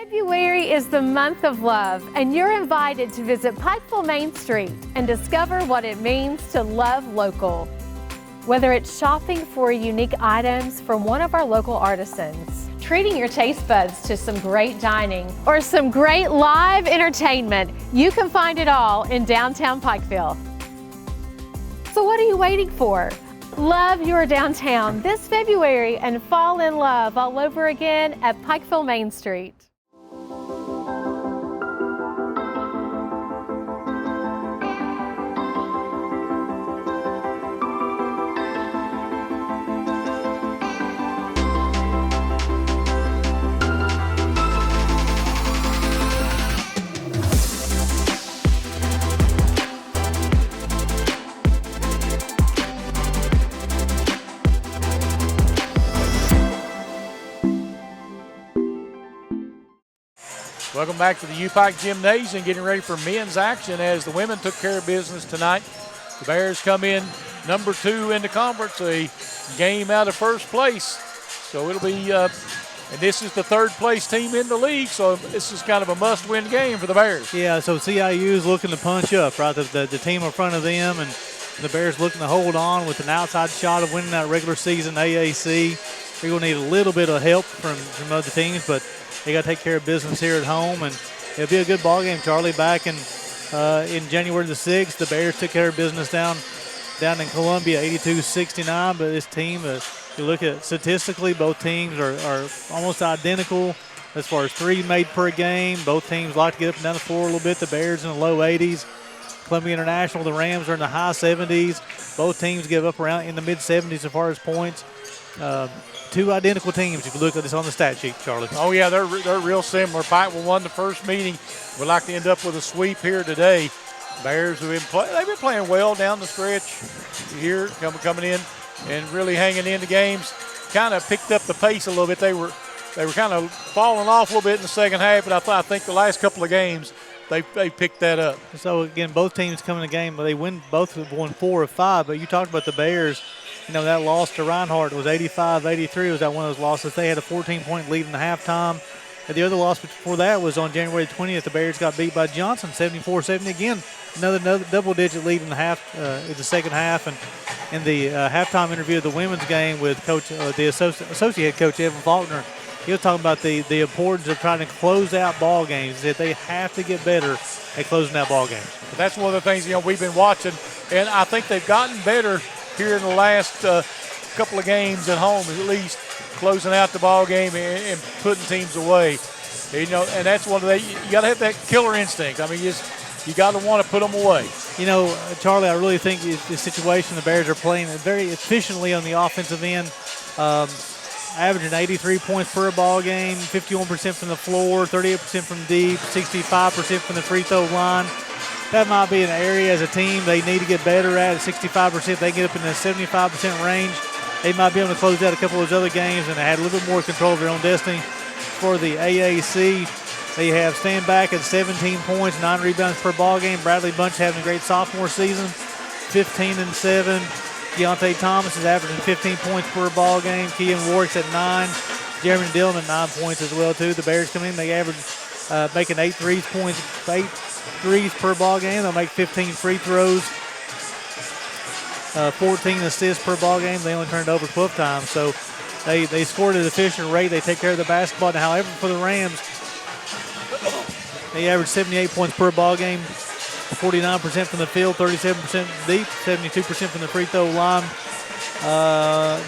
February is the month of love, and you're invited to visit Pikeville Main Street and discover what it means to love local. Whether it's shopping for unique items from one of our local artisans, treating your taste buds to some great dining, or some great live entertainment, you can find it all in downtown Pikeville. So what are you waiting for? Love your downtown this February and fall in love all over again at Pikeville Main Street. Welcome back to the U-Pike Gymnasium, getting ready for men's action as the women took care of business tonight. The Bears come in number 2 in the conference, a game out of first place. So it'll be, and this is the third place team in the league, so this is kind of a must-win game for the Bears. Yeah, so CIU is looking to punch up, right? The team in front of them, and the Bears looking to hold on with an outside shot of winning that regular season AAC. They're going to need a little bit of help from other teams, but they got to take care of business here at home, and it'll be a good ball game, Charlie. Back in January the 6th, the Bears took care of business down in Columbia, 82-69. But this team, if you look at statistically, both teams are almost identical as far as three made per game. Both teams like to get up and down the floor a little bit. The Bears in the low 80s. Columbia International, the Rams are in the high 70s. Both teams give up around in the mid 70s as far as points. Two identical teams if you look at this on the stat sheet, Charlie. Oh, yeah, they're real similar. Pikeville won the first meeting. Would like to end up with a sweep here today. Bears have they've been playing well down the stretch here, coming in and really hanging in the games. Kind of picked up the pace a little bit. They were kind of falling off a little bit in the second half, but I think the last couple of games they picked that up. So, again, both teams come in the game, but both have won 4 of 5. But you talked about the Bears. You know, that loss to Reinhardt was 85-83. Was that one of those losses? They had a 14-point lead in the halftime. And the other loss before that was on January 20th. The Bears got beat by Johnson, 74-70. Again, another double-digit lead in the second half. And in the halftime interview of the women's game with the associate head coach Evan Faulkner, he was talking about the importance of trying to close out ball games. He said they have to get better at closing out ball games. That's one of the things we've been watching, and I think they've gotten better here in the last couple of games at home, at least closing out the ball game and putting teams away. And that's one of you got to have that killer instinct. I mean, you got to want to put them away. Charlie, I really think the situation the Bears are playing very efficiently on the offensive end. Averaging 83 points per ball game, 51% from the floor, 38% from deep, 65% from the free throw line. That might be an area as a team they need to get better at 65%. They get up in the 75% range. They might be able to close out a couple of those other games and had a little bit more control of their own destiny. For the AAC, they have Stan Back at 17 points, 9 rebounds per ball game. Bradley Bunch having a great sophomore season, 15-7. Deontay Thomas is averaging 15 points per ball game. Kean Warwick's at 9. Jeremy Dillon at 9 points as well, too. The Bears come in, they average making 8 threes per ball game. They'll make 15 free throws, 14 assists per ball game. They only turned it over 12 times. So they scored at an efficient rate. They take care of the basketball. Now, however, for the Rams, they average 78 points per ball game. 49% from the field, 37% deep, 72% from the free throw line.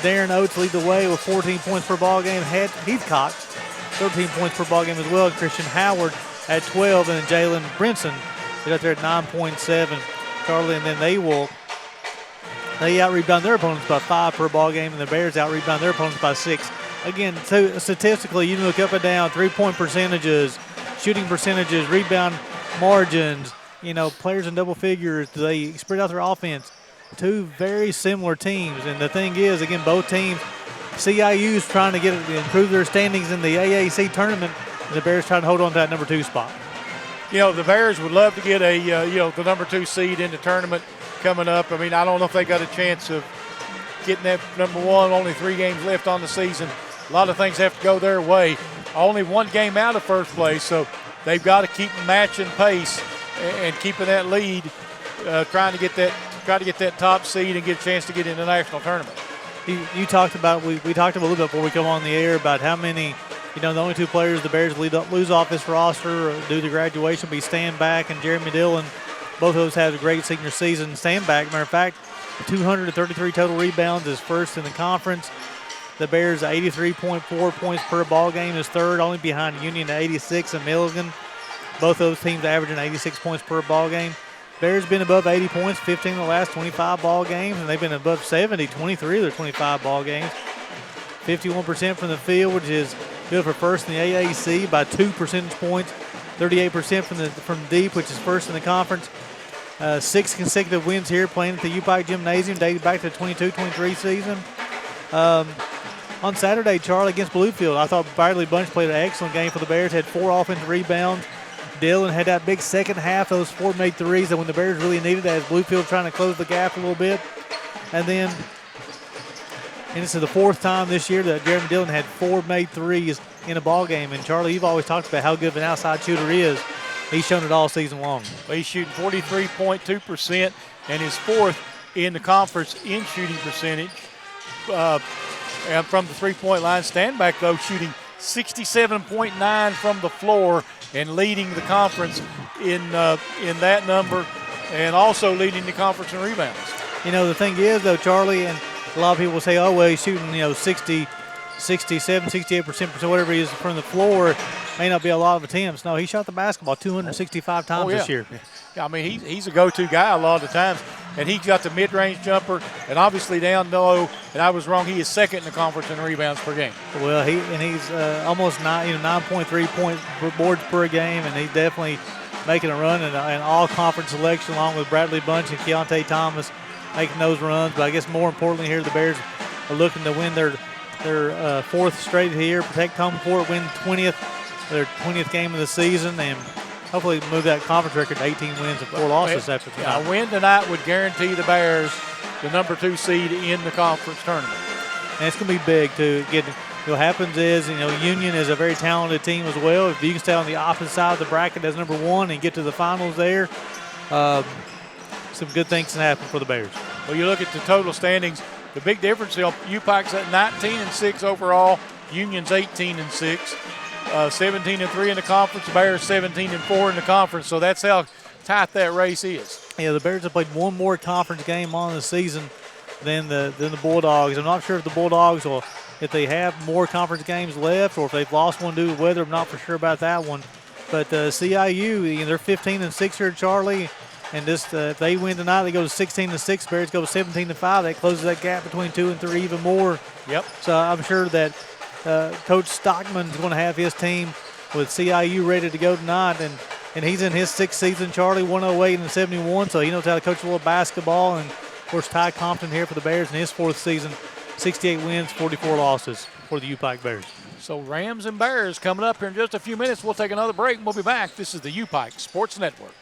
Darren Oates lead the way with 14 points per ball game. Heathcock, 13 points per ball game as well. Christian Howard at 12, and then Jalen Brinson is up there at 9.7. Charlie, and then they out-rebound their opponents by 5 per ball game, and the Bears out-rebound their opponents by 6. Again, statistically, you look up and down, three-point percentages, shooting percentages, rebound margins, players in double figures. They spread out their offense. Two very similar teams. And the thing is, again, both teams, CIU is trying to improve their standings in the AAC tournament, and the Bears trying to hold on to that number 2 spot. The Bears would love to get the number 2 seed in the tournament coming up. I mean, I don't know if they got a chance of getting that number 1. Only 3 games left on the season. A lot of things have to go their way. only one game out of first place, so they've got to keep matching pace and keeping that lead, trying to get that top seed and get a chance to get in the national tournament. You talked about, we talked a little bit before we come on the air about how many, the only two players the Bears lose off this roster due to graduation be Stanback and Jeremy Dillon. Both of those had a great senior season. Stanback, matter of fact, 233 total rebounds, is first in the conference. The Bears 83.4 points per ball game is third, only behind Union at 86 and Milligan. Both those teams averaging 86 points per ball game. Bears been above 80 points 15 of the last 25 ball games, and they've been above 70 23 of their 25 ball games. 51% from the field, which is good for first in the AAC by 2 percentage points. 38% from deep, which is first in the conference. 6 consecutive wins here playing at the U-Pike Gymnasium dating back to the 22-23 season. On Saturday, Charlie, against Bluefield, I thought Bradley Bunch played an excellent game for the Bears, had 4 offensive rebounds. Dillon had that big second half, those 4 made threes that when the Bears really needed that, as Bluefield trying to close the gap a little bit. And this is the 4th time this year that Jeremy Dillon had 4 made threes in a ball game. And Charlie, you've always talked about how good of an outside shooter he is. He's shown it all season long. Well, he's shooting 43.2% and is 4th in the conference in shooting percentage. And from the three-point line, Stanback, though, shooting 67.9 from the floor and leading the conference in that number, and also leading the conference in rebounds. The thing is, though, Charlie, and a lot of people say, oh, well, he's shooting, 67, 68%, whatever he is from the floor. May not be a lot of attempts. No, he shot the basketball 265 times this year. Yeah, I mean, he's a go-to guy a lot of the times, and he got the mid-range jumper, and obviously down low. And I was wrong; he is second in the conference in rebounds per game. Well, he's almost 9.3 boards per game, and he's definitely making a run in an all-conference selection, along with Bradley Bunch and Keontae Thomas making those runs. But I guess more importantly here, the Bears are looking to win their 4th straight here, protect home court, win their 20th game of the season, and hopefully move that conference record to 18 wins and 4 losses after tonight. A win tonight would guarantee the Bears the number 2 seed in the conference tournament. And it's going to be big to get. What happens is, Union is a very talented team as well. If you can stay on the opposite side of the bracket as number 1 and get to the finals there, some good things can happen for the Bears. Well, you look at the total standings. The big difference, U-Pike's at 19-6 overall. Union's 18-6. 17-3 in the conference. The Bears 17-4 in the conference. So that's how tight that race is. Yeah, the Bears have played one more conference game on the season than the Bulldogs. I'm not sure if the Bulldogs will, if they have more conference games left, or if they've lost one due to weather. I'm not for sure about that one. But CIU, they're 15-6 here, Charlie. And just if they win tonight, they go to 16-6. Bears go 17-5. That closes that gap between 2 and 3 even more. Yep. So I'm sure that Coach Stockman is going to have his team with CIU ready to go tonight, and he's in his 6th season, Charlie, 108-71, so he knows how to coach a little basketball. And of course, Ty Compton here for the Bears in his 4th season, 68 wins, 44 losses for the U-Pike Bears. So Rams and Bears coming up here in just a few minutes. We'll take another break and we'll be back. This is the U-Pike Sports Network.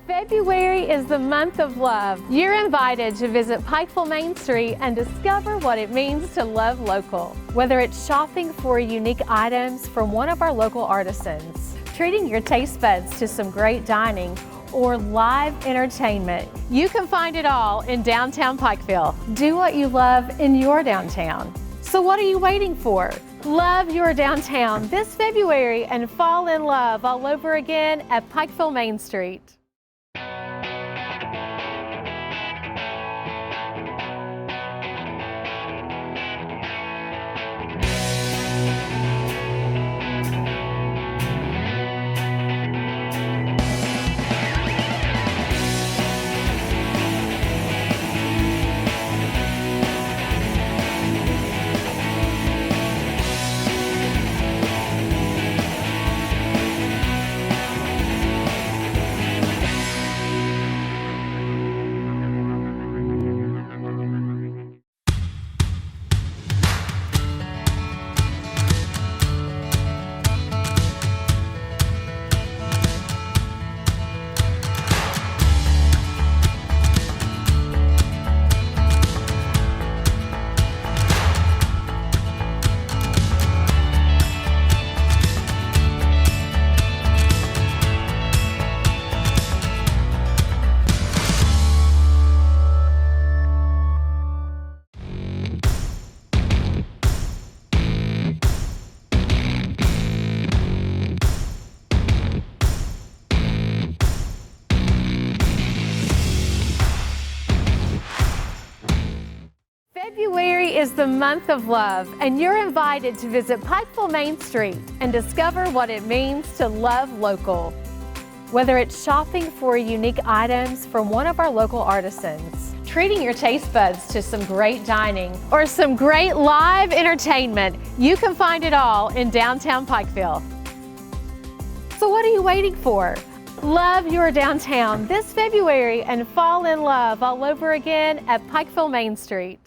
February is the month of love. You're invited to visit Pikeville Main Street and discover what it means to love local. Whether it's shopping for unique items from one of our local artisans, treating your taste buds to some great dining, or live entertainment, you can find it all in downtown Pikeville. Do what you love in your downtown. So what are you waiting for? Love your downtown this February and fall in love all over again at Pikeville Main Street. is the month of love, and you're invited to visit Pikeville Main Street and discover what it means to love local. Whether it's shopping for unique items from one of our local artisans, treating your taste buds to some great dining, or some great live entertainment, you can find it all in downtown Pikeville. So what are you waiting for? Love your downtown this February and fall in love all over again at Pikeville Main Street.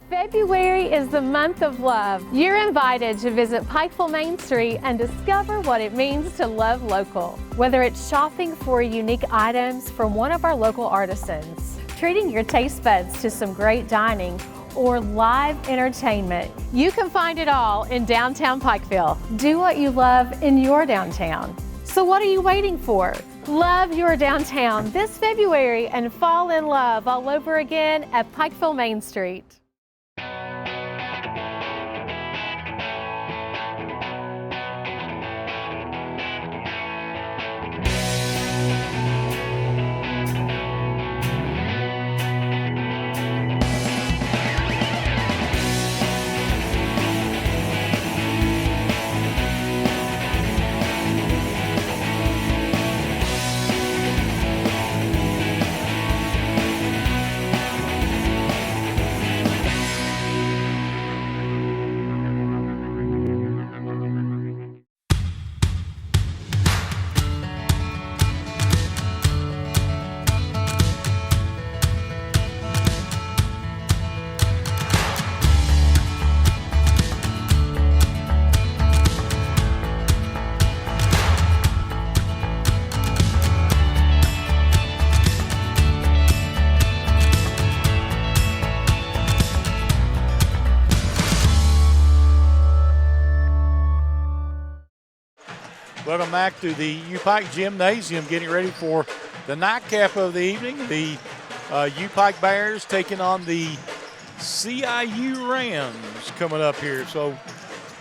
February is the month of love. You're invited to visit Pikeville Main Street and discover what it means to love local. Whether it's shopping for unique items from one of our local artisans, treating your taste buds to some great dining, or live entertainment, you can find it all in downtown Pikeville. Do what you love in your downtown. So what are you waiting for? Love your downtown this February and fall in love all over again at Pikeville Main Street. Welcome back to the U-Pike Gymnasium, getting ready for the nightcap of the evening. The U-Pike Bears taking on the CIU Rams coming up here. So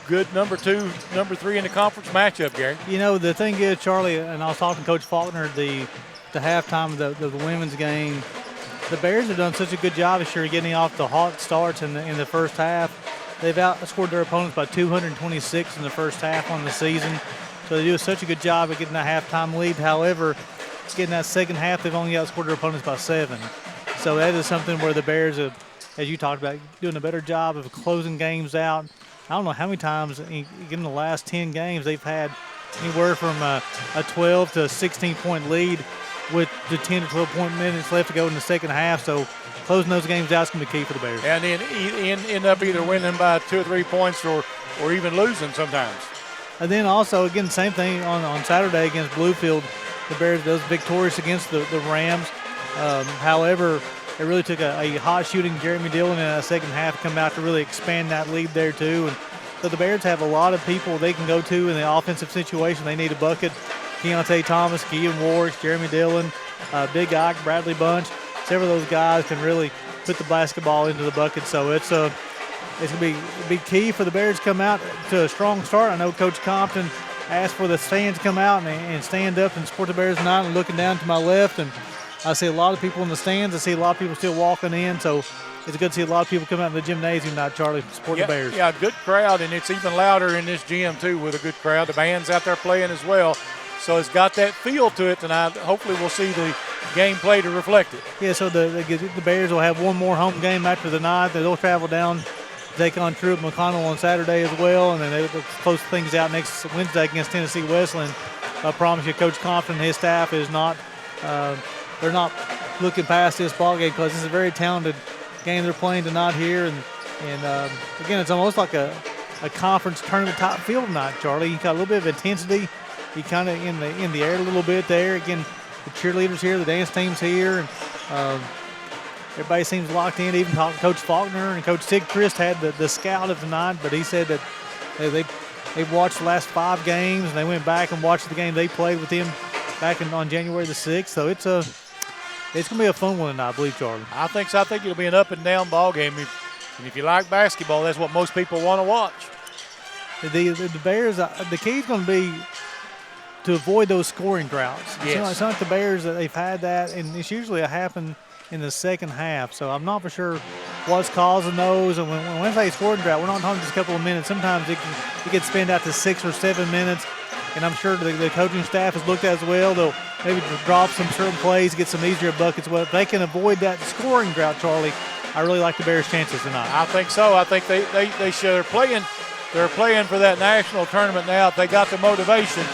good number 2, number 3 in the conference matchup, Gary. You know, the thing is, Charlie, and I was talking to Coach Faulkner the halftime of the women's game, the Bears have done such a good job this year getting off the hot starts in the first half. They've outscored their opponents by 226 in the first half on the season. So they do such a good job of getting that halftime lead. However, getting that second half, they've only outscored their opponents by 7. So that is something where the Bears have, as you talked about, doing a better job of closing games out. I don't know how many times in the last 10 games they've had anywhere from a 12 to 16-point lead with the 10 to 12 minutes left to go in the second half. So closing those games out is going to be key for the Bears. And then end up either winning by 2 or 3 points or even losing sometimes. And then also, again, same thing on Saturday against Bluefield. The Bears was victorious against the Rams. However, it really took a hot shooting Jeremy Dillon in the second half to come out to really expand that lead there too. And so the Bears have a lot of people they can go to in the offensive situation. They need a bucket. Keontae Thomas, Keegan Warwick, Jeremy Dillon, Big Ike, Bradley Bunch. Several of those guys can really put the basketball into the bucket. So it's going to be key for the Bears to come out to a strong start. I know Coach Compton asked for the fans to come out and stand up and support the Bears tonight. And looking down to my left, and I see a lot of people in the stands. I see a lot of people still walking in. So it's good to see a lot of people come out in the gymnasium tonight, Charlie, to support the Bears. Yeah, good crowd, and it's even louder in this gym, too, with a good crowd. The band's out there playing as well. So it's got that feel to it tonight. Hopefully we'll see the gameplay to reflect it. Yeah, so the Bears will have one more home game after the night. They'll travel down take on Truett McConnell on Saturday as well, and then they'll close things out next Wednesday against Tennessee Wesleyan. I promise you, Coach Compton and his staff is not they're not looking past this ball game because this is a very talented game they're playing tonight here, and again, it's almost like a conference tournament type feel tonight, Charlie. You got a little bit of intensity. You kind of in the air a little bit there. Again, the cheerleaders here, the dance team's here, and everybody seems locked in. Even Coach Faulkner and Coach Sigchrist had the scout of tonight, but he said that they watched the last 5 games, and they went back and watched the game they played with him back on January the 6th. So it's going to be a fun one tonight, I believe, Charlie. I think so. I think it'll be an up-and-down ball game. And if you like basketball, that's what most people want to watch. The Bears, the key is going to be to avoid those scoring droughts. Yes. It's not like the Bears that they've had that, and it's usually happen in the second half. So I'm not for sure what's causing those. And when we say scoring drought, we're not talking just a couple of minutes. Sometimes it can spend out to 6 or 7 minutes. And I'm sure the coaching staff has looked at as well. They'll maybe drop some certain plays, get some easier buckets. Well, if they can avoid that scoring drought, Charlie, I really like the Bears' chances tonight. I think so. I think they should. They're playing for that national tournament now. If they got the motivation,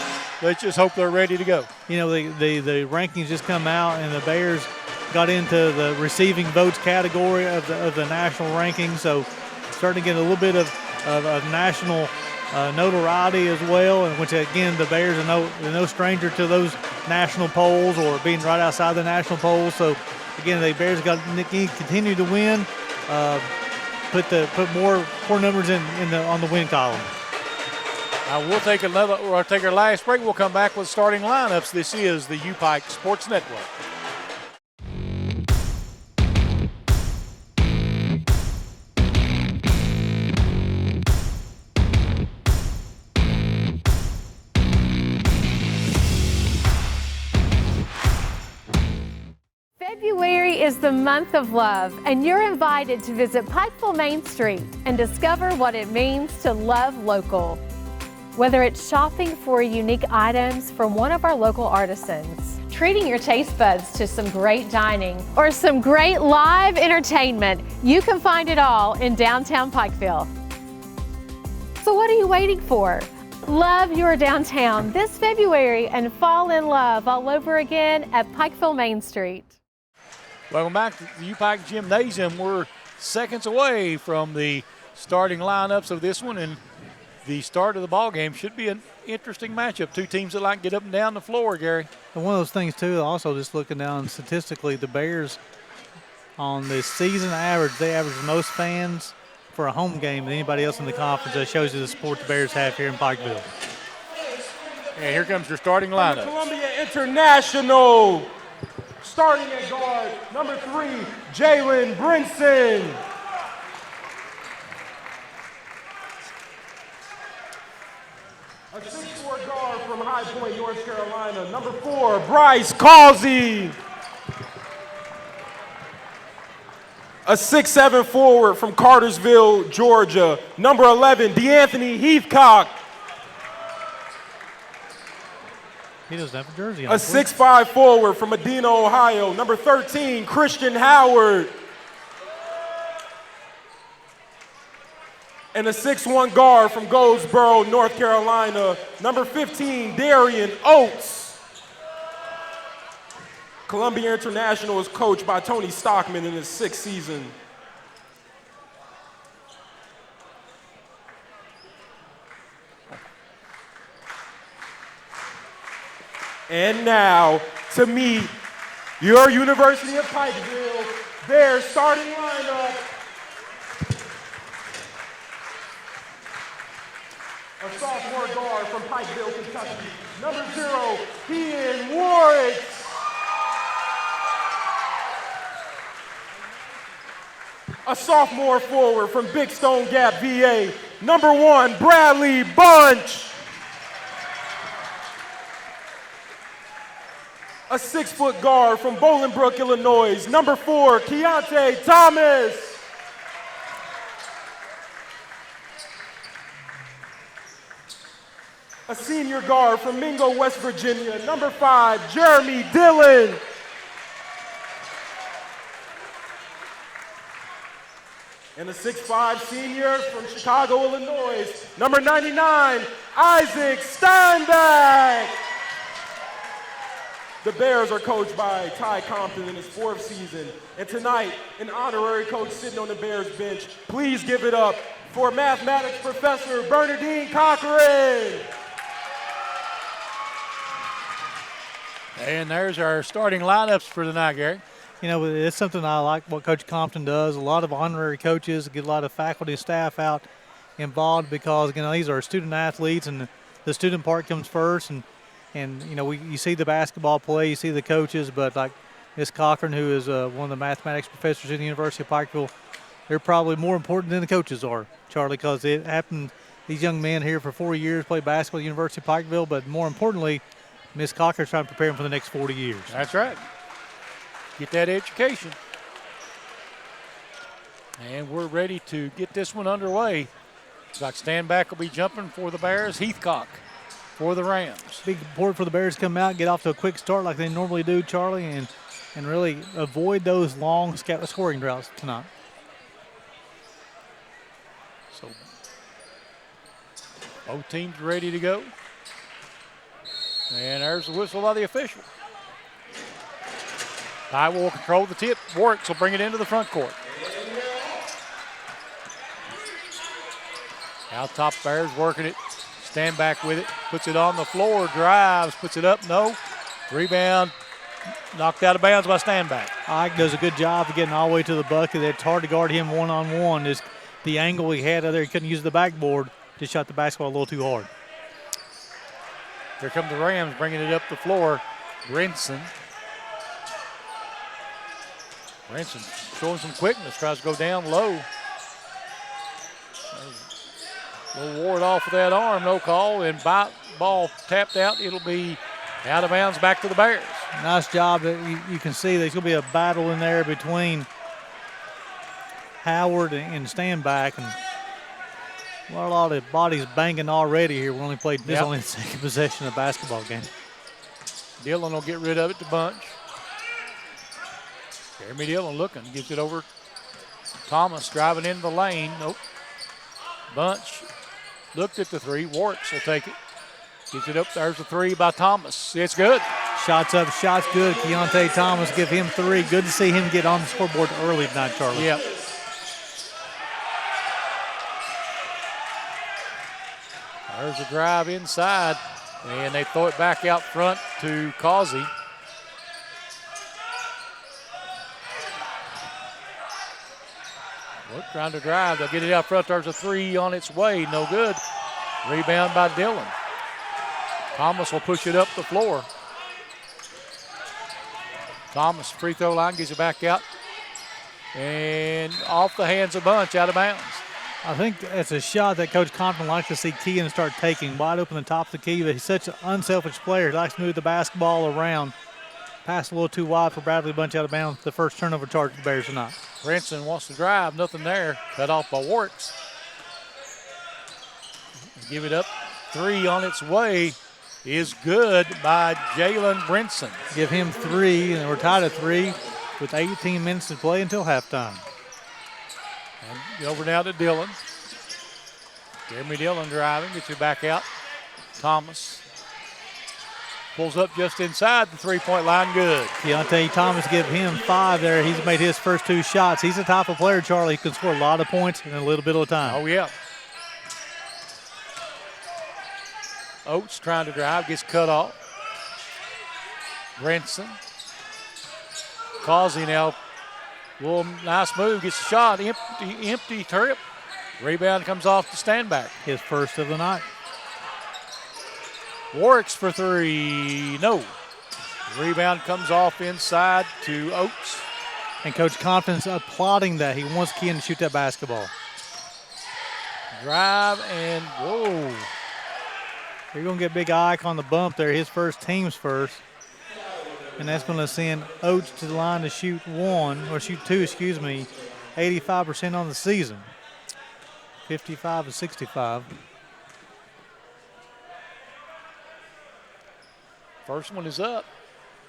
let's just hope they're ready to go. You know, the rankings just come out, and the Bears got into the receiving votes category of the national rankings. So starting to get a little bit of national notoriety as well, and which again the Bears are no stranger to those national polls or being right outside the national polls. So again, the Bears got to continue to win, put more numbers on the win column. We'll take our last break. We'll come back with starting lineups. This is the U-Pike Sports Network. February is the month of love, and you're invited to visit Pikeville Main Street and discover what it means to love local. Whether it's shopping for unique items from one of our local artisans, treating your taste buds to some great dining, or some great live entertainment, you can find it all in downtown Pikeville. So what are you waiting for? Love your downtown this February and fall in love all over again at Pikeville Main Street. Welcome back to the U-Pike Gymnasium. We're seconds away from the starting lineups of this one, and the start of the ball game should be an interesting matchup. Two teams that like to get up and down the floor, Gary. And one of those things, too, also just looking down statistically, the Bears on the season average, they average the most fans for a home game than anybody else in the conference. That shows you the support the Bears have here in Pikeville. And here comes your starting lineup. Columbia International. Starting at guard, number 3, Jalen Brinson. A 6'4" guard from High Point, North Carolina, number 4, Bryce Causey. A 6'7" forward from Cartersville, Georgia, number 11, DeAnthony Heathcock. He doesn't have a jersey on. A 6'5" forward from Medina, Ohio, number 13, Christian Howard. And a 6'1" guard from Goldsboro, North Carolina, number 15, Darian Oates. Columbia International is coached by Tony Stockman in his 6th season. And now, to meet your University of Pikeville, their starting lineup. A sophomore guard from Pikeville, Kentucky, number 0, Ian Warwick. A sophomore forward from Big Stone Gap, VA, number 1, Bradley Bunch. A 6-foot guard from Bolingbrook, Illinois, number 4, Keontae Thomas. A senior guard from Mingo, West Virginia, number 5, Jeremy Dillon. And the 6'5" senior from Chicago, Illinois, number 99, Isaac Steinbeck. The Bears are coached by Ty Compton in his 4th season. And tonight, an honorary coach sitting on the Bears bench. Please give it up for mathematics professor Bernadine Cochran. And there's our starting lineups for tonight, Gary. You know, it's something I like what Coach Compton does. A lot of honorary coaches, get a lot of faculty and staff out involved because, you know, these are student athletes and the student part comes first. And you know, you see the basketball play, you see the coaches, but like Miss Cochran, who is one of the mathematics professors at the University of Pikeville, they're probably more important than the coaches are, Charlie, because it happened. These young men here for 4 years played basketball at the University of Pikeville, but more importantly, Miss Cochran's trying to prepare them for the next 40 years. That's right. Get that education. And we're ready to get this one underway. Looks like Steinbeck will be jumping for the Bears. Heathcock for the Rams. Big important for the Bears to come out, get off to a quick start like they normally do, Charlie, and really avoid those long scoring droughts tonight. So both teams ready to go. And there's the whistle by the official. Iowa will control the tip. Warwicks will bring it into the front court. Out top, Bears working it. Steinbeck with it. Puts it on the floor. Drives. Puts it up. No. Rebound. Knocked out of bounds by Steinbeck. Ike does a good job of getting all the way to the bucket. It's hard to guard him one-on-one. Just the angle he had out there, he couldn't use the backboard. Just shot the basketball a little too hard. Here come the Rams bringing it up the floor. Brinson showing some quickness, tries to go down low. Will ward off with that arm, no call, and ball tapped out. It'll be out of bounds back to the Bears. Nice job. You can see there's going to be a battle in there between Howard and Steinbeck, and a lot of bodies banging already here. We only played this only the second possession of the basketball game. Dillon will get rid of it to Bunch. Jeremy Dillon looking, gives it over. Thomas driving into the lane. Nope. Bunch looked at the three. Warwicks will take it. Gives it up. There's a three by Thomas. It's good. Shots up, shots good. Keontae Thomas give him 3. Good to see him get on the scoreboard early tonight, Charlie. Yep. There's a drive inside, and they throw it back out front to Causey. Well, trying to drive. They'll get it out front. There's a 3 on its way. No good. Rebound by Dillon. Thomas will push it up the floor. Thomas, free throw line, gets it back out. And off the hands of Bunch, out of bounds. I think it's a shot that Coach Compton likes to see Keon start taking. Wide open the top of the key, but he's such an unselfish player. He likes to move the basketball around. Pass a little too wide for Bradley Bunch, out of bounds. The first turnover charge for the Bears tonight. Brinson wants to drive, nothing there. Cut off by Warwicks. Give it up. 3 on its way is good by Jalen Brinson. Give him 3, and we're tied at 3 with 18 minutes to play until halftime. And over now to Dillon. Jeremy Dillon driving, gets it back out. Thomas pulls up just inside the three-point line, good. Keontae Thomas give him 5 there. He's made his first 2 shots. He's the type of player, Charlie, who can score a lot of points in a little bit of time. Oh, yeah. Oates trying to drive, gets cut off. Brinson. Causey now. Well, nice move, gets a shot, empty trip. Rebound comes off to Steinbeck. His first of the night. Warwicks for 3, no. Rebound comes off inside to Oates. And Coach Compton's applauding that. He wants Keon to shoot that basketball. Drive and whoa. You're going to get Big Ike on the bump there, his first, team's first. And that's going to send Oates to the line to shoot 2, 85% on the season. 55 to 65. First one is up.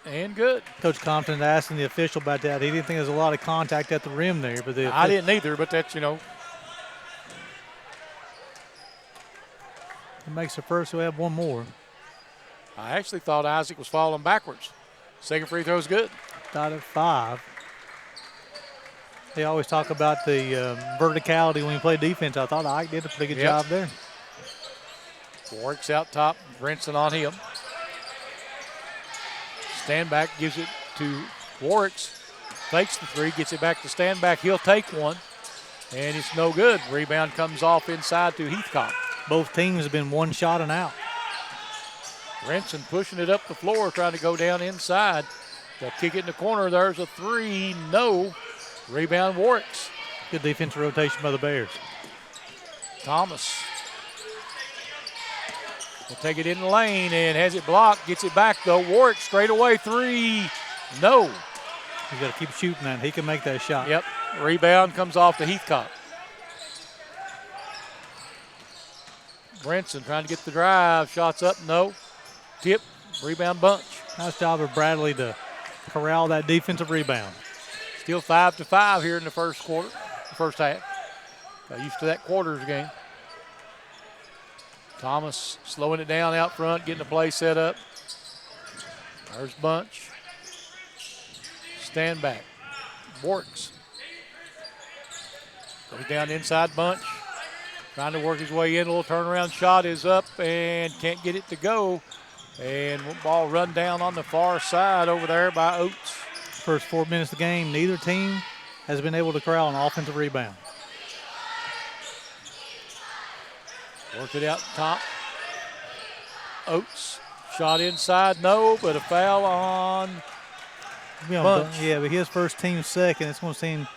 And good. Coach Compton asking the official about that. He didn't think there was a lot of contact at the rim there. But I didn't either, but that's, It makes the first, so we have one more. I actually thought Isaac was falling backwards. Second free throw is good. Tied at 5. They always talk about the verticality when you play defense. I thought Ike did a pretty good job there. Works out top, Brinson on him. Stand back, gives it to Warwicks. Fakes the three, gets it back to stand back. He'll take one, and it's no good. Rebound comes off inside to Heathcock. Both teams have been one shot and out. Brinson pushing it up the floor, trying to go down inside. They'll kick it in the corner. There's a three. No. Rebound Warwicks. Good defensive rotation by the Bears. Thomas will take it in the lane and has it blocked. Gets it back, though. Warwick straight away. Three. No. He's got to keep shooting that. He can make that shot. Yep. Rebound comes off to Heathcock. Brinson trying to get the drive. Shots up. No. Tip. Rebound Bunch. Nice job of Bradley to corral that defensive rebound. Still 5-5 here in the first quarter, first half. Got used to that quarters game. Thomas slowing it down out front, getting the play set up. There's Bunch. Stand back. Works. Goes down inside Bunch. Trying to work his way in. A little turnaround shot is up and can't get it to go. And ball run down on the far side over there by Oates. First 4 minutes of the game, neither team has been able to corral an offensive rebound. Work it out top. Oates. Shot inside, no, but a foul on Bunch. Yeah, but his first team second. It's going to send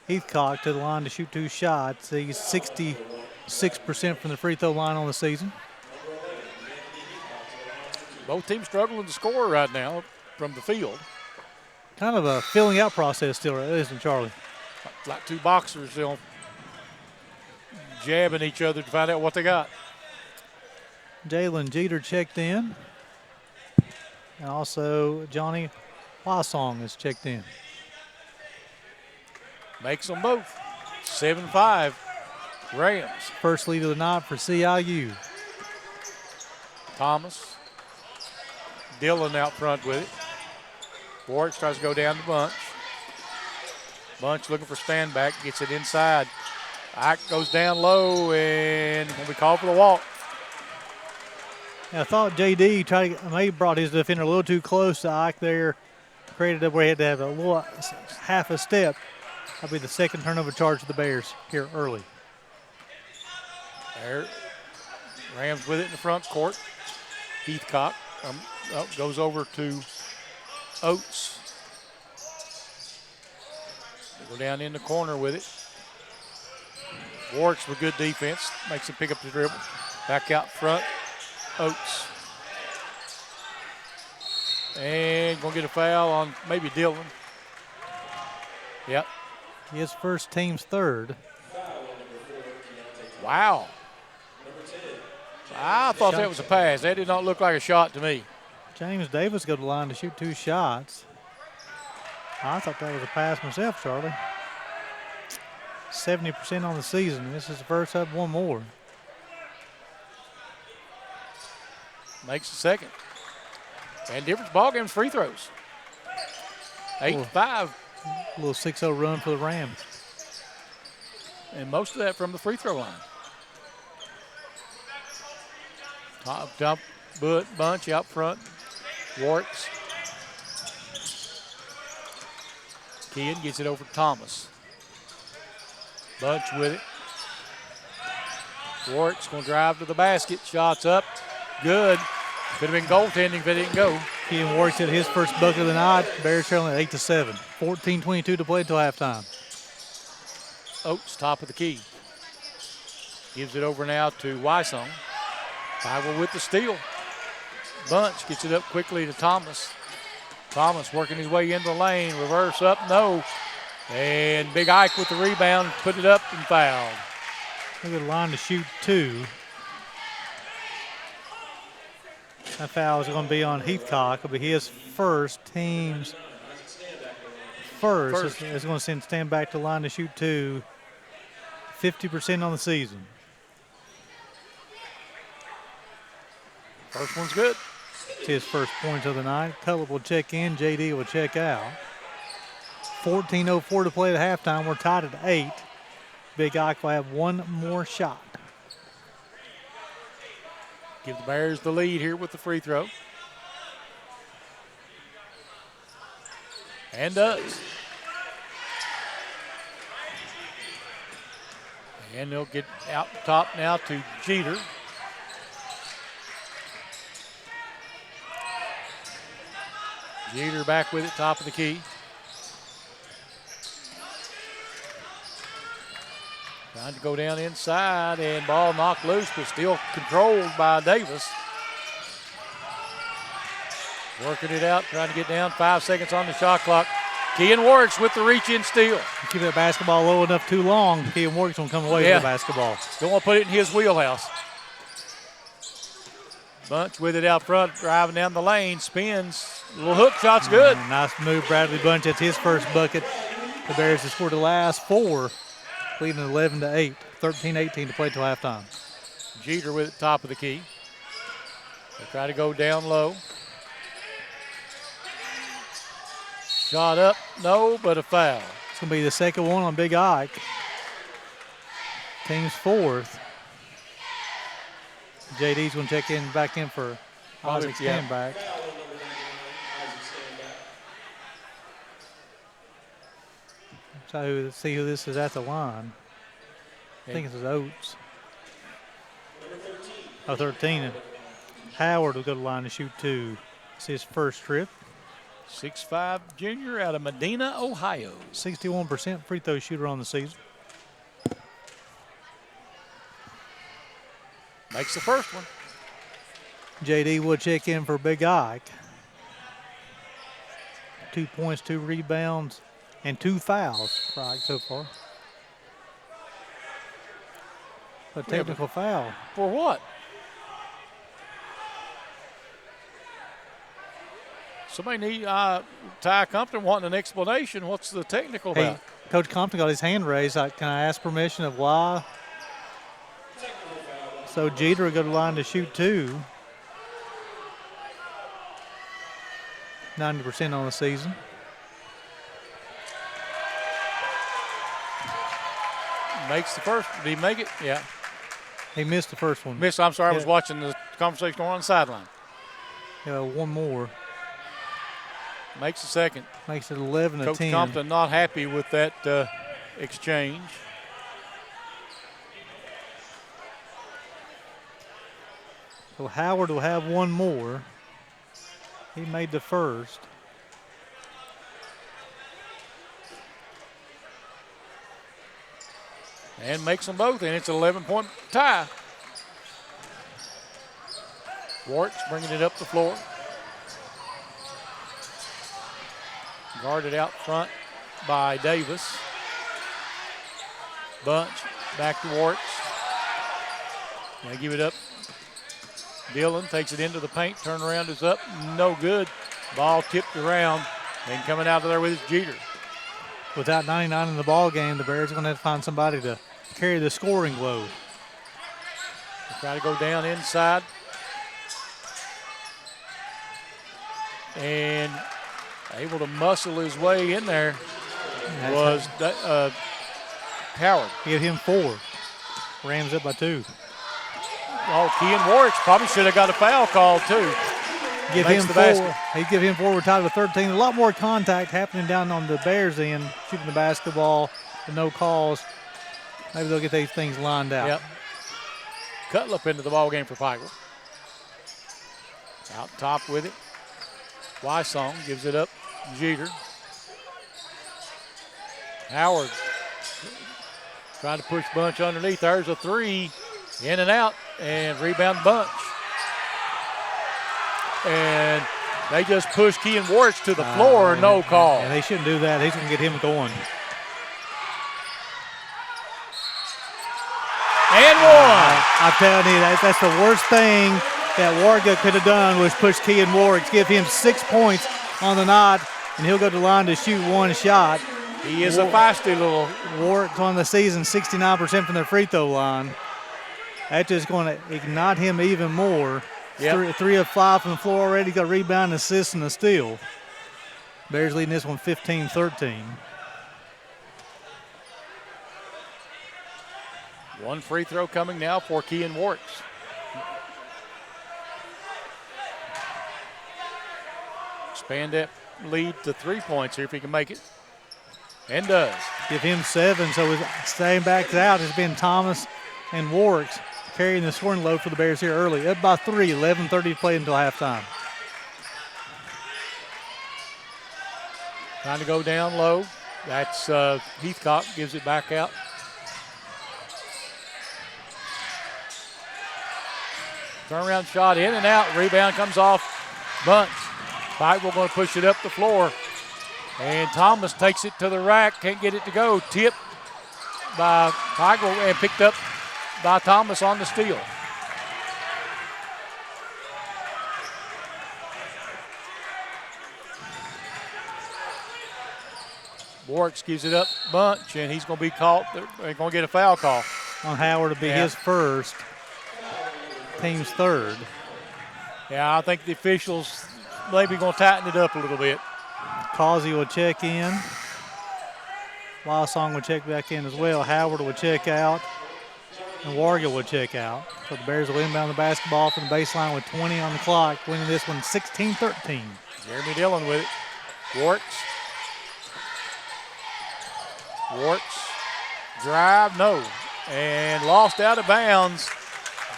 Heathcock to the line to shoot 2 shots. He's 66% from the free throw line on the season. Both teams struggling to score right now from the field. Kind of a filling out process still, isn't it, Charlie? Like two boxers, jabbing each other to find out what they got. Jalen Jeter checked in. And also Johnny Hwasong is checked in. Makes them both. 7-5 Rams. First lead of the night for CIU. Thomas. Dillon out front with it. Warwick tries to go down the Bunch. Bunch looking for stand back, gets it inside. Ike goes down low and will be called for the walk. I thought JD maybe brought his defender a little too close to Ike there. Created it where he had to have a little half a step. That'll be the second turnover charge of the Bears here early. There. Rams with it in the front court. Heathcock goes over to Oates. They go down in the corner with it. Warwick's with good defense. Makes him pick up the dribble. Back out front. Oates. And going to get a foul on maybe Dillon. Yep. His first team's third. Wow. I thought that was a pass. That did not look like a shot to me. James Davis go to the line to shoot 2 shots. I thought that was a pass myself, Charlie. 70% on the season. This is the first up, one more. Makes the second. And difference ball game's free throws. 8-5. A little 6-0 run for the Rams. And most of that from the free throw line. Top Bunch out front. Warts. Kean gets it over to Thomas. Bunch with it. Warts going to drive to the basket. Shots up. Good. Could have been goaltending if it didn't go. Kean Warts hit his first bucket of the night. Bears trailing at 8-7. 14:22 to play until halftime. Oates, top of the key. Gives it over now to Wysong. Bible with the steal. Bunch gets it up quickly to Thomas. Thomas working his way into the lane. Reverse up, no. And Big Ike with the rebound, put it up and fouled. Look at the line to shoot 2. That foul is going to be on Heathcock. It'll be his first, team's first. It's going to send Stand back to line to shoot 2. 50% on the season. First one's good. It's his first point of the night. Pellet will check in. JD will check out. 14:04 to play at halftime. We're tied at 8. Big Ike will have one more shot. Give the Bears the lead here with the free throw. And does. And they'll get out top now to Jeter. Jeter back with it, top of the key. Trying to go down inside, and ball knocked loose, but still controlled by Davis. Working it out, trying to get down. 5 seconds on the shot clock. Kean Warwick's with the reach-in steal. Keep that basketball low enough too long, Kean Warwick's going to come away with the basketball. Don't want to put it in his wheelhouse. Bunch with it out front, driving down the lane, spins. Little hook shot's good. Nice move, Bradley Bunch. That's his first bucket. The Bears have scored the last 4, leading 11-8. 13-18 to play till halftime. Jeter with it, top of the key. They try to go down low. Shot up, no, but a foul. It's going to be the second one on Big Ike. Team's 4th. JD's going to check in back in for Isaac Standback. So see who this is at the line. I think it's Oates. 13. Howard will go to the line to shoot 2. It's his first trip. 6'5" junior out of Medina, Ohio. 61% free throw shooter on the season. Makes the first one. JD will check in for Big Ike. 2 points, 2 rebounds, and 2 fouls for Ike so far. A technical foul. For what? Somebody need Ty Compton wanting an explanation. What's the technical about? Coach Compton got his hand raised. Can I ask permission of why? So Jeter will go to the line to shoot 2. 90% on the season. Makes the first. Did he make it? Yeah. He missed the first one. Missed. I'm sorry. I was watching the conversation on the sideline. Yeah, one more. Makes the second. Makes it 11-10. Coach Compton not happy with that exchange. So Howard will have one more. He made the first. And makes them both, and it's an 11-point tie. Warts bringing it up the floor. Guarded out front by Davis. Bunch back to Warts. They give it up. Dillon takes it into the paint. Turnaround is up. No good. Ball tipped around. And coming out of there with his Jeter. Without 99 in the ball game, the Bears are going to have to find somebody to carry the scoring load. They try to go down inside. And able to muscle his way in there was Howard. He had him 4. Rams up by 2. Oh, Kean Warwick probably should have got a foul call too. Give him 4. He'd give him 4. We're tied with 13. A lot more contact happening down on the Bears end, shooting the basketball with no calls. Maybe they'll get these things lined out. Yep. Cutlip into the ball game for Pikeville. Out top with it. Wysong gives it up. Jeter. Howard trying to push Bunch underneath. There's a 3. In and out. And rebound Bunch. And they just push Kean Warwick to the floor. No call. And they shouldn't do that. He's going to get him going. And one. I'm telling you, that's the worst thing that Warga could have done was push Kean Warwick, give him 6 points on the night, and he'll go to the line to shoot one shot. He is a feisty little. Warwick's on the season 69% from the free throw line. That's just going to ignite him even more. Yep. 3 of 5 from the floor already. Got a rebound, assist, and a steal. Bears leading this one 15-13. One free throw coming now for Kean Warwick. Expand that lead to 3 points here if he can make it. And does. Give him 7, so his staying back out has been Thomas and Warwick carrying the scoring load for the Bears here early. Up by 3, 11:30 to play until halftime. Trying to go down low. That's Heathcock gives it back out. Turnaround shot in and out. Rebound comes off Bunch. Pikeville going to push it up the floor. And Thomas takes it to the rack. Can't get it to go. Tipped by Pikeville and picked up by Thomas on the steal. Warwick gives it up Bunch, and he's going to be caught. They're going to get a foul call. On Howard to be his first, team's third. Yeah, I think the officials maybe going to tighten it up a little bit. Causey will check in. Lawsong will check back in as well. Howard will check out. And Warga will check out. So the Bears will inbound the basketball from the baseline with 20 on the clock, winning this one 16-13. Jeremy Dillon with it. Warts. Drive, no. And lost out of bounds.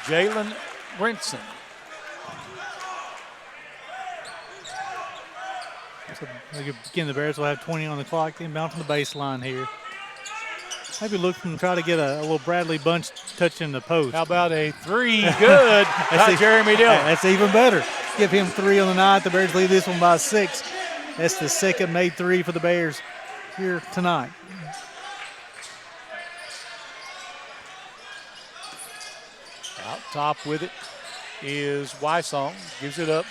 Jalen Brinson. So again, the Bears will have 20 on the clock, inbound from the baseline here. Maybe look and try to get a little Bradley Bunch touch in the post. How about a three? Good. That's Jeremy Dillon. That's even better. Give him 3 on the night. The Bears lead this one by 6. That's the second made 3 for the Bears here tonight. Out top with it is Wysong. Gives it up.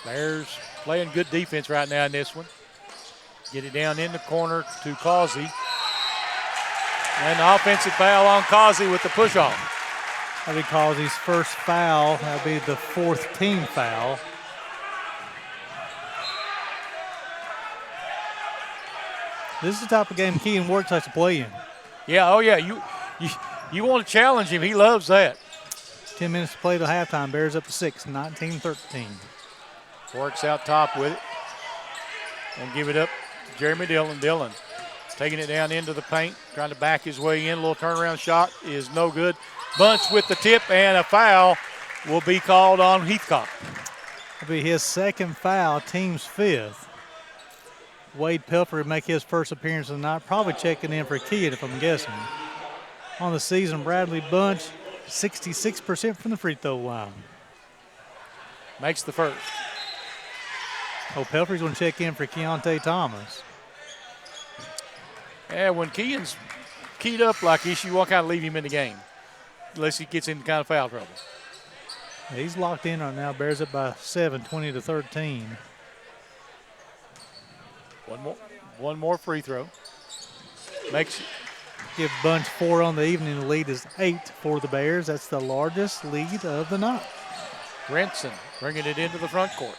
Bears playing good defense right now in this one. Get it down in the corner to Causey. And the offensive foul on Causey with the push-off. That'll be Causey's first foul. That'll be the 4th team foul. This is the type of game Kean Warwick likes to play in. Yeah, oh yeah. You want to challenge him. He loves that. 10 minutes to play till halftime. Bears up to 6, 19-13. Works out top with it. And give it up to Jeremy Dillon. Dillon taking it down into the paint, trying to back his way in. A little turnaround shot is no good. Bunch with the tip, and a foul will be called on Heathcock. It'll be his second foul, team's 5th. Wade Pelfrey will make his first appearance of the night, probably checking in for Kean if I'm guessing. On the season, Bradley Bunch, 66% from the free throw line. Makes the first. Oh, Pelfrey's going to check in for Keontae Thomas. Yeah, when Kean's keyed up like this, you won't kind of leave him in the game unless he gets into kind of foul trouble. He's locked in right now. Bears up by 7, 20-13. One more free throw. Makes it. Give Bunch 4 on the evening. The lead is 8 for the Bears. That's the largest lead of the night. Brinson bringing it into the front court.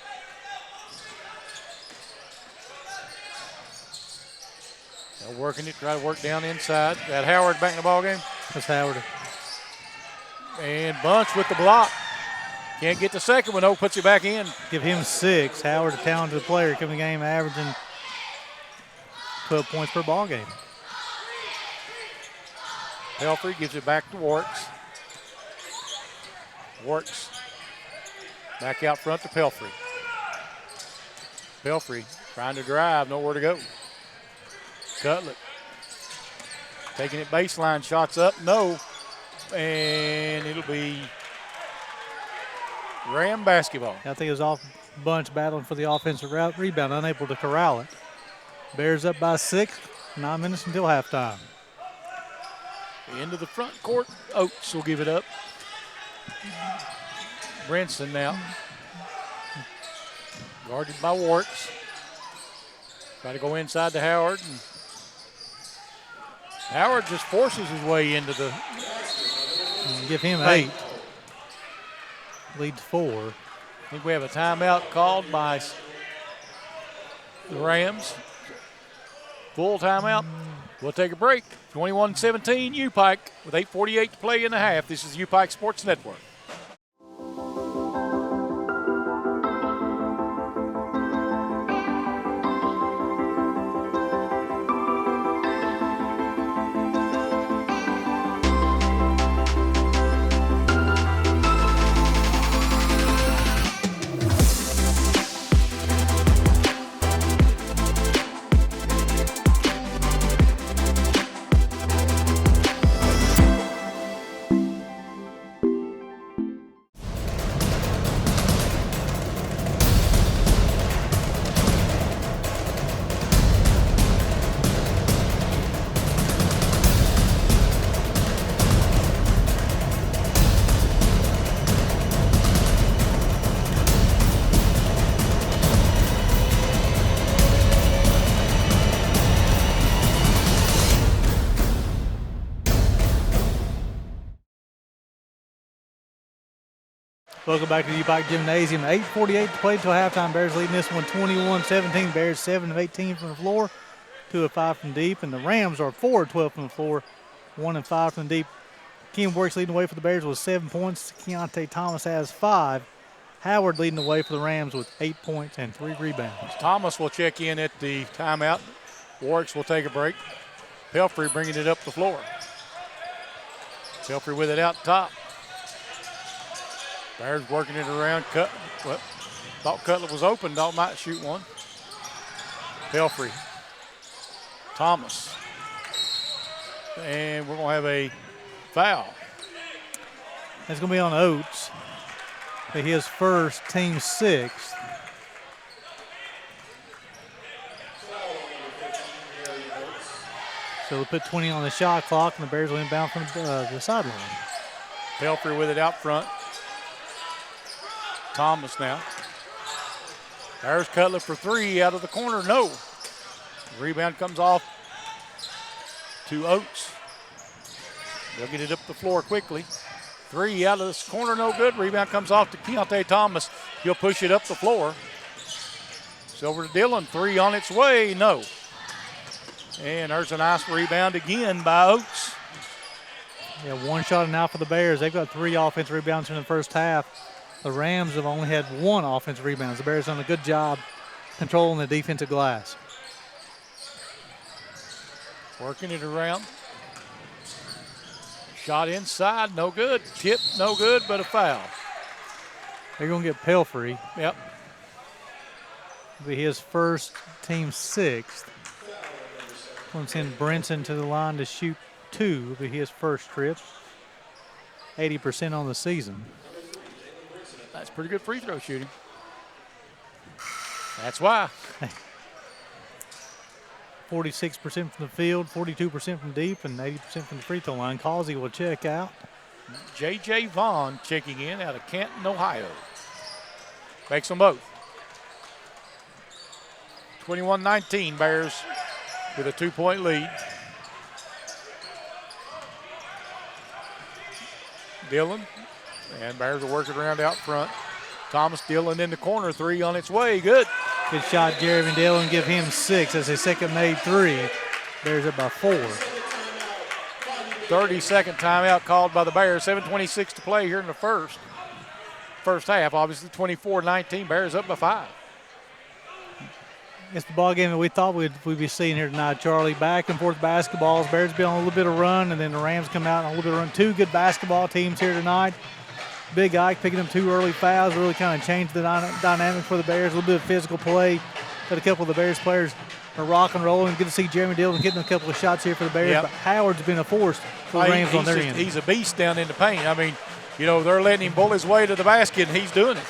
They're working it, try to work down inside. That Howard back in the ball game. That's Howard. And Bunch with the block. Can't get the second one, though, puts it back in. Give him 6. Howard, a talented player, coming the game averaging 12 points per ball game. Pelfrey gives it back to Warts. Warts back out front to Pelfrey. Pelfrey trying to drive, nowhere to go. Cutlet taking it baseline, shots up, no. And it'll be Ram basketball. I think it was off Bunch battling for the offensive rebound, unable to corral it. Bears up by 6, 9 minutes until halftime. Into the front court. Oates will give it up. Brinson now. Guarded by Warks. Try to go inside to Howard. And Howard just forces his way into the. Give him paint. 8. Leads 4. I think we have a timeout called by the Rams. Full timeout. We'll take a break. 21-17 U-Pike with 8:48 to play in the half. This is U-Pike Sports Network. Welcome back to the U-Pike Gymnasium. 8:48 to play until halftime. Bears leading this one 21-17. Bears 7 of 18 from the floor, 2 of 5 from deep, and the Rams are 4 of 12 from the floor, 1 of 5 from deep. Ken Warks leading the way for the Bears with 7 points. Keontae Thomas has 5. Howard leading the way for the Rams with 8 points and 3 rebounds. Thomas will check in at the timeout. Warks will take a break. Pelfrey bringing it up the floor. Pelfrey with it out top. Bears working it around. Thought Cutler was open. Thought might shoot one. Pelfrey. Thomas. And we're going to have a foul. It's going to be on Oates. His first, team 6th. So we'll put 20 on the shot clock, and the Bears will inbound from the sideline. Pelfrey with it out front. Thomas now. There's Cutler for 3 out of the corner. No. Rebound comes off to Oates. They'll get it up the floor quickly. 3 out of this corner, no good. Rebound comes off to Keontae Thomas. He'll push it up the floor. Silver to Dillon. 3 on its way. No. And there's a nice rebound again by Oates. Yeah, 1 shot now for the Bears. They've got 3 offensive rebounds in the first half. The Rams have only had 1 offensive rebound. The Bears done a good job controlling the defensive glass. Working it around. Shot inside, no good. Tip, no good, but a foul. They're going to get Pelfrey. Yep. It'll be his first, team 6th. Going to send Brinson to the line to shoot 2. It'll be his first trip. 80% on the season. That's pretty good free throw shooting. That's why. 46% from the field, 42% from deep, and 80% from the free throw line. Causey will check out. J.J. Vaughn checking in out of Canton, Ohio. Makes them both. 21-19, Bears with a 2-point lead. Dillon, and Bears are working around out front. Thomas Dillon in the corner, 3 on its way, good. Good shot, Jeremy Dillon, give him 6. That's his second made 3. Bears up by 4. 30-second timeout called by the Bears. 7:26 to play here in the first half. Obviously 24-19, Bears up by 5. It's the ball game that we thought we'd be seeing here tonight, Charlie. Back and forth basketballs. Bears been on a little bit of run, and then the Rams come out on a little bit of run. 2 good basketball teams here tonight. Big Ike picking up 2 early fouls really kind of changed the dynamic for the Bears. A little bit of physical play. Got a couple of the Bears players are rock and rolling. Good to see Jeremy Dillon getting a couple of shots here for the Bears. Yep. But Howard's been a force for the Rams on their end. He's a beast down in the paint. I mean, you know, they're letting him bull his way to the basket, and he's doing it.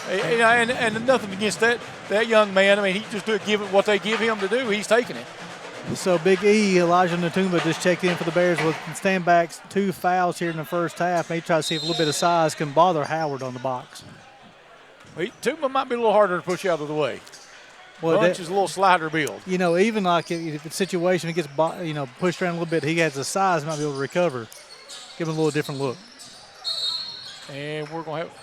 And nothing against that young man. I mean, he just give it what they give him to do. He's taking it. So Big E, Elijah Natumba, just checked in for the Bears with standbacks, 2 fouls here in the first half. May try to see if a little bit of size can bother Howard on the box. Tuma might be a little harder to push out of the way. Well, Bunch is a little slider build. You know, even like if it's a situation he gets pushed around a little bit, he has the size, might be able to recover. Give him a little different look. And we're going to have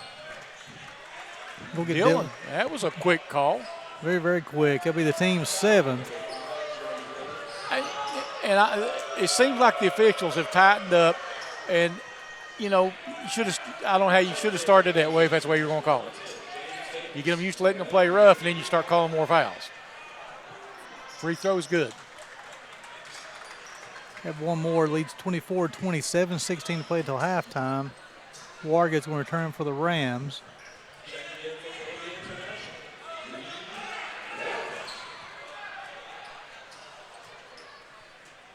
We'll get Dylan. That was a quick call. Very, very quick. It'll be the team's 7th. It seems like the officials have tightened up, and you should have. I don't know how you should have started that way if that's the way you're going to call it. You get them used to letting them play rough, and then you start calling more fouls. Free throw is good. Have one more, leads 24-27, 16 to play until halftime. Warga's going to return for the Rams.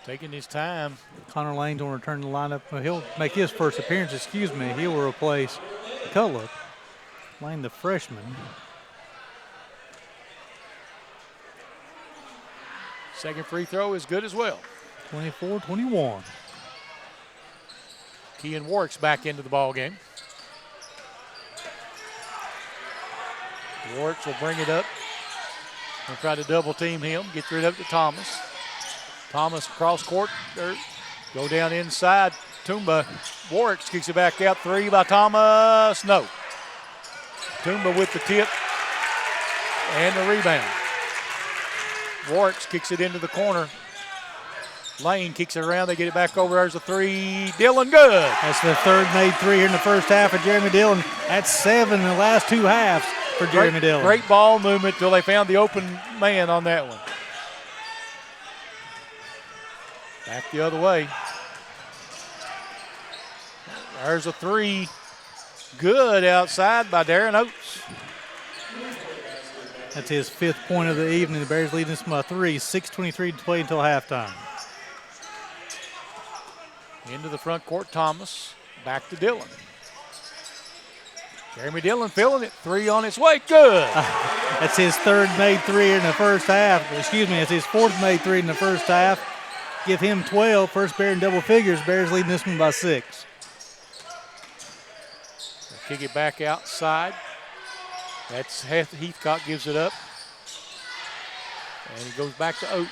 Taking his time. Connor Lane's going to return to the lineup. He'll make his first appearance, He will replace Cullen. Lane, the freshman. Second free throw is good as well. 24-21. Kean Warwick's back into the ball game. Warwick will bring it up and try to double team him. Gets rid of it to Thomas. Thomas cross court, go down inside. Tumba, Warwick kicks it back out. 3 by Thomas, no. Tumba with the tip and the rebound. Warwick kicks it into the corner. Lane kicks it around. They get it back over. There's a 3. Dillon, good. That's the third made 3 here in the first half of Jeremy Dillon. That's 7 in the last 2 halves for Jeremy Dillon. Great ball movement till they found the open man on that one. Back the other way. There's a 3. Good outside by Darren Oates. That's his 5th point of the evening. The Bears leading this by 3. 6:23 to play until halftime. Into the front court, Thomas. Back to Dillon. Jeremy Dillon feeling it. 3 on its way. Good. That's his 3rd made 3 in the first half. It's his 4th made 3 in the first half. Give him 12. First Bear in double figures. Bears leading this one by 6. Kick it back outside. That's Heathcock gives it up. And he goes back to Oates.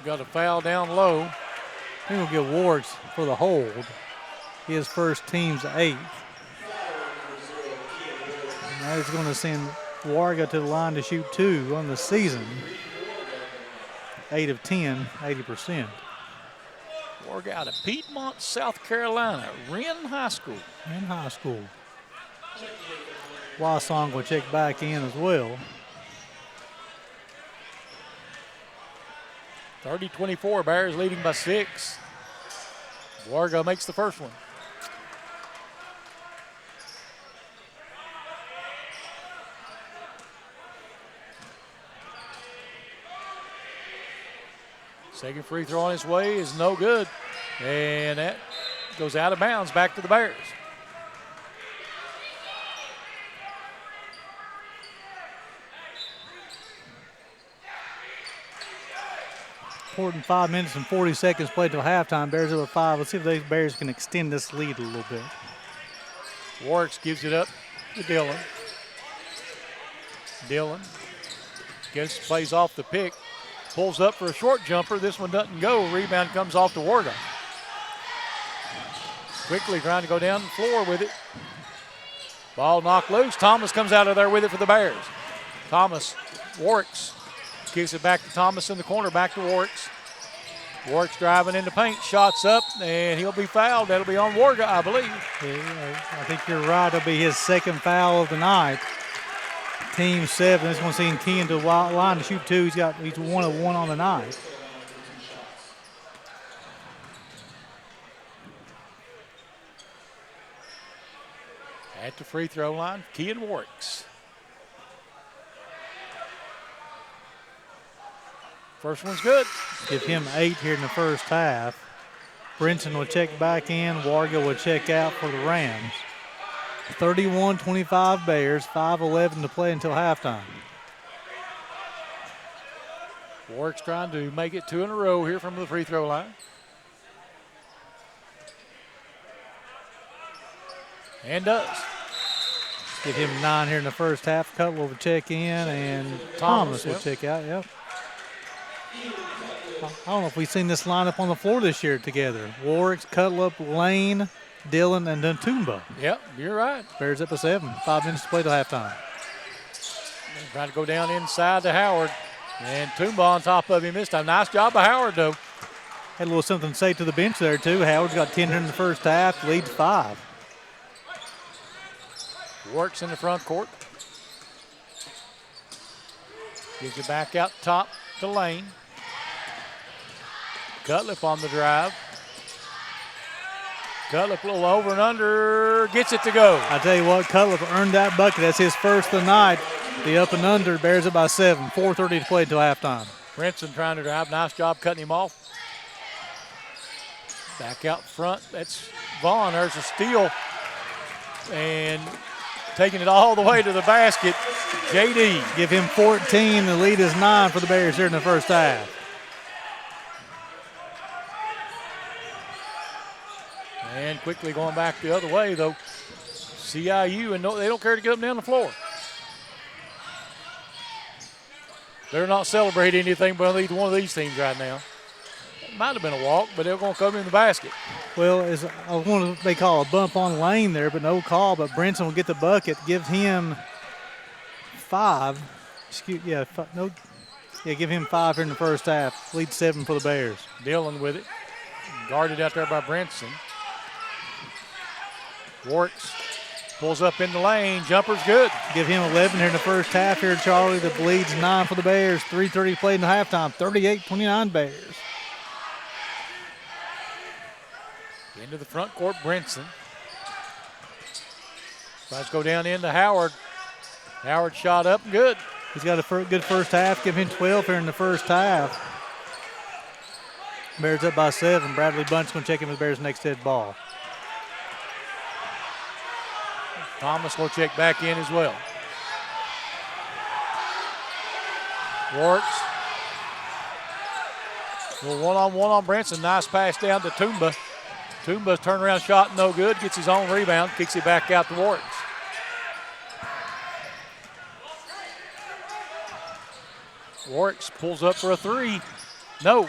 Got a foul down low. I think we'll get Wards for the hold. His first team's 8th. Now he's going to send Warga to the line to shoot 2 on the season. 8 of 10, 80%. Warga out of Piedmont, South Carolina, Wren High School. In high school. Wasong will check back in as well. 30-24, Bears leading by 6. Warga makes the first one. Second free throw on his way is no good. And that goes out of bounds back to the Bears. Important 5 minutes and 40 seconds played till halftime. Bears over 5. Let's see if these Bears can extend this lead a little bit. Warwick gives it up to Dillon. Dillon plays off the pick. Pulls up for a short jumper. This one doesn't go. Rebound comes off to Warga. Quickly trying to go down the floor with it. Ball knocked loose. Thomas comes out of there with it for the Bears. Thomas, Warwick's kicks it back to Thomas in the corner. Back to Warwick's. Warwick's driving in the paint. Shots up, and he'll be fouled. That'll be on Warga, I believe. Yeah, I think you're right. It'll be his 2nd foul of the night. Team 7 is going to see him key into the line to shoot 2. He's 1 of 1 on the night. At the free throw line, Kean Warwick's. First one's good. Give him 8 here in the first half. Brinson will check back in. Warga will check out for the Rams. 31-25 Bears, 5:11 to play until halftime. Warwick's trying to make it 2 in a row here from the free throw line. And does. Give him 9 here in the first half. Cutler will check in, and Thomas will check out. Yep. I don't know if we've seen this lineup on the floor this year together. Warwick's, Cutler, Lane, Dillon, and Ntumba. Yep, you're right. Bears up to 7. 5 minutes to play till halftime. Trying to go down inside to Howard. And Ntumba on top of him this time. Nice job by Howard, though. Had a little something to say to the bench there, too. Howard's got 10 here in the first half, leads 5. Works in the front court. Gives it back out top to Lane. Cutlip on the drive. Cutlip a little over and under, gets it to go. I tell you what, Cutlip earned that bucket. That's his first of the night. The up and under, Bears it by 7. 4:30 to play until halftime. Brinson trying to drive. Nice job cutting him off. Back out front. That's Vaughn. There's a steal. And taking it all the way to the basket, JD. Give him 14. The lead is 9 for the Bears here in the first half. And quickly going back the other way, though. CIU, and they don't care to get up and down the floor. They're not celebrating anything but either one of these teams right now. It might have been a walk, but they're going to come in the basket. Well, I want to they call a bump on Lane there, but no call. But Brinson will get the bucket, give him 5. Give him 5 here in the first half. Lead 7 for the Bears. Dillon with it. Guarded out there by Brinson. Works. Pulls up in the lane. Jumper's good. Give him 11 here in the first half here, Charlie. The lead's 9 for the Bears. 3:30 played in the halftime. 38-29 Bears. Into the front court, Brinson. Tries to go down into Howard. Howard shot up and good. He's got a good first half. Give him 12 here in the first half. Bears up by 7. Bradley Bunch going to check in with the Bears' next head ball. Thomas will check back in as well. Works. Well, one-on-one on Brinson. Nice pass down to Ntumba. Toomba's turnaround shot no good. Gets his own rebound. Kicks it back out to Works. Works pulls up for a 3. No.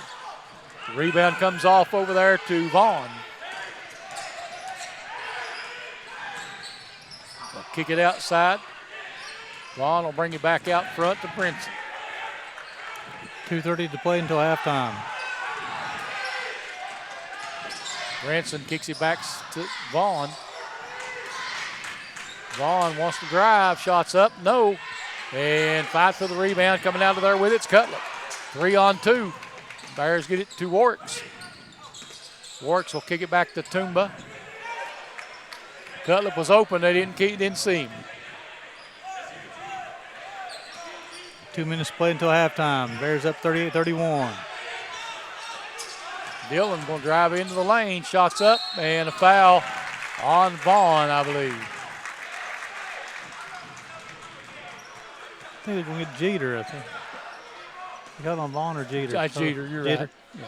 The rebound comes off over there to Vaughn. They'll kick it outside. Vaughn will bring it back out front to Brinson. 2:30 to play until halftime. Brinson kicks it back to Vaughn. Vaughn wants to drive. Shots up. No. And fight for the rebound. Coming out of there with it's Cutler. 3-on-2. Bears get it to Works. Works will kick it back to Ntumba. Cutler was open. They didn't see him. 2 minutes played until halftime. Bears up 38-31. Dillon going to drive into the lane. Shots up and a foul on Vaughn, I believe. I think they're going to get Jeter, I think. You got on Vaughn or Jeter? Jeter, you're Jeter. right. Yeah.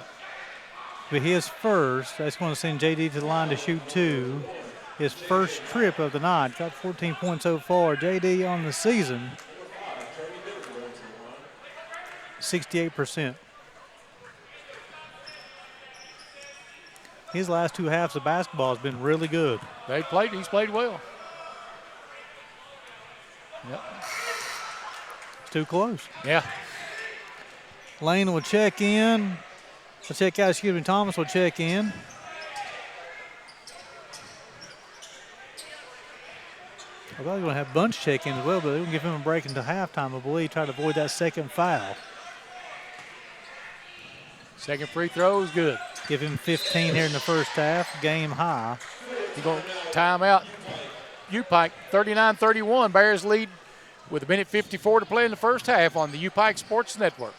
But his first, that's going to send JD to the line to shoot 2. His first trip of the night. Got 14 points so far. JD on the season, 68%. His last 2 halves of basketball has been really good. He's played well. Yep. It's too close. Yeah. Lane will check in. Thomas will check in. I thought they were going to have Bunch check in as well, but they will give him a break until halftime, I believe, try to avoid that second foul. Second free throw is good. Give him 15 here in the first half, game high. He's going to time out U-Pike, 39-31. Bears lead with 1:54 to play in the first half on the U-Pike Sports Network.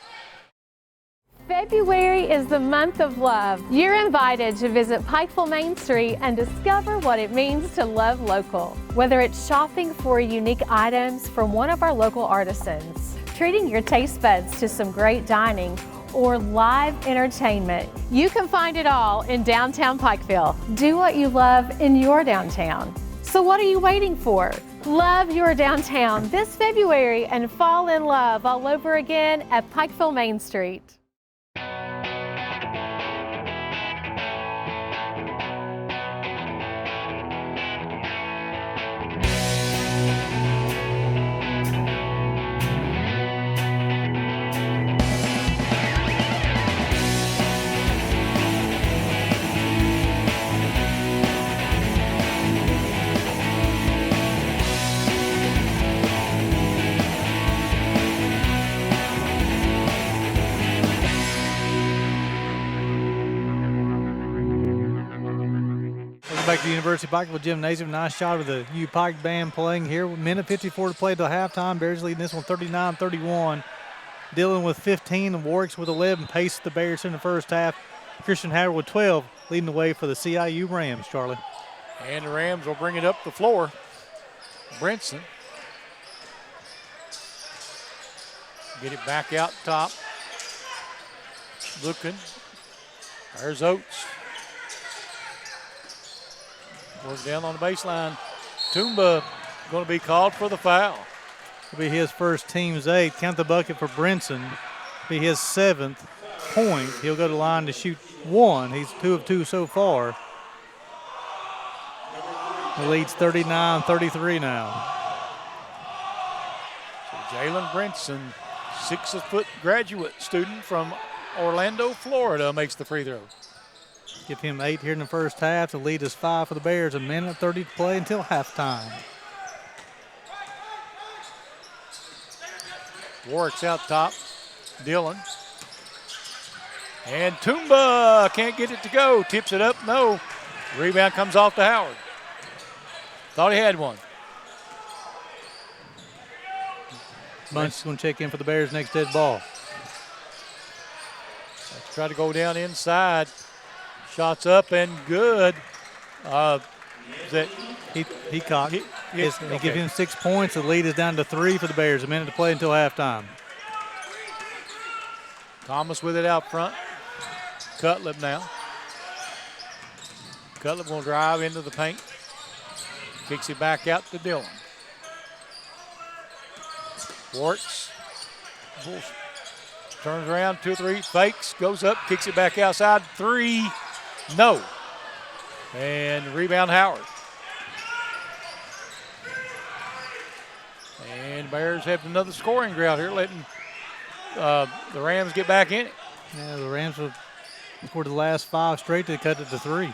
February is the month of love. You're invited to visit Pikeville Main Street and discover what it means to love local. Whether it's shopping for unique items from one of our local artisans, treating your taste buds to some great dining, or live entertainment. You can find it all in downtown Pikeville. Do what you love in your downtown. So what are you waiting for? Love your downtown this February and fall in love all over again at Pikeville Main Street. Back to the University of Pikeville Gymnasium. Nice shot of the U Pike band playing here. Minute 54 to play till halftime. Bears leading this one 39-31. Dillon with 15 and Warwicks with 11 paced the Bears in the first half. Christian Howard with 12 leading the way for the CIU Rams, Charlie. And the Rams will bring it up the floor. Brinson. Get it back out top. Looking. There's Oates. Work down on the baseline. Toomba going to be called for the foul. It'll be his first, team's 8th. Count the bucket for Brinson. Be his 7th point. He'll go to the line to shoot 1. He's 2 of 2 so far. He leads 39-33 now. So Jalen Brinson, 6-foot graduate student from Orlando, Florida, makes the free throw. Give him 8 here in the first half. The lead is 5 for the Bears. 1:30 to play until halftime. Warwick's out top. Dillon. And Toomba can't get it to go. Tips it up. No. Rebound comes off to Howard. Thought he had one. Bunch is going to check in for the Bears next dead ball. Let's try to go down inside. Shots up and good. He caught. They give him 6 points. The lead is down to 3 for the Bears. 1 minute to play until halftime. Thomas with it out front. Cutlip now. Cutlip will drive into the paint. Kicks it back out to Dillon. Warts. Turns around, 2 or 3, fakes, goes up, kicks it back outside. 3, no. And rebound Howard. And Bears have another scoring drought here, letting the Rams get back in it. Yeah, the Rams have scored the last 5 straight. They cut it to 3.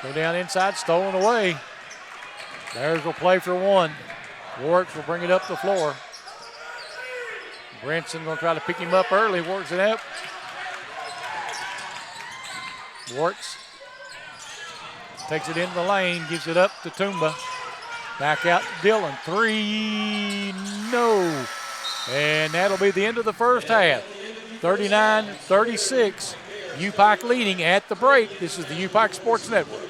Go down inside, stolen away. Bears will play for 1. Warwick will bring it up the floor. Brinson going to try to pick him up early, works it up. Warts takes it into the lane, gives it up to Toomba. Back out to Dillon. 3, no. And that'll be the end of the first half. 39-36. U-Pike leading at the break. This is the U-Pike Sports Network.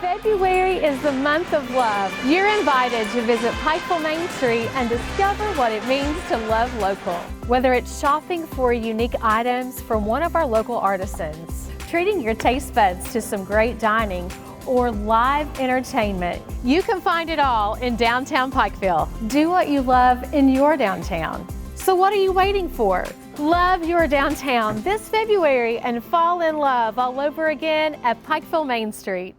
February is the month of love. You're invited to visit Pikeville Main Street and discover what it means to love local. Whether it's shopping for unique items from one of our local artisans, treating your taste buds to some great dining, or live entertainment, you can find it all in downtown Pikeville. Do what you love in your downtown. So what are you waiting for? Love your downtown this February and fall in love all over again at Pikeville Main Street.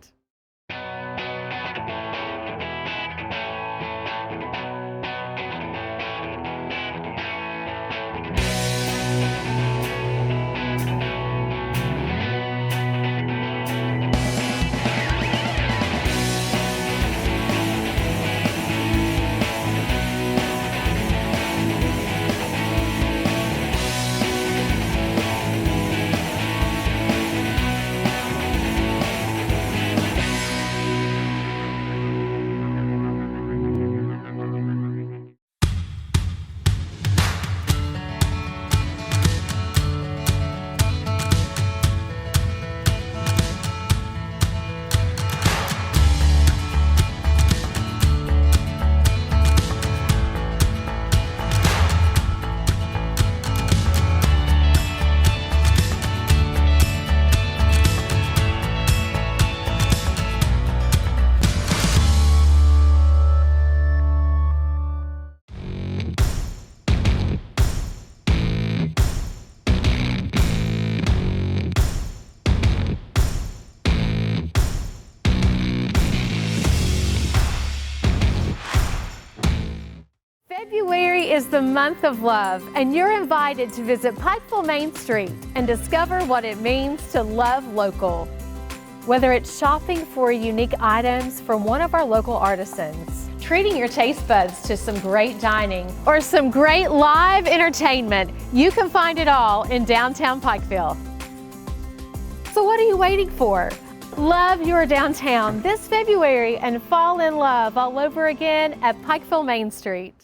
is the month of love, and you're invited to visit Pikeville Main Street and discover what it means to love local. Whether it's shopping for unique items from one of our local artisans, treating your taste buds to some great dining, or some great live entertainment, you can find it all in downtown Pikeville. So what are you waiting for? Love your downtown this February and fall in love all over again at Pikeville Main Street.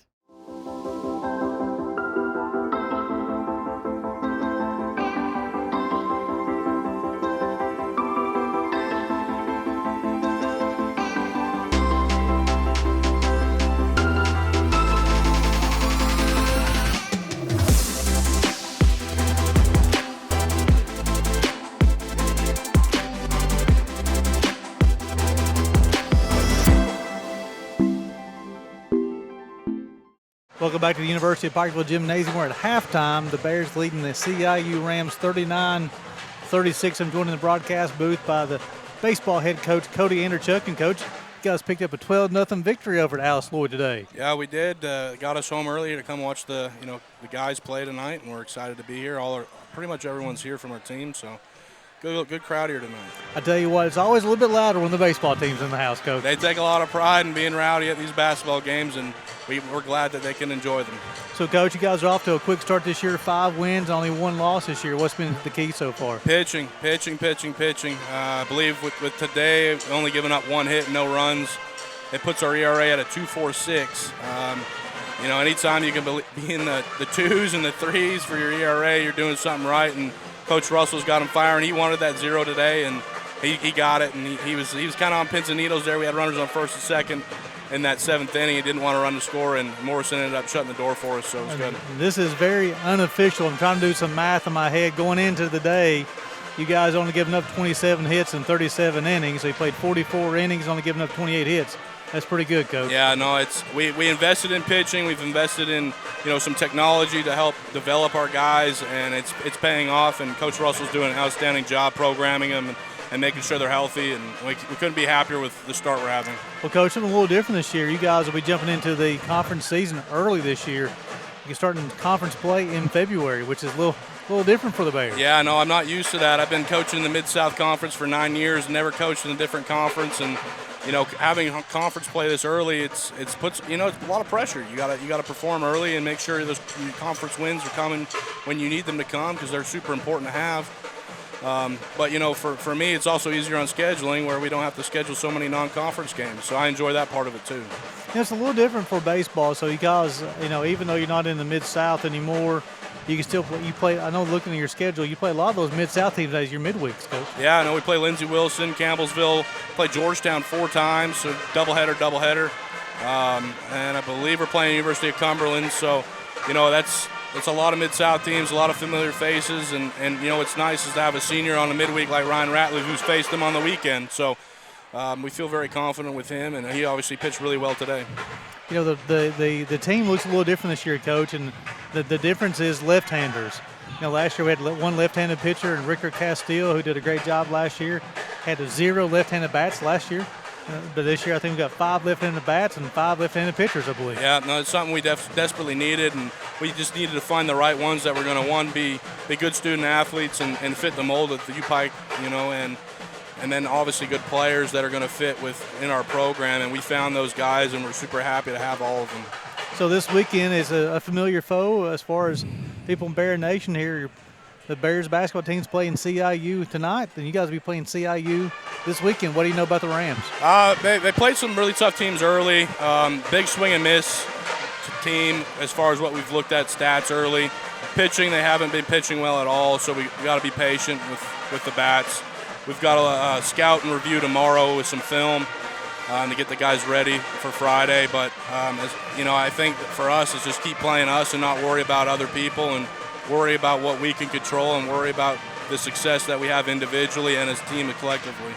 Welcome back to the University of Pikeville Gymnasium. We're at halftime. The Bears leading the CIU Rams 39-36. I'm joined in the broadcast booth by the baseball head coach, Cody Anderchuk. And, Coach, you guys picked up a 12-0 victory over at Alice Lloyd today. Yeah, we did. Got us home early to come watch the guys play tonight, and we're excited to be here. Pretty much everyone's here from our team, so good crowd here tonight. I tell you what, it's always a little bit louder when the baseball team's in the house, Coach. They take a lot of pride in being rowdy at these basketball games, and we're glad that they can enjoy them. So, Coach, you guys are off to a quick start this year, 5 wins, only 1 loss this year. What's been the key so far? Pitching. I believe with today only giving up 1 hit, no runs, it puts our ERA at a 2.46. Anytime you can be in the 2s and the 3s for your ERA, you're doing something right. And Coach Russell's got him firing. He wanted that 0 today, and he got it. And he was kind of on pins and needles there. We had runners on first and second in that 7th inning. He didn't want to run the score, and Morrison ended up shutting the door for us, so it was good. This is very unofficial. I'm trying to do some math in my head. Going into the day, you guys only given up 27 hits in 37 innings. So you played 44 innings, only giving up 28 hits. That's pretty good, Coach. Yeah, no, we invested in pitching. We've invested in some technology to help develop our guys, and it's paying off. And Coach Russell's doing an outstanding job programming them and making sure they're healthy. And we couldn't be happier with the start we're having. Well, Coach, something a little different this year. You guys will be jumping into the conference season early this year. You're starting conference play in February, which is a little different for the Bears. Yeah, no, I'm not used to that. I've been coaching in the Mid-South Conference for 9 years, never coached in a different conference, and having conference play this early, it's a lot of pressure. You gotta perform early and make sure those conference wins are coming when you need them to come, because they're super important to have. But for me, it's also easier on scheduling, where we don't have to schedule so many non-conference games. So I enjoy that part of it too. It's a little different for baseball. So you guys, even though you're not in the Mid-South anymore, you can still play. I know, looking at your schedule, you play a lot of those Mid-South teams as your midweeks, Coach. Yeah, I know we play Lindsey Wilson, Campbellsville, play Georgetown 4 times, so doubleheader. And I believe we're playing University of Cumberland. So, it's a lot of Mid-South teams, a lot of familiar faces, and what's nice is to have a senior on the midweek like Ryan Ratliff, who's faced them on the weekend. So we feel very confident with him, and he obviously pitched really well today. The team looks a little different this year, Coach, and the difference is left-handers. Last year we had 1 left-handed pitcher, and Ricker Castile, who did a great job last year, had 0 left-handed bats last year. But this year I think we've got 5 left-handed bats and 5 left-handed pitchers, I believe. Yeah, no, it's something we desperately needed, and we just needed to find the right ones that were going to, be good student athletes and fit the mold of the UPike, and then obviously good players that are going to fit in our program, and we found those guys, and we're super happy to have all of them. So this weekend is a familiar foe as far as people in Bear Nation here. The Bears basketball team's playing CIU tonight, and you guys will be playing CIU this weekend. What do you know about the Rams? They played some really tough teams early. Big swing and miss team as far as what we've looked at stats early. Pitching, they haven't been pitching well at all, so we got to be patient with the bats. We've got a scout and review tomorrow with some film to get the guys ready for Friday. But, I think for us is just keep playing us and not worry about other people, and worry about what we can control, and worry about the success that we have individually and as a team and collectively.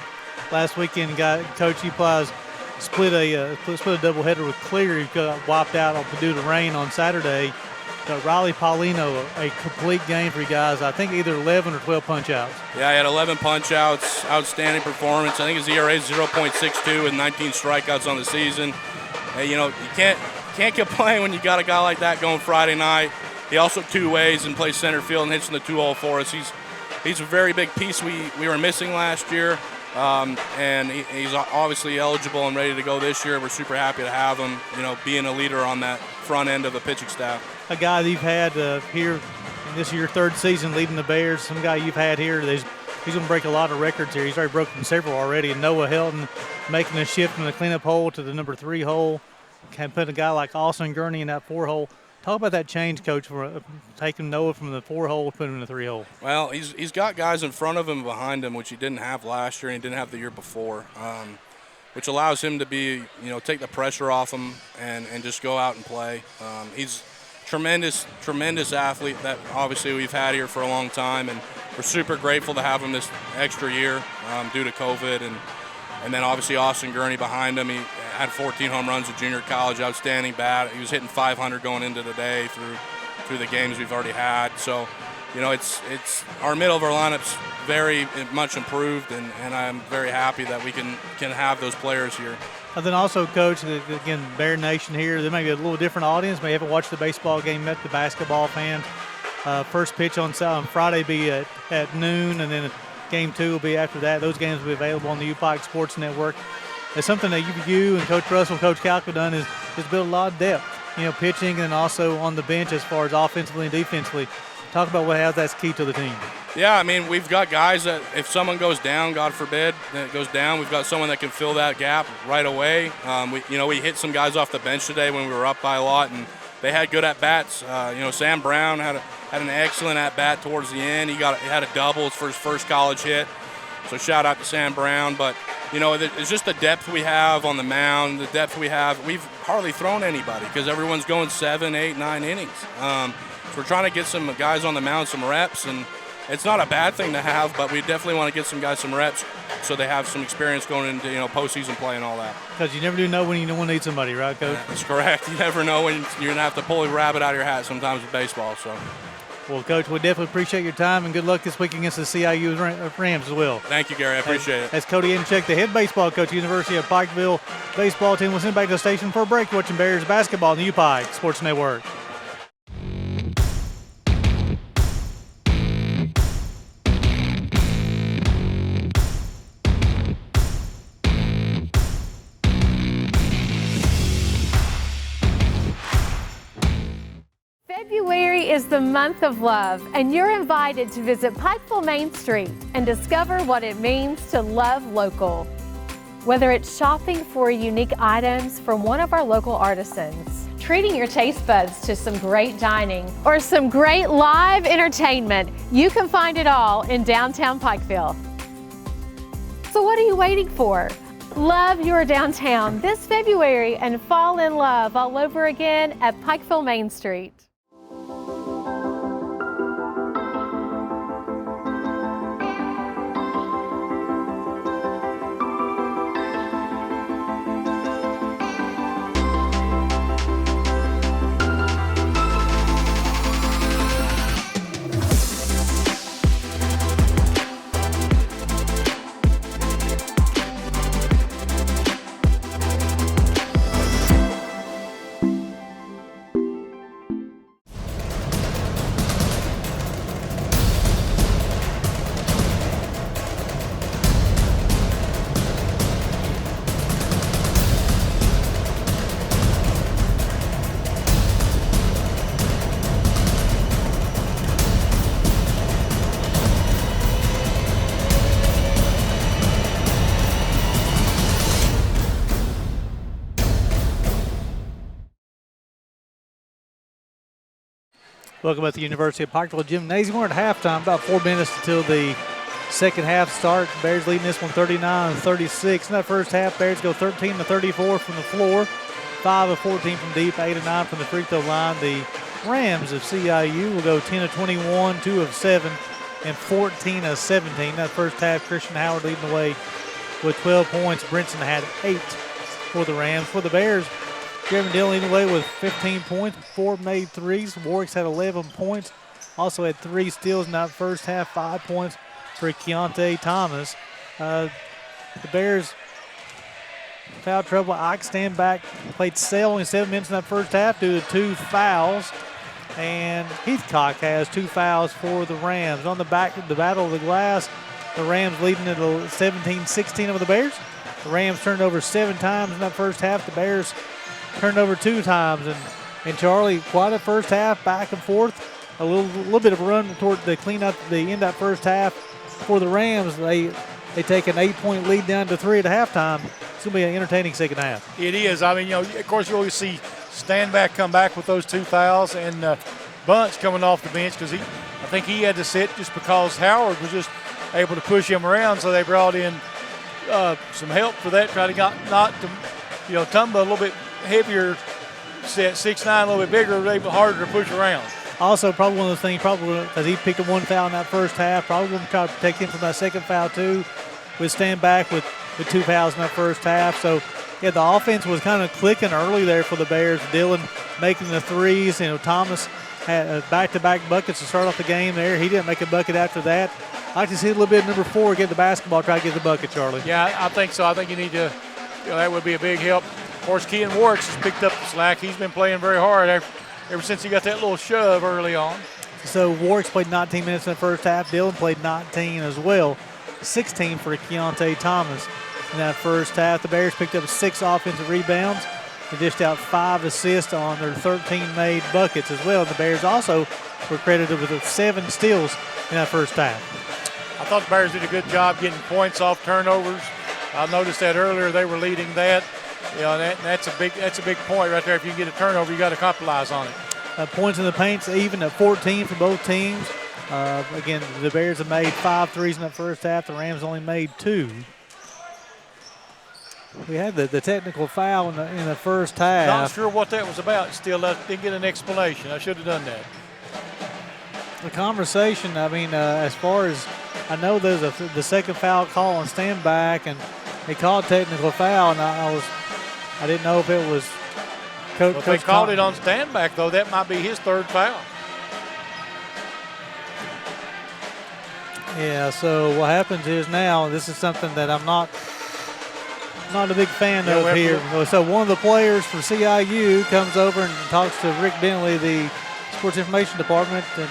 Last weekend, Coach Upaz split a doubleheader with Clear. He got wiped out due to rain on Saturday. Riley Paulino, a complete game for you guys. I think either 11 or 12 punch-outs. Yeah, he had 11 punch-outs, outstanding performance. I think his ERA is 0.62 with 19 strikeouts on the season. Hey, you can't complain when you got a guy like that going Friday night. He also two ways and plays center field and hits in the 2-hole for us. He's a very big piece we were missing last year, and he's obviously eligible and ready to go this year. We're super happy to have him, being a leader on that front end of the pitching staff. A guy that you've had here, this is your third season leading the Bears, some guy you've had here, he's going to break a lot of records here. He's already broken several already. And Noah Helton making a shift from the cleanup hole to the number 3 hole. Can put a guy like Austin Gurney in that 4 hole. Talk about that change, Coach, for taking Noah from the 4 hole to put him in the 3 hole. Well, he's got guys in front of him and behind him, which he didn't have last year and he didn't have the year before, which allows him to be, take the pressure off him and just go out and play. He's tremendous athlete that obviously we've had here for a long time, and we're super grateful to have him this extra year due to COVID. And then obviously Austin Gurney behind him. He had 14 home runs at junior college, outstanding bat. He was hitting 500 going into the day through the games we've already had. So, it's our middle of our lineup's very much improved, and I'm very happy that we can have those players here. And then also, Coach, again, Bear Nation here, there may be a little different audience. May haven't watched the baseball game, met the basketball fans. First pitch on Friday be at noon, and then Game 2 will be after that. Those games will be available on the UPike Sports Network. It's something that you and Coach Russell, Coach Calco done is build a lot of depth, pitching and also on the bench as far as offensively and defensively. Talk about how that's key to the team. Yeah, we've got guys that if someone goes down, God forbid, that it goes down, we've got someone that can fill that gap right away. We hit some guys off the bench today when we were up by a lot, and they had good at-bats. Sam Brown had an excellent at-bat towards the end. He had a double for his first college hit. So shout out to Sam Brown. But, it's just the depth we have on the mound, the depth we have. We've hardly thrown anybody because everyone's going 7, 8, 9 innings. So we're trying to get some guys on the mound some reps, and it's not a bad thing to have, but we definitely want to get some guys some reps so they have some experience going into postseason play and all that. Because you never do know when you need somebody, right, Coach? That's correct. You never know when you're going to have to pull a rabbit out of your hat sometimes with baseball. So. Well, Coach, we definitely appreciate your time, and good luck this week against the CIU Rams as well. Thank you, Gary. I appreciate it. That's Cody Inchek, the head baseball coach, University of Pikeville baseball team. We'll send back to the station for a break. Watching Bears basketball on the UPike Sports Network. February is the month of love, and you're invited to visit Pikeville Main Street and discover what it means to love local. Whether it's shopping for unique items from one of our local artisans, treating your taste buds to some great dining, or some great live entertainment, you can find it all in downtown Pikeville. So what are you waiting for? Love your downtown this February and fall in love all over again at Pikeville Main Street. Welcome at the University of Pikeville Gymnasium. We're at halftime, about 4 minutes until the second half start. Bears leading this one 39-36. In that first half, Bears go 13-34 from the floor, 5 of 14 from deep, 8 of 9 from the free throw line. The Rams of CIU will go 10 of 21, 2 of 7, and 14 of 17. That first half, Christian Howard leading the way with 12 points. Brinson had 8 for the Rams. For the Bears, Kevin Dillon leading the way with 15 points, 4 made threes. Warwick's had 11 points. Also had 3 steals in that first half, 5 points for Keontae Thomas. The Bears foul trouble. Ike Stanback played only 7 minutes in that first half due to 2 fouls. And Heathcock has 2 fouls for the Rams. On the battle of the glass, the Rams leading at 17-16 over the Bears. The Rams turned over 7 times in that first half. The Bears turned over 2 times. And Charlie, quite a first half, back and forth. A little bit of a run toward the cleanup the end of that first half. For the Rams, they take an 8-point lead down to 3 at halftime. It's going to be an entertaining second half. It is. I mean, of course, you always see Stanback come back with those 2 fouls, and Bunch coming off the bench because I think he had to sit just because Howard was just able to push him around. So they brought in some help for that, try to not to, Tumba a little bit heavier, set 6'9", a little bit bigger, a little harder to push around. Also, probably one of those things, because he picked up 1 foul in that first half, probably going to try to protect him from that second foul too, with Stanback with 2 fouls in that first half. So, yeah, the offense was kind of clicking early there for the Bears. Dillon making the threes. Thomas had back-to-back buckets to start off the game there. He didn't make a bucket after that. I like to see a little bit of number 4 get the basketball, try to get the bucket, Charlie. Yeah, I think so. I think you need to, that would be a big help. Of course, Kean Warwick has picked up the slack. He's been playing very hard ever since he got that little shove early on. So Warwick's played 19 minutes in the first half. Dillon played 19 as well. 16 for Keontae Thomas in that first half. The Bears picked up 6 offensive rebounds. They dished out 5 assists on their 13 made buckets as well. The Bears also were credited with 7 steals in that first half. I thought the Bears did a good job getting points off turnovers. I noticed that earlier they were leading that. That's a big point right there. If you get a turnover, you got to capitalize on it. Points in the paint's even at 14 for both teams. Again, the Bears have made 5 threes in that first half. The Rams only made 2. We had the technical foul in the first half. Not sure what that was about. Still didn't get an explanation. I should have done that. The conversation, as far as I know, there's the second foul call on Stanback, and they called technical foul, and I didn't know if it was Coach. If they called it on Stanback, though, that might be his 3rd foul. Yeah, so what happens is now, this is something that I'm not a big fan of here. So one of the players for CIU comes over and talks to Rick Bentley, the Sports Information Department, and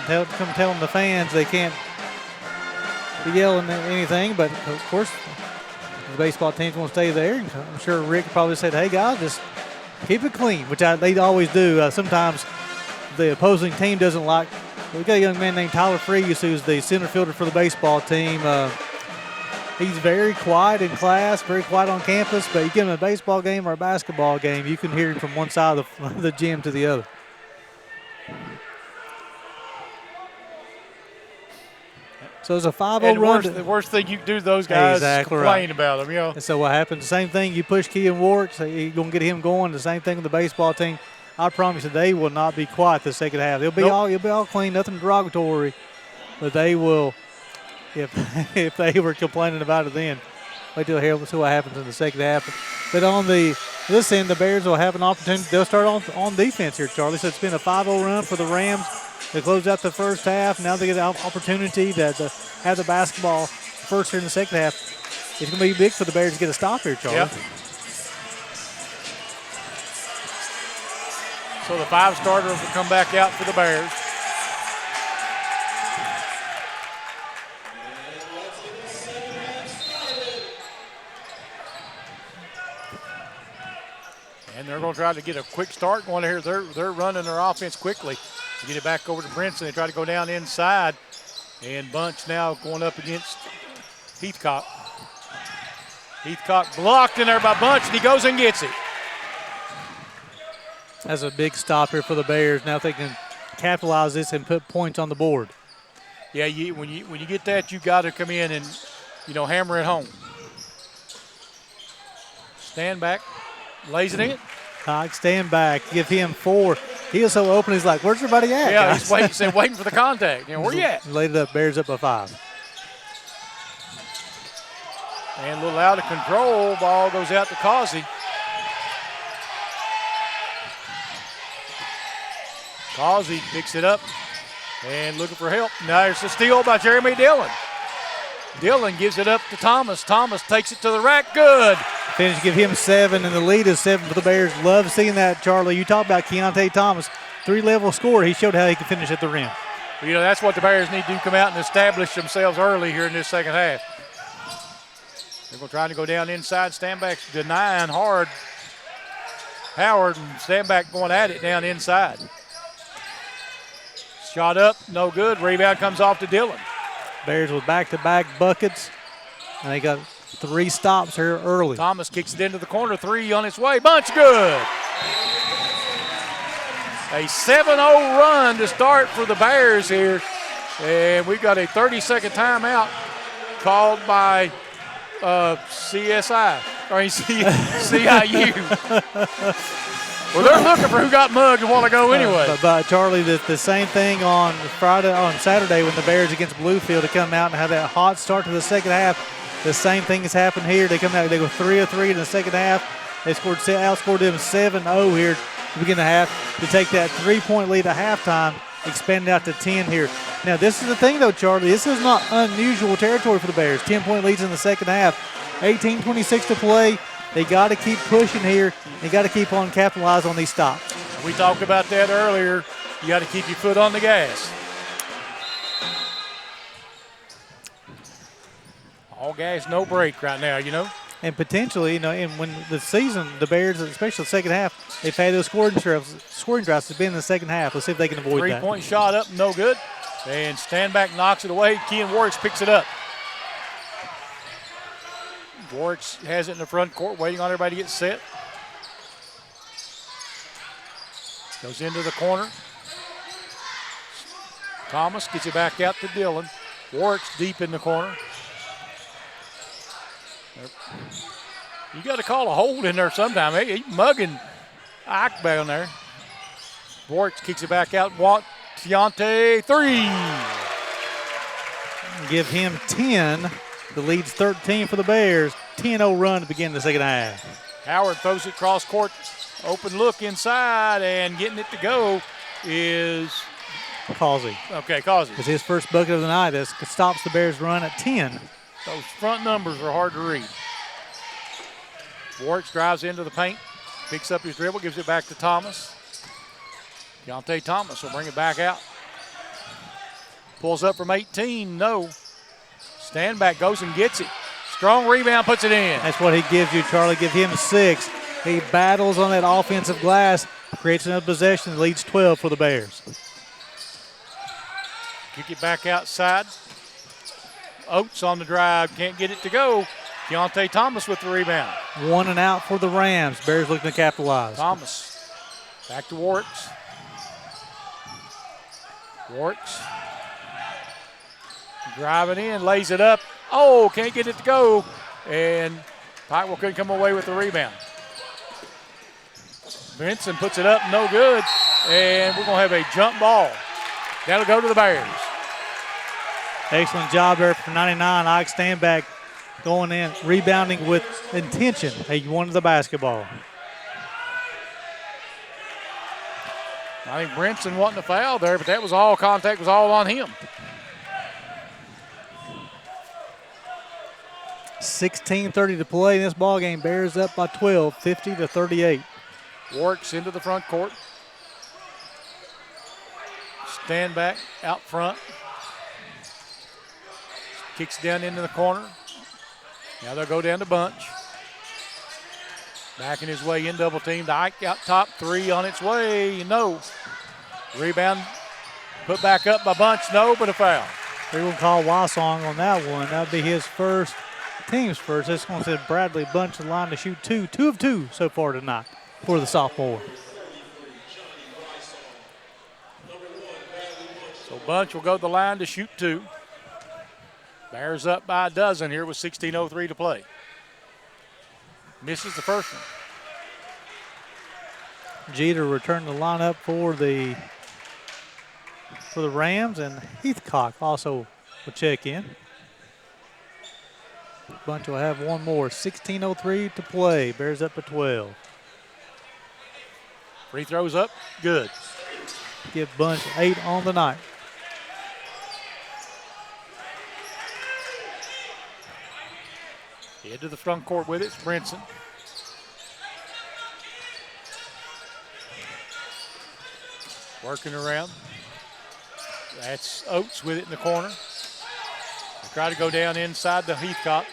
telling the fans they can't be yelling at anything, but of course the baseball team's going to stay there. I'm sure Rick probably said, hey guys, just keep it clean, which they always do. Sometimes the opposing team doesn't like. We've got a young man named Tyler Freeze who's the center fielder for the baseball team. He's very quiet in class, very quiet on campus, but you get him a baseball game or a basketball game, you can hear him from one side of the gym to the other. So it's a 5-0 run. The worst thing you can do to those guys is complain about them. And so what happens, the same thing, you push Kean Warwick, so you're going to get him going. The same thing with the baseball team. I promise you, they will not be quiet the second half. You'll be all clean, nothing derogatory, but they will, if they were complaining about it then, wait till hear what happens in the second half. But on this end, the Bears will have an opportunity. They'll start on defense here, Charlie. So it's been a 5-0 run for the Rams. They closed out the first half. Now they get an opportunity to have the basketball first here in the second half. It's going to be big for the Bears to get a stop here, Charlie. Yep. So the 5 starters will come back out for the Bears. And they're going to try to get a quick start going here. They're running their offense quickly. To get it back over to Brinson. They try to go down inside. And Bunch now going up against Heathcock. Heathcock blocked in there by Bunch, and he goes and gets it. That's a big stop here for the Bears. Now if they can capitalize this and put points on the board. Yeah, when you get that, you got to come in and, hammer it home. Stanback, lays it in. Cox, stand back, give him 4. He was so open, he's like, where's everybody at? Yeah, guys? he's waiting for the contact. Where you at? Laid it up, Bears up by 5. And a little out of control, ball goes out to Causey. Causey picks it up and looking for help. Now there's a steal by Jeremy Dillon. Dillon gives it up to Thomas. Thomas takes it to the rack. Good. Finish, give him 7, and the lead is 7 for the Bears. Love seeing that, Charlie. You talk about Keontae Thomas, 3-level scorer. He showed how he could finish at the rim. You know, that's what the Bears need to do, come out and establish themselves early here in this second half. They're going to try to go down inside. Stanback's denying hard. Howard and Stanback going at it down inside. Shot up, no good. Rebound comes off to Dillon. Bears with back-to-back buckets, and they got 3 stops here early. Thomas kicks it into the corner, 3 on its way. Bunch good. A 7-0 run to start for the Bears here. And we've got a 30-second timeout called by CSI, or CIU. Well, they're looking for who got mugged a while ago anyway. But Charlie, the same thing on Saturday when the Bears against Bluefield to come out and have that hot start to the second half. The same thing has happened here. They come out, they go 3 of 3 in the second half. They outscored them 7-0 here to begin the half to take that 3-point lead at halftime, expand it out to 10 here. Now, this is the thing, though, Charlie. This is not unusual territory for the Bears. 10-point leads in the second half. 18:26 to play. They got to keep pushing here. They got to keep on capitalizing on these stops. We talked about that earlier. You got to keep your foot on the gas. All gas, no break right now, you know. And potentially, you know, and when the season, the Bears, especially the second half, they've had those scoring drives to be in the second half. Let's see if they can avoid that. 3-point shot up, no good. And Stanback knocks it away. Kean Warwick picks it up. Warwick has it in the front court, waiting on everybody to get set. Goes into the corner. Thomas gets it back out to Dillon. Warwick's deep in the corner. You got to call a hold in there sometime. Hey, he's mugging Ike down there. Warwick kicks it back out. Keontae, 3. Give him 10. The lead's 13 for the Bears. 10-0 run to begin the second half. Howard throws it cross court. Open look inside, and getting it to go is Causey. Okay, Causey. It's his first bucket of the night. That stops the Bears' run at 10. Those front numbers are hard to read. Warwick drives into the paint, picks up his dribble, gives it back to Thomas. Keontae Thomas will bring it back out. Pulls up from 18, no. Stanback goes and gets it. Strong rebound, puts it in. That's what he gives you, Charlie. Give him 6. He battles on that offensive glass, creates another possession, leads 12 for the Bears. Kick it back outside. Oates on the drive, can't get it to go. Keontae Thomas with the rebound. 1 and out for the Rams. Bears looking to capitalize. Thomas back to Warwick's. Warwick's driving in, lays it up. Oh, can't get it to go. And Pikeville couldn't come away with the rebound. Benson puts it up, no good. And we're going to have a jump ball. That'll go to the Bears. Excellent job there for 99. Ike Stanback going in, rebounding with intention. He wanted the basketball. I think Brinson wanting to foul there, but that was all contact, was all on him. 16:30 to play in this ball game. Bears up by 12, 50-38. Warwick's into the front court. Stanback out front. Kicks down into the corner. Now they'll go down to Bunch. Backing his way in, double teamed. Ike out top, 3 on its way, no. Rebound put back up by Bunch, no, but a foul. They're going to call Wasong on that one. That'll be his first, team's first. That's going to send Bradley Bunch the line to shoot 2 of 2 so far tonight for the sophomore. So Bunch will go to the line to shoot 2. Bears up by a dozen here with 16:03 to play. Misses the first one. Jeter returned the lineup for the Rams, and Heathcock also will check in. Bunch will have one more. 16:03 to play. Bears up by 12. Free throws up, good. Give Bunch 8 on the night. Into the front court with it, it's Brinson. Working around. That's Oates with it in the corner. They try to go down inside to Heathcock.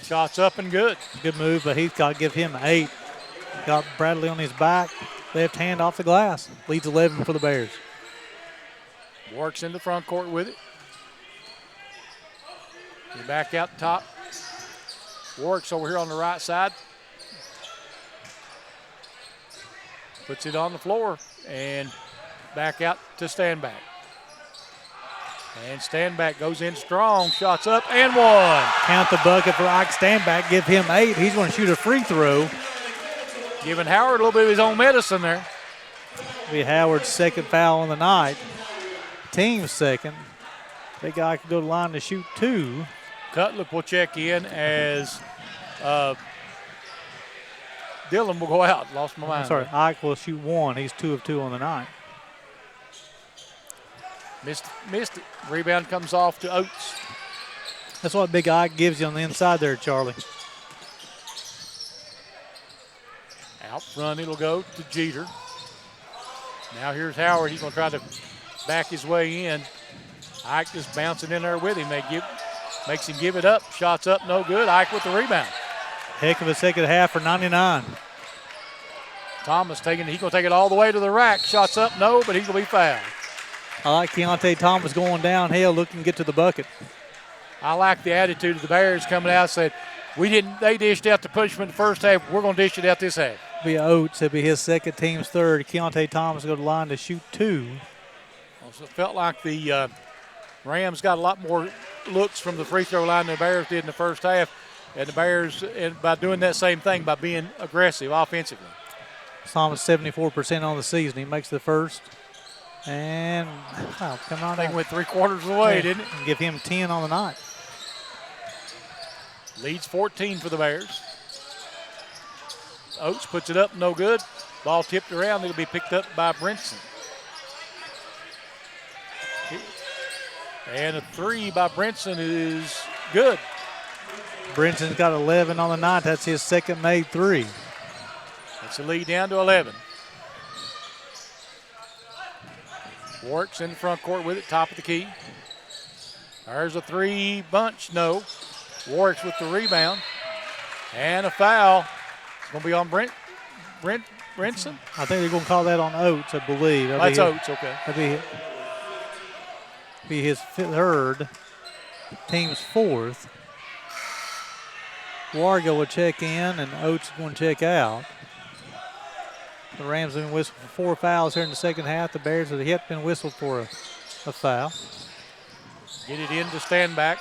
Shots up and good. Good move, but Heathcock give him 8. Got Bradley on his back. Left hand off the glass. Leads 11 for the Bears. Works in the front court with it. Get back out top. Works over here on the right side. Puts it on the floor and back out to Standback. And Standback goes in strong, shots up and one. Count the bucket for Ike Standback, give him 8. He's going to shoot a free throw. Giving Howard a little bit of his own medicine there. Be Howard's second foul on the night. Team's second. Big guy can go to the line to shoot 2. Cutler will check in as Dillon will go out. Lost my mind. I'm sorry, Ike will shoot 1. He's 2 of 2 on the night. Missed it. Rebound comes off to Oates. That's what Big Ike gives you on the inside there, Charlie. Out front it'll go to Jeter. Now here's Howard. He's going to try to back his way in. Ike just bouncing in there with him. Makes him give it up. Shots up, no good. Ike with the rebound. Heck of a second half for 99. Thomas he's going to take it all the way to the rack. Shots up, no, but he's going to be fouled. I like Keontae Thomas going downhill looking to get to the bucket. I like the attitude of the Bears coming out and said, they dished out the punishment in the first half. We're going to dish it out this half. Be Oates. It'll be his second, team's third. Keontae Thomas go to the line to shoot 2. Also, it felt like the Rams got a lot more looks from the free throw line than the Bears did in the first half. And the Bears, by doing that same thing, by being aggressive offensively. Thomas 74% on the season. He makes the first. And come on. I think it went 3/4 of the way, didn't it? And give him 10 on the night. Leads 14 for the Bears. Oates puts it up, no good. Ball tipped around. It'll be picked up by Brinson. And a 3 by Brinson is good. Brinson's got 11 on the night. That's his second made 3. That's a lead down to 11. Works in the front court with it, top of the key. There's a 3 bunch, no. Warwick's with the rebound. And a foul. It's going to be on Brinson. I think they're going to call that on Oates, I believe. That's Oates, okay. That'd be his third, team's 4th. Wargo will check in, and Oates is going to check out. The Rams have been whistled for 4 fouls here in the second half. The Bears have yet been whistled for a foul. Get it in to Standback.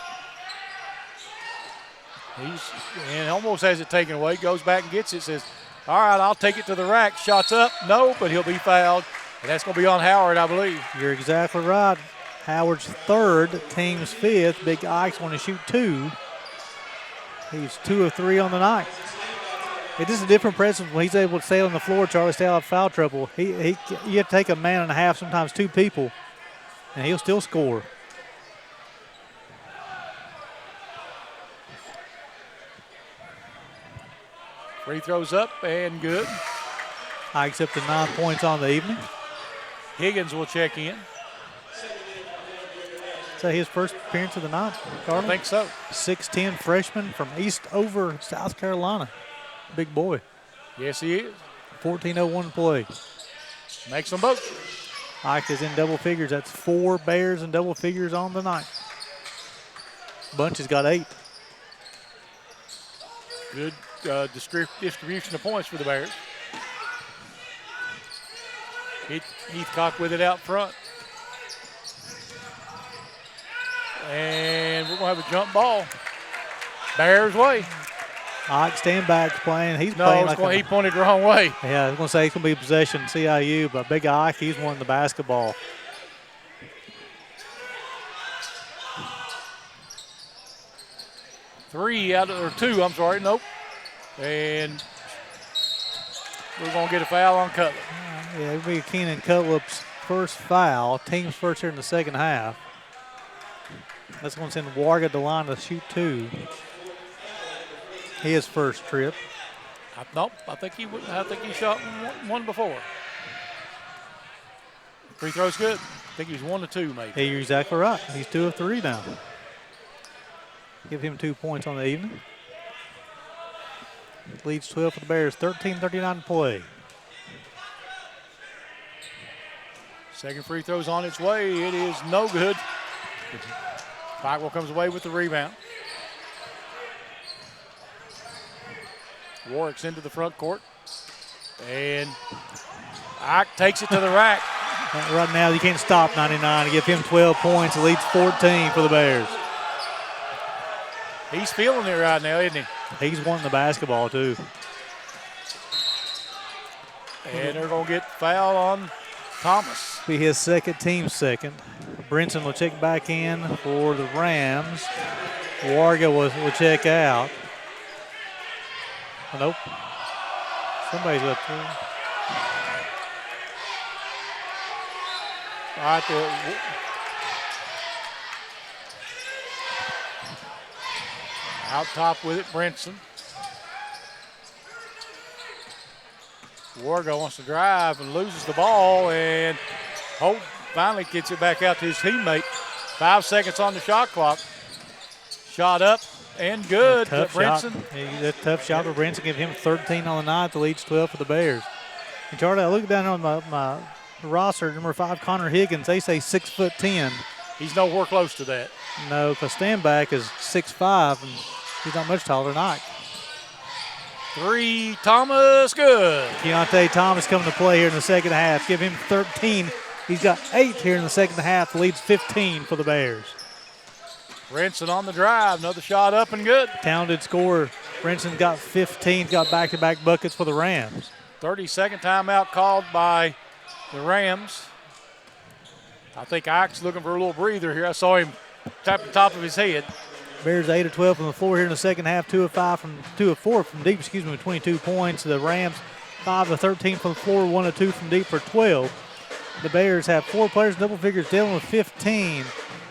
And almost has it taken away. Goes back and gets it. Says, all right, I'll take it to the rack. Shots up. No, but he'll be fouled. And that's going to be on Howard, I believe. You're exactly right. Howard's third, team's 5th. Big Ike's want to shoot 2. He's 2 of 3 on the night. It is a different presence when he's able to stay on the floor, Charlie, stay out of foul trouble. You have to take a man and a half, sometimes 2 people, and he'll still score. Free throws up and good. Ike's up to 9 points on the evening. Higgins will check in. Is that his first appearance of the night, Carly? I think so. 6'10" freshman from Eastover, South Carolina. Big boy. Yes, he is. 14:01 play. Makes them both. Ike is in double figures. That's 4 Bears in double figures on the night. Bunch has got 8. Good distribution of points for the Bears. Heathcock with it out front. And we're going to have a jump ball. Bears way. Ike Standback's playing. He's No, playing like he pointed the wrong way. Yeah, I was going to say it's going to be possession CIU, but Big Ike, he's won the basketball. Two, I'm sorry, nope. And we're going to get a foul on Cutler. Yeah, it'll be Keenan Cutlip's first foul. Team's first here in the second half. That's going to send Warga to the line to shoot 2. his first trip. Nope, I think he shot one before. Free throw's good. I think he's 1 of 2 maybe. Hey, you're exactly right. He's 2 of 3 now. Give him 2 points on the evening. Leads 12 for the Bears, 13:39 to play. Second free throw's on its way. It is no good. Pikeville comes away with the rebound. Warwick's into the front court. And Ike takes it to the rack. Right now, you can't stop 99. Give him 12 points. It leads 14 for the Bears. He's feeling it right now, isn't he? He's wanting the basketball, too. And they're going to get fouled on Thomas. Be his second, team's second. Brinson will check back in for the Rams. Warga will check out. Oh, nope. Somebody's up there. All right, out top with it, Brinson. Wargo wants to drive and loses the ball, and Holt finally gets it back out to his teammate. 5 seconds on the shot clock. Shot up and good. Tough Brinson. shot. That tough shot for Brinson. Give him 13 on the night. The leads 12 for the Bears. And Charlie, I look down on my roster, number 5, Connor Higgins. They say 6'10". He's nowhere close to that. No, because Standback is 6'5", and he's not much taller than Ike. 3, Thomas, good. Keontae Thomas coming to play here in the second half. Give him 13. He's got 8 here in the second half. Leads 15 for the Bears. Brinson on the drive. Another shot up and good. Talented scorer. Brinson got 15. Got back-to-back buckets for the Rams. 30-second timeout called by the Rams. I think Ike's looking for a little breather here. I saw him tap the top of his head. Bears 8 of 12 from the floor here in the second half. 2 of 4 from deep. With 22 points. The Rams 5 of 13 from the floor. 1 of 2 from deep for 12. The Bears have 4 players in double figures. Dillon with 15.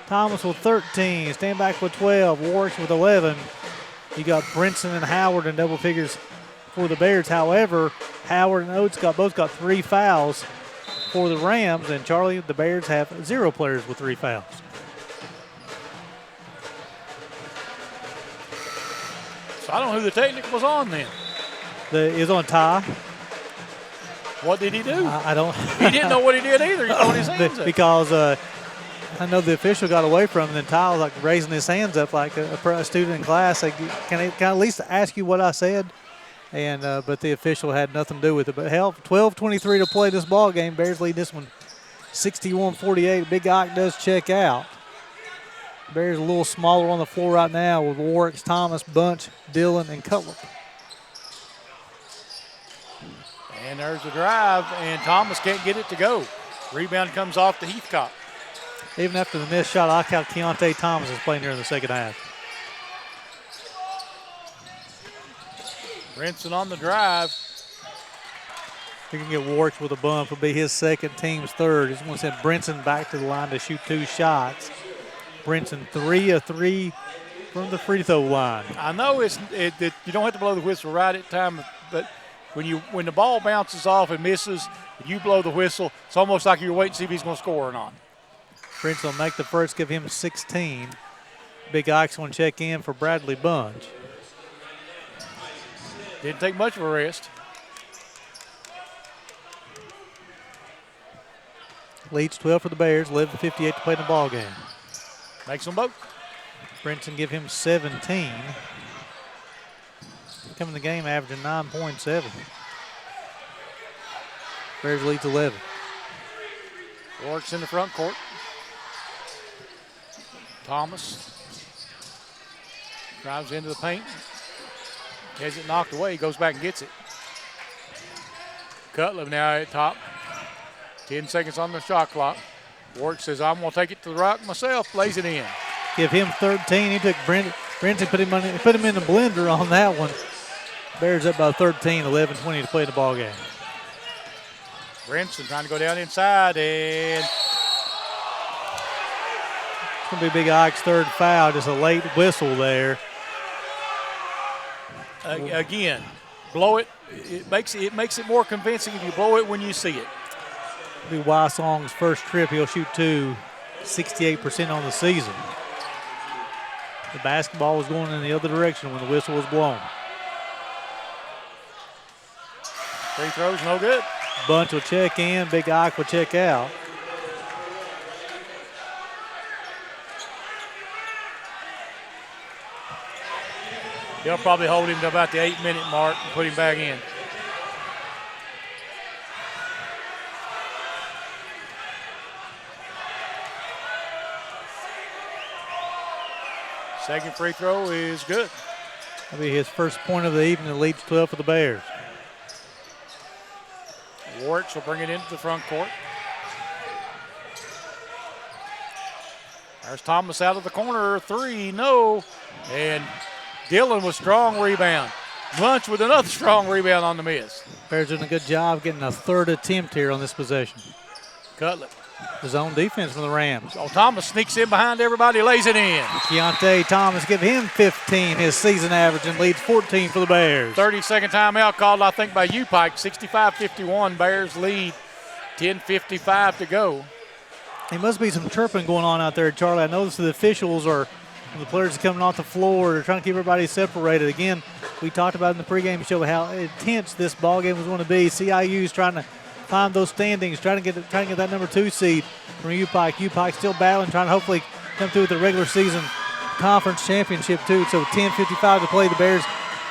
Thomas with 13. Standback with 12. Warwick with 11. You got Brinson and Howard in double figures for the Bears. However, Howard and Oates both got 3 fouls for the Rams. And Charlie, the Bears have 0 players with 3 fouls. So I don't know who the technical was on then. It was on Ty. What did he do? I don't. He didn't know what he did either. He throwing his hands up. Because I know the official got away from him, and then Ty was like raising his hands up like a student in class. Like, can I at least ask you what I said? And but the official had nothing to do with it. But hell, 12:23 to play this ball game. Bears lead this one 61-48. Big Ike does check out. Bears a little smaller on the floor right now with Warwick, Thomas, Bunch, Dillon, and Cutler. And there's a drive, and Thomas can't get it to go. Rebound comes off to Heathcock. Even after the missed shot, I like how Keontae Thomas is playing here in the second half. Brinson on the drive. He can get Warwick with a bump. It'll be his second, team's third. He's going to send Brinson back to the line to shoot 2 shots. Brinson 3 of 3 from the free throw line. I know you don't have to blow the whistle right at time, but when the ball bounces off and misses, and you blow the whistle, it's almost like you're waiting to see if he's going to score or not. Brinson will make the first, give him 16. Big Ike's going to check in for Bradley Bunch. Didn't take much of a rest. Leads 12 for the Bears, 11:58 to play in the ball game. Makes them both. Brinson give him 17. Coming the game averaging 9.7. Bears leads 11. Warwick's in the front court. Thomas drives into the paint. Has it knocked away. Goes back and gets it. Cutler now at top. 10 seconds on the shot clock. Warwick says, I'm going to take it to the rock myself. Lays it in. Give him 13. He took Brinson, put him in the blender on that one. Bears up by 13, 11:20 to play the ball game. Brinson trying to go down inside, and it's going to be Big Ike's third foul. Just a late whistle there. Again, blow it. It makes it more convincing if you blow it when you see it. It'll be Wysong's first trip. He'll shoot 68% on the season. The basketball was going in the other direction when the whistle was blown. Free throws, no good. Bunch will check in. Big Ike will check out. They'll probably hold him to about the 8-minute mark and put him back in. Second free throw is good. That'll be his first point of the evening. It leads 12 for the Bears. Warts will bring it into the front court. There's Thomas out of the corner. 3, no. And Dillon with strong rebound. Bunch with another strong rebound on the miss. Bears doing a good job getting a third attempt here on this possession. Cutler. The zone defense from the Rams. Oh, Thomas sneaks in behind everybody, lays it in. Keontae Thomas give him 15, his season average, and leads 14 for the Bears. 30-second timeout called, I think, by U-Pike. 65-51, Bears lead. 10:55 to go. There must be some chirping going on out there, Charlie. I noticed the officials are, the players are coming off the floor. They're trying to keep everybody separated. Again, we talked about in the pregame show how intense this ball game was going to be. CIU's trying to climb those standings, trying to get that number 2 seed from U-Pike. U-Pike still battling, trying to hopefully come through with the regular season conference championship too. So 10:55 to play. The Bears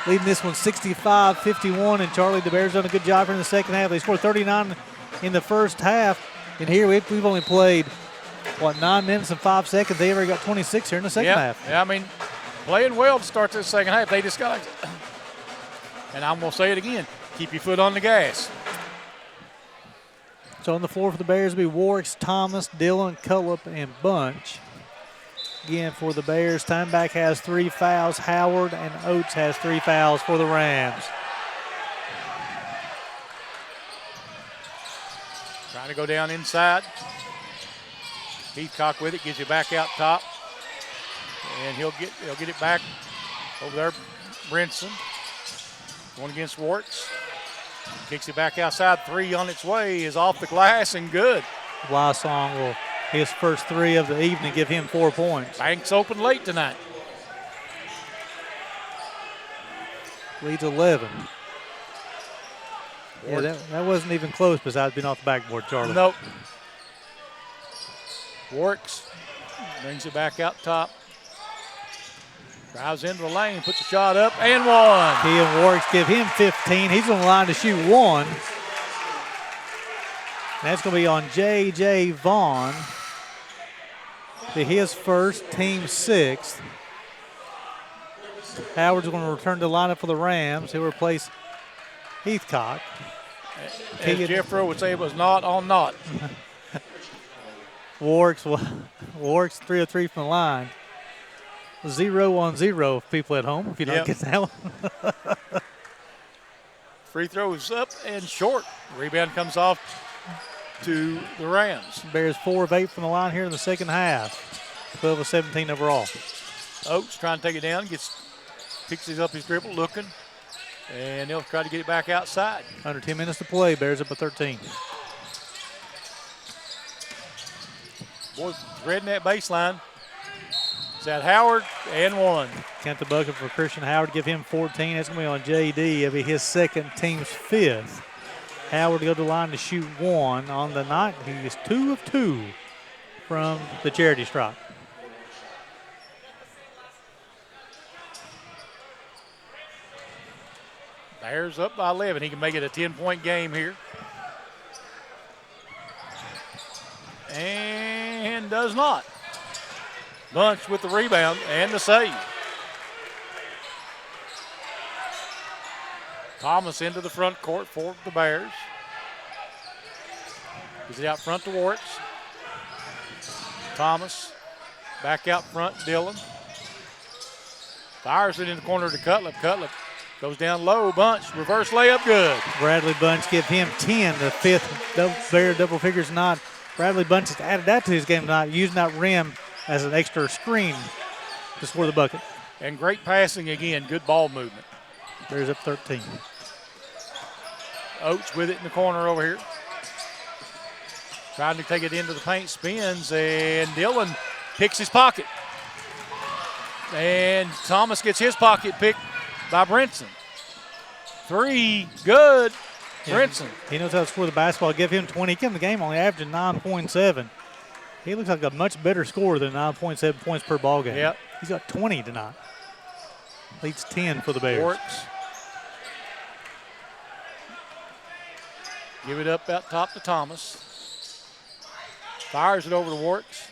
leading this one 65-51. And Charlie, the Bears done a good job here in the second half. They scored 39 in the first half. And here we've only played, 9 minutes and 5 seconds. They already got 26 here in the second half. Yeah, I mean, playing well to start this second half. They just got, and I'm going to say it again, keep your foot on the gas. So on the floor for the Bears will be Warks, Thomas, Dillon, Cullip, and Bunch. Again, for the Bears, Timeback has 3 fouls. Howard and Oates has 3 fouls for the Rams. Trying to go down inside. Heathcock with it, gives you back out top. And he'll get it back over there. Brinson going against Warts. Kicks it back outside. 3 on its way is off the glass and good. Wysong will his first 3 of the evening, give him 4 points. Banks open late tonight. Leads 11. Yeah, that wasn't even close besides being off the backboard, Charlie. Nope. Warks brings it back out top. Drives into the lane, puts a shot up, and 1. He and Warks give him 15. He's on the line to shoot 1. That's going to be on J.J. Vaughn. To his first, team 6th. Howard's going to return to the lineup for the Rams. He'll replace Heathcock. As Jeffro would say, it was not on not. Warks 3 of 3 from the line. 0 on 0 if people at home, if you don't get that one. Free throws up and short. Rebound comes off to the Rams. Bears 4 of 8 from the line here in the second half. 12 of 17 overall. Oates trying to take it down, picks up his dribble, looking, and they'll try to get it back outside. Under 10 minutes to play, Bears up at 13. Boy, threading that baseline. Is that Howard, and 1. Count the bucket for Christian Howard, give him 14. That's going to be on J.D. It'll be his second, team's 5th. Howard to go to the line to shoot 1 on the night. He is 2 of 2 from the charity stripe. Bears up by 11. He can make it a 10-point game here. And does not. Bunch with the rebound and the save. Thomas into the front court for the Bears. Gives it out front to Warts. Thomas back out front, Dillon. Fires it in the corner to Cutlip. Cutlip goes down low. Bunch, reverse layup, good. Bradley Bunch give him 10, the 5th Bear double figures tonight. Bradley Bunch has added that to his game tonight, using that rim as an extra screen to score the bucket. And great passing again, good ball movement. Bears up 13. Oates with it in the corner over here. Trying to take it into the paint, spins, and Dillon picks his pocket. And Thomas gets his pocket picked by Brinson. 3, good. Brinson. He knows how to score the basketball. Give him 20. He came in the game only averaging 9.7. He looks like a much better scorer than 9.7 points per ball game. Yep. He's got 20 tonight. Leads 10 for the Bears. Works. Give it up out top to Thomas. Fires it over to Works.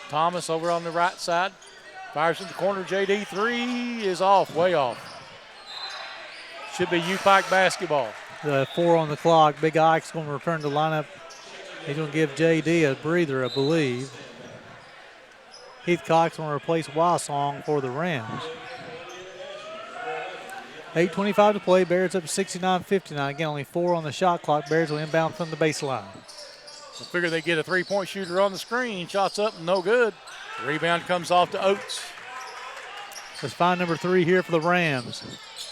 Thomas over on the right side. Fires in the corner. JD 3 is off, way off. Should be U-Pike basketball. 4 on the clock. Big Ike's going to return to lineup. He's going to give JD a breather, I believe. Heath Cox going to replace Wysong for the Rams. 8:25 to play. Bears up 69-59. Again, only 4 on the shot clock. Bears will inbound from the baseline. So figure they get a three-point shooter on the screen. Shots up, no good. Rebound comes off to Oates. Let's find number 3 here for the Rams.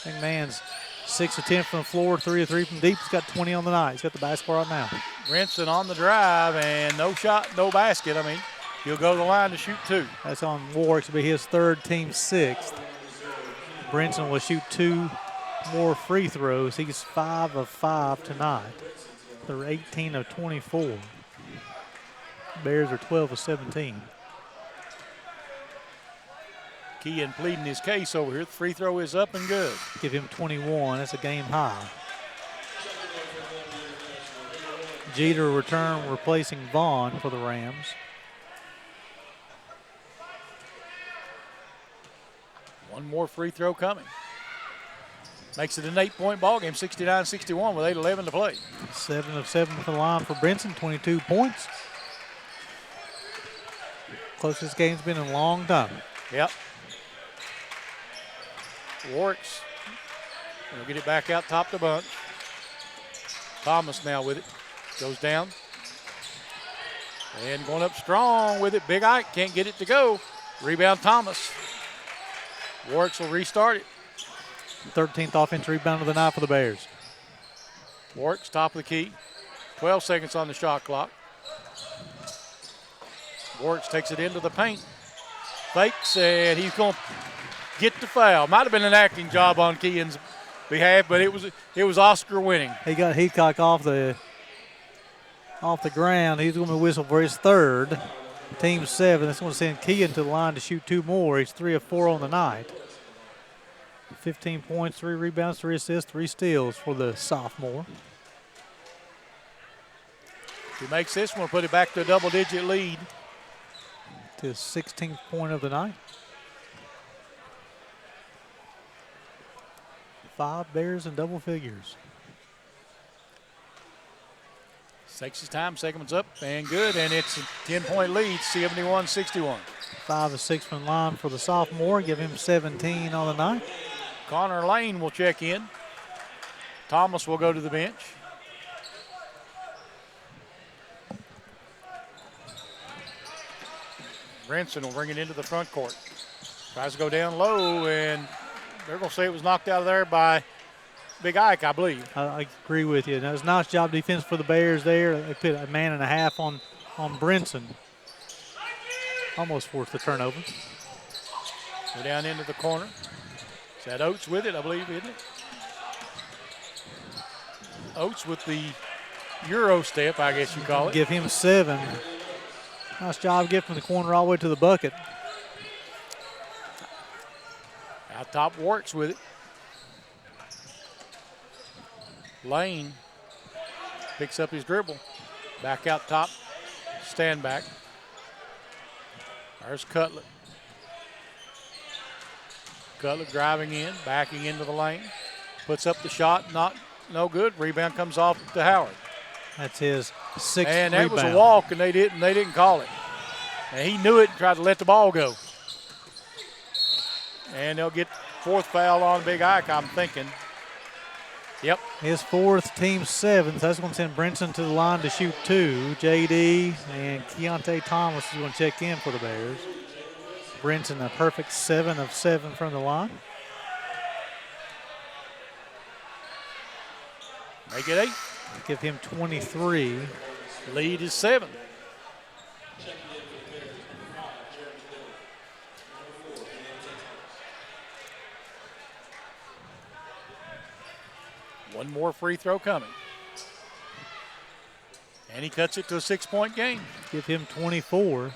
McMahon's 6 of 10 from the floor, 3 of 3 from deep. He's got 20 on the night. He's got the basketball right now. Brinson on the drive, and no shot, no basket. I mean, he'll go to the line to shoot 2. That's on Warwick. It'll be his 3rd, team 6th. Brinson will shoot 2 more free throws. He's 5 of 5 tonight. They're 18 of 24. Bears are 12 of 17. Keehan pleading his case over here. The free throw is up and good. Give him 21. That's a game high. Jeter return replacing Vaughn for the Rams. One more free throw coming. Makes it an 8-point ball game, 69-61 with 8:11 to play. 7 of 7 for the line for Brinson, 22 points. Closest game's been in a long time. Yep. Warwick's will get it back out top to bunch. Thomas now with it. Goes down. And going up strong with it. Big Ike can't get it to go. Rebound Thomas. Warwick's will restart it. 13th offensive rebound of the night for the Bears. Warwick's top of the key. 12 seconds on the shot clock. Warwick's takes it into the paint. Fakes, and he's going to get the foul. Might have been an acting job on Keehan's behalf, but it was Oscar winning. He got Heathcock off the ground. He's going to whistle for his 3rd. Team 7. That's going to send Keehan to the line to shoot 2 more. He's 3 of 4 on the night. 15 points, 3 rebounds, 3 assists, 3 steals for the sophomore. If he makes this one, put it back to a double-digit lead. To his 16th point of the night. 5 Bears in double figures. Takes his time, second one's up and good, and it's a 10-point lead, 71-61. 5 of 6 from the line for the sophomore. Give him 17 on the night. Connor Lane will check in. Thomas will go to the bench. Brinson will bring it into the front court. Tries to go down low, and they're going to say it was knocked out of there by Big Ike, I believe. I agree with you. That was a nice job defense for the Bears there. They put a man and a half on Brinson. Almost forced the turnover. Go down into the corner. Is that Oates with it, I believe, isn't it? Oates with the Euro step, I guess you call it. Give him 7. Nice job getting from the corner all the way to the bucket. Out top, Warwick's with it. Lane picks up his dribble. Back out top, stand back. There's Cutlet. Cutlet driving in, backing into the lane. Puts up the shot, no good. Rebound comes off to Howard. That's his 6th And that rebound. was a walk, and they didn't call it. And he knew it and tried to let the ball go. And they'll get 4th foul on Big Ike, I'm thinking. Yep. His 4th, team 7th. That's going to send Brinson to the line to shoot 2. JD and Keontae Thomas is going to check in for the Bears. Brinson a perfect 7 of 7 from the line. Make it 8. Give him 23. Lead is 7. One more free throw coming. And he cuts it to a 6-point game. Give him 24.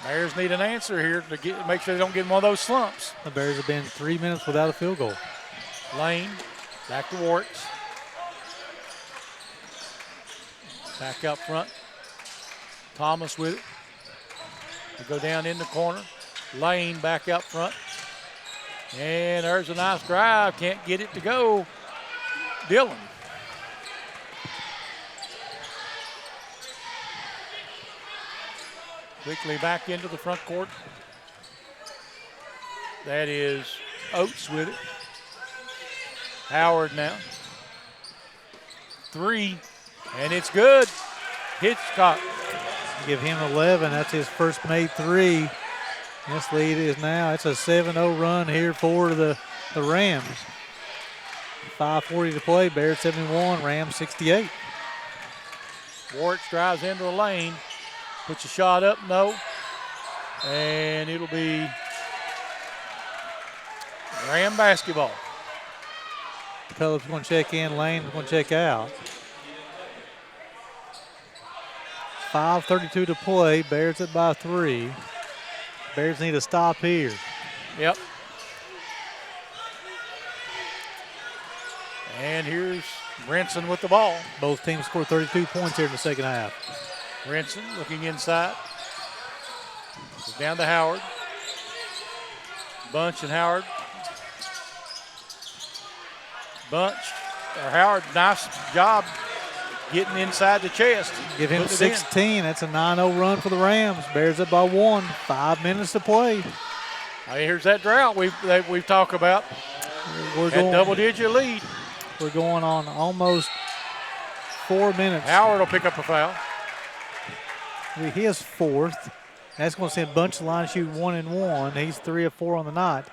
Bears need an answer here to make sure they don't get in one of those slumps. The Bears have been 3 minutes without a field goal. Lane, back to Warts. Back up front. Thomas with it. They go down in the corner. Lane back up front. And there's a nice drive. Can't get it to go. Dillon. Quickly back into the front court. That is Oates with it. Howard now. 3, and it's good. Hitchcock. Give him 11. That's his first made 3. This lead is now, it's a 7-0 run here for the Rams. 5:40 to play. Bears 71, Rams 68. Warts drives into the lane. Puts a shot up, no. And it'll be Ram basketball. Phillips going to check in, Lane's going to check out. 5:32 to play. Bears it by 3. Bears need a stop here. Yep. And here's Brinson with the ball. Both teams scored 32 points here in the second half. Brinson looking inside. Goes down to Howard. Bunch and Howard. Howard, nice job getting inside the chest. Give him Putting it in. 16. That's a 9-0 run for the Rams. Bears up by 1. 5 minutes to play. Hey, here's that drought we've talked about. We're That going, double-digit lead. we're going on almost 4 minutes. Howard will pick up a foul. His 4th. That's going to send Bunch to line shoot 1 and 1. He's 3 of 4 on the night.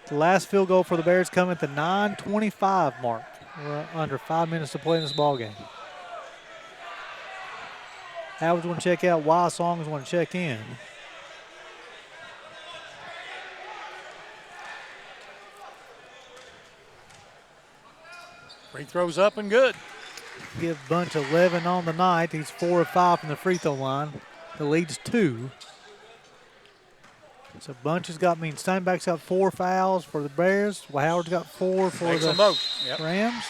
The last field goal for the Bears coming at the 9:25 mark. We're under 5 minutes to play in this ball game. Howard's going to check out. Song's going to check in. Free throws up and good. Give Bunch 11 on the night. He's 4 of 5 from the free throw line. The lead's 2. So Bunch has got, Steinbach's got 4 fouls for the Bears. Howard's got 4 for Makes them the both. Yep. Rams.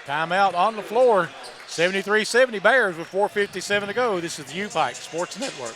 Timeout on the floor. 73-70 Bears with 4:57 to go. This is the U-Pike Sports Network.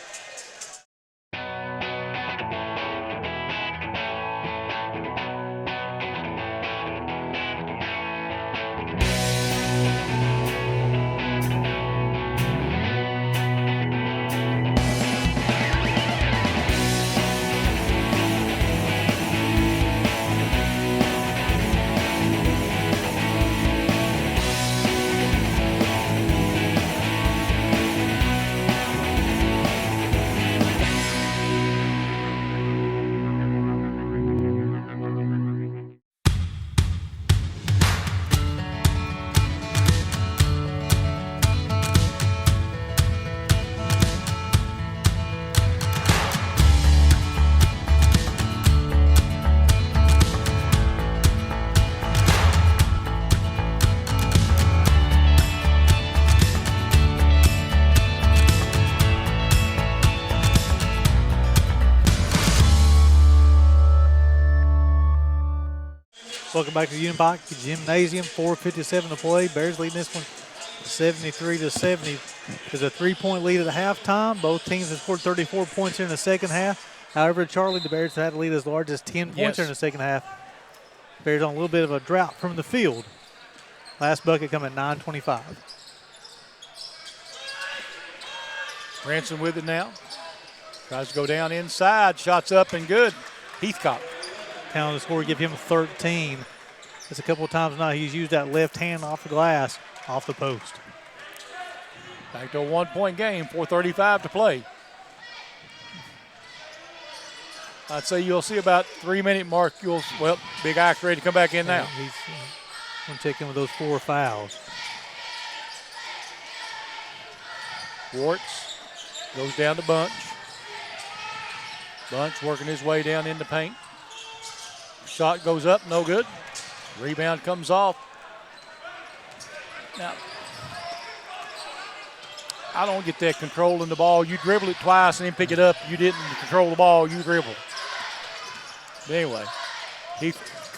Welcome back to the U-Pike Gymnasium. 4:57 to play. Bears leading this one 73-70. There's a 3-point lead at the halftime. Both teams have scored 34 points here in the second half. However, Charlie, the Bears had a lead as large as 10 points here in the second half. Bears on a little bit of a drought from the field. Last bucket coming at 9:25. Branson with it now. Tries to go down inside. Shots up and good. Heathcock. Count the score, give him 13. It's a couple of times now he's used that left hand off the glass, off the post. Back to a 1-point game, 4:35 to play. I'd say you'll see about 3-minute mark. Well, Big Ike's ready to come back in now. He's going to check in with those 4 fouls. Warts goes down to Bunch. Bunch working his way down in the paint. Shot goes up, no good. Rebound comes off. Now, I don't get that control in the ball. You dribble it twice and then pick it up. You didn't control the ball, you dribble. But anyway, he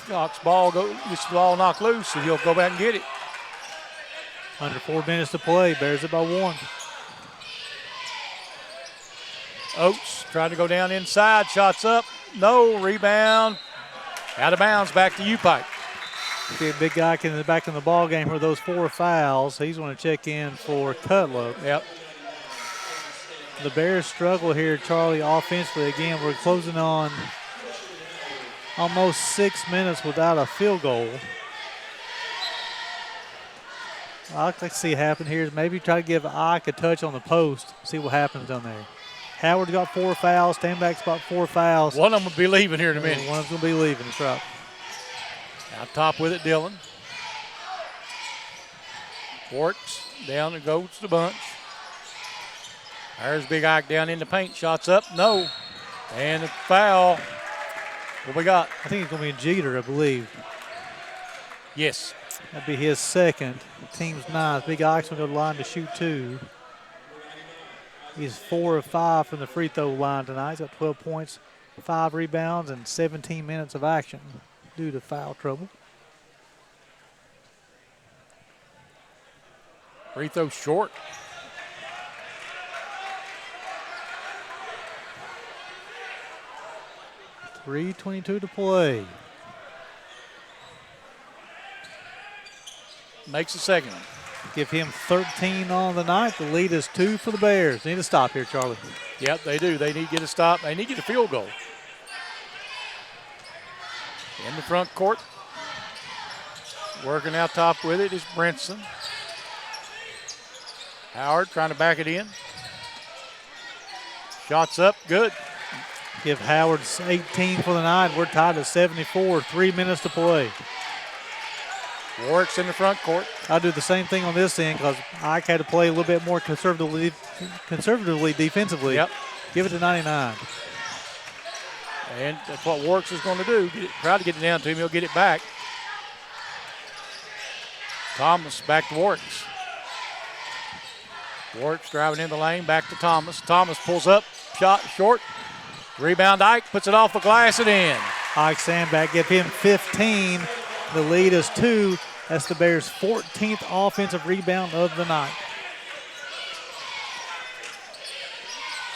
knocks ball, gets the ball knocked loose, and he'll go back and get it. Under 4 minutes to play, Bears it by 1. Oates trying to go down inside, shots up, no, rebound, out of bounds, back to U-Pike. See a big guy in the back in the ball game for those 4 fouls. He's going to check in for Cutler. Yep. The Bears struggle here, Charlie, offensively. Again, we're closing on almost 6 minutes without a field goal. I'd like to see happen here is maybe try to give Ike a touch on the post, see what happens down there. Howard's got 4 fouls. Stanback's got 4 fouls. One of them will be leaving here in a minute. One of them's going to be leaving, that's right. Out top with it, Dillon. Works down and goes to the Bunch. There's Big Ike down in the paint. Shots up, no. And a foul. What we got? I think it's going to be Jeter, I believe. Yes. That'd be his second. Team's 9th. Big Ike's going to go to the line to shoot 2. He's 4 of 5 from the free throw line tonight. He's got 12 points, 5 rebounds, and 17 minutes of action due to foul trouble. Free throw short. .322 to play. Makes the second one. Give him 13 on the night. The lead is 2 for the Bears. Need to stop here, Charlie. Yep, they do. They need to get a stop. They need to get a field goal. In the front court. Working out top with it is Brinson. Howard trying to back it in. Shots up, good. Give Howard 18 for the night. We're tied at 74. 3 minutes to play. Warwick's in the front court. I'll do the same thing on this end because Ike had to play a little bit more conservatively defensively. Yep. Give it to 99. And that's what Warwick's is going to do. Try to get it down to him. He'll get it back. Thomas back to Warwick's. Warwick's driving in the lane. Back to Thomas. Thomas pulls up. Shot short. Rebound Ike. Puts it off the glass and in. Ike Stanback give him 15. The lead is 2. That's the Bears' 14th offensive rebound of the night.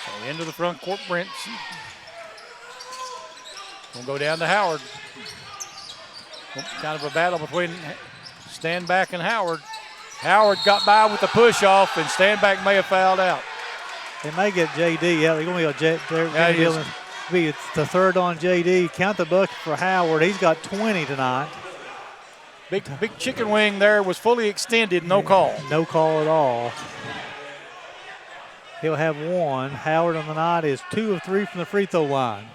So into the front court, Brinson. Gonna go down to Howard. Kind of a battle between Stanback and Howard. Howard got by with the push off, and Stanback may have fouled out. They may get JD. Yeah, they're going to be it's the 3rd on JD. Count the bucket for Howard. He's got 20 tonight. Big chicken wing there was fully extended, no call. No call at all. He'll have 1. Howard on the night is 2 of 3 from the free throw line.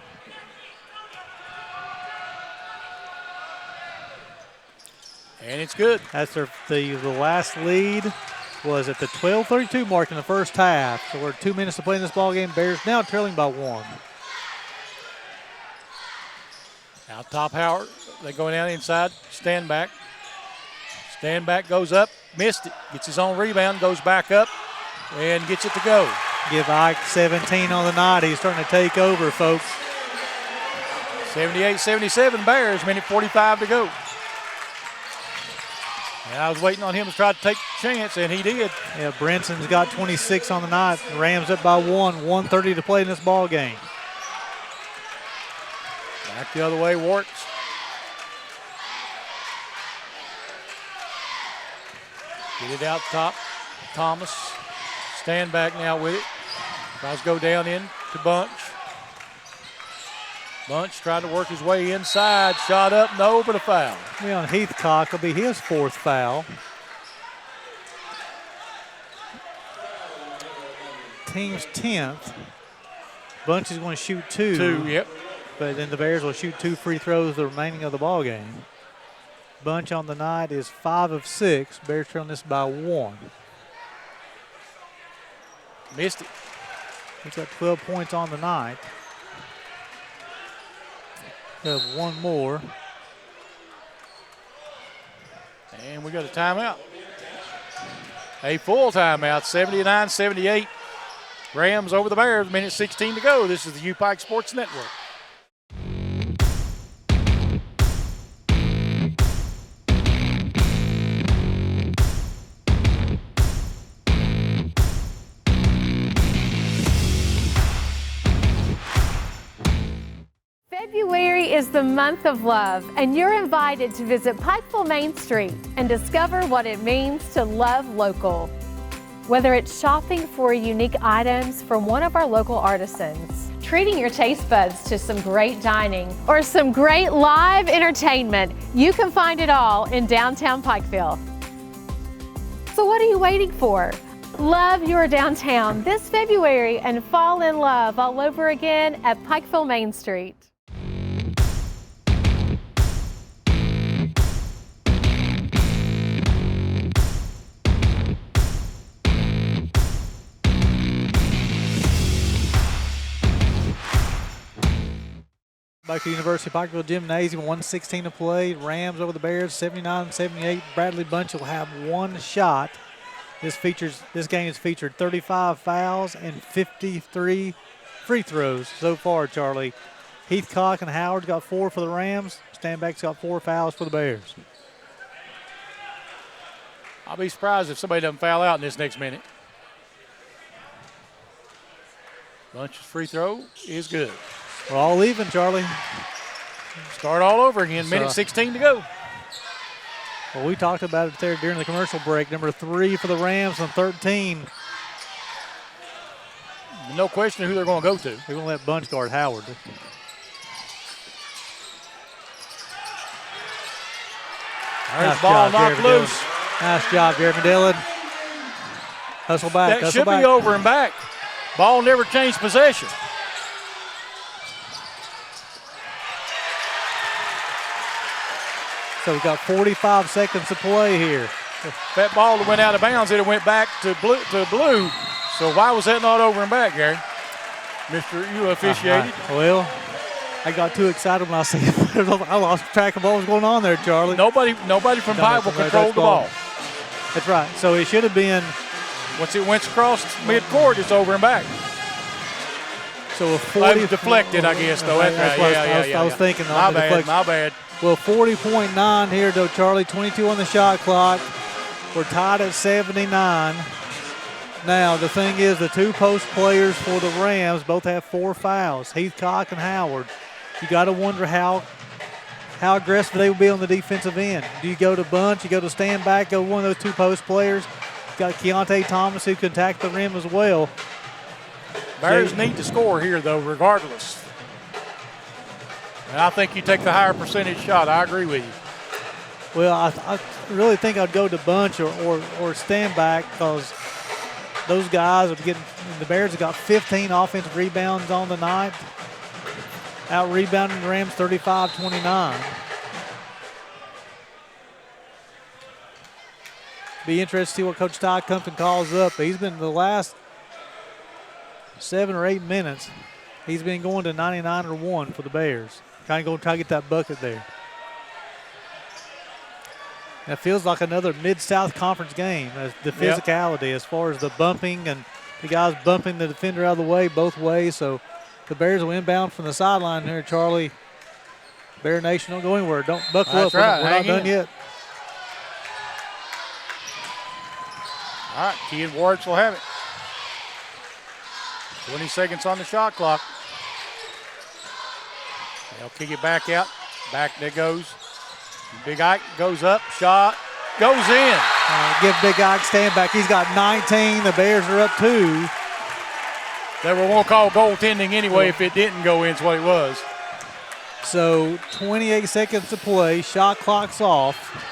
And it's good. That's the last lead was at the 12:32 mark in the first half. So we're 2 minutes to play in this ball game. Bears now trailing by 1. Out top Howard. They go down inside. Stanback. Stanback goes up. Missed it. Gets his own rebound. Goes back up and gets it to go. Give Ike 17 on the night. He's starting to take over, folks. 78-77 Bears. Minute 45 to go. And I was waiting on him to try to take a chance, and he did. Yeah, Brinson's got 26 on the night. Rams up by 1. 1:30 to play in this ball game. Back the other way, Warts. Get it out top. Thomas. Stanback now with it. Tries to go down in to Bunch. Bunch trying to work his way inside. Shot up, no, but a foul. Leon Heathcock will be his 4th foul. Team's 10th. Bunch is going to shoot 2. 2, yep. but then the Bears will shoot 2 free throws the remaining of the ball game. Bunch on the night is 5 of 6. Bears trail this by 1. Missed it. He's got 12 points on the night. We have one more. And we got a timeout. A full timeout, 79-78. Rams over the Bears, minute 16 to go. This is the U-Pike Sports Network. February is the month of love, and you're invited to visit Pikeville Main Street and discover what it means to love local. Whether it's shopping for unique items from one of our local artisans, treating your taste buds to some great dining, or some great live entertainment, you can find it all in downtown Pikeville. So what are you waiting for? Love your downtown this February and fall in love all over again at Pikeville Main Street. Back to the University of Pikeville Gymnasium, 1:16 to play. Rams over the Bears, 79-78. Bradley Bunch will have one shot. This game has featured 35 fouls and 53 free throws so far, Charlie. Heathcock and Howard got 4 for the Rams. Stanback's got 4 fouls for the Bears. I'll be surprised if somebody doesn't foul out in this next minute. Bunch's free throw is good. We're all even, Charlie. Start all over again, minute 16 to go. Well, we talked about it there during the commercial break. Number 3 for the Rams on 13. No question who they're going to go to. They're going to let Bunch guard Howard. There's the ball knocked loose. Nice job, Jeremy Dillon. Hustle back, That should be over and back. Ball never changed possession. So we've got 45 seconds to play here. If that ball went out of bounds, it went back to blue. So why was that not over and back, Gary? Mr. You officiated. Well, I got too excited when I see it. I lost track of what was going on there, Charlie. Nobody from Pikeville controlled the ball. That's right. So it should have been. Once it went across midcourt, it's over and back. So a 40 deflected, I guess, though. That's right. I was thinking my on the deflection. My bad. Well, 40.9 here, though, Charlie. 22 on the shot clock. We're tied at 79. Now, the thing is, the 2 post players for the Rams both have 4 fouls, Heathcock and Howard. You got to wonder how aggressive they will be on the defensive end. Do you go to Bunch? You go to stand back, go one of those 2 post players? You got Keontae Thomas who can attack the rim as well. Bears need to score here, though, regardless. And I think you take the higher percentage shot. I agree with you. Well, I really think I'd go to Bunch or stand back because those guys are getting – the Bears have got 15 offensive rebounds on the night. Out-rebounding the Rams 35-29. Be interested to see what Coach Ty Compton calls up. He's been the last 7 or 8 minutes. He's been going to 99 or 1 for the Bears. Kind of going to try to get that bucket there. And it feels like another Mid-South Conference game. The physicality as far as the bumping and the guys bumping the defender out of the way both ways. So the Bears will inbound from the sideline here, Charlie. Bear Nation, don't go anywhere. Don't buckle up. Right. We're not done yet. All right, Kean Wards will have it. 20 seconds on the shot clock. They'll kick it back out. Back there goes. Big Ike goes up, shot, goes in. Give Big Ike stand back. He's got 19. The Bears are up 2. They won't call goaltending anyway if it didn't go in, is what it was. So 28 seconds to play. Shot clock's off.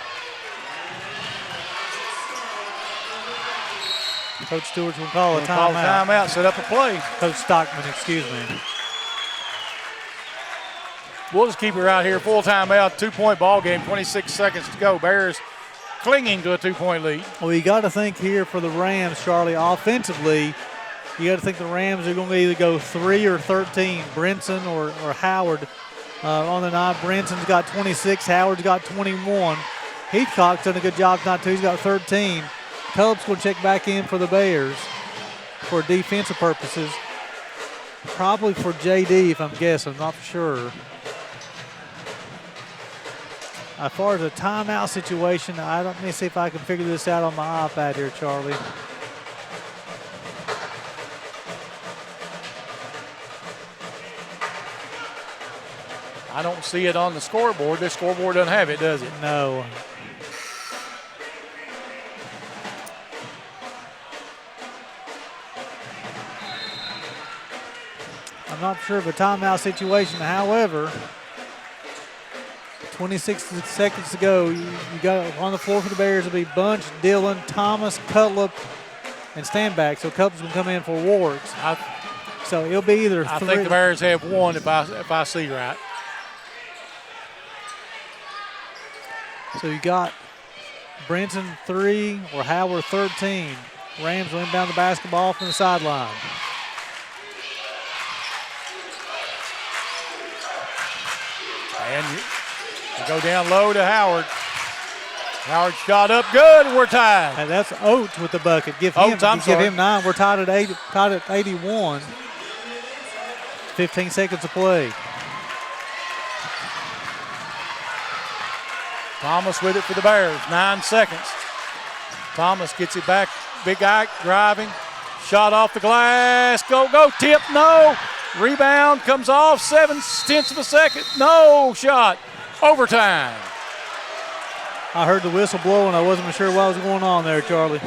Coach Stewart's will call a timeout. Call a timeout, set up a play. Coach Stockman, excuse me. We'll just keep it right here. Full timeout, 2-point ball game, 26 seconds to go. Bears clinging to a 2-point lead. Well, you got to think here for the Rams, Charlie, offensively, you got to think the Rams are going to either go 3 or 13, Brinson or Howard. On the night, Brinson's got 26, Howard's got 21. Heathcock's done a good job tonight, too. He's got 13. Cubs will check back in for the Bears for defensive purposes. Probably for JD, if I'm guessing. I'm not for sure. As far as the timeout situation, let me see if I can figure this out on my iPad here, Charlie. I don't see it on the scoreboard. This scoreboard doesn't have it, does it? No. I'm not sure of a timeout situation. However, 26 seconds to go. You got on the floor for the Bears. It'll be Bunch, Dillon, Thomas, Cutlip, and Standback. So Cubs will come in for Warks. So it'll be either I think the Bears have one if I see right. So you got Brinson 3 or Howard 13. Rams will inbound the basketball from the sideline. And you go down low to Howard. Howard shot up good, and we're tied. And that's Oates with the bucket. Give him 9. We're tied at 81. 15 seconds to play. Thomas with it for the Bears, 9 seconds. Thomas gets it back. Big Ike driving. Shot off the glass. Go, tip, no. Rebound comes off, 7/10 of a second. No shot. Overtime. I heard the whistle blow, and I wasn't sure what was going on there, Charlie.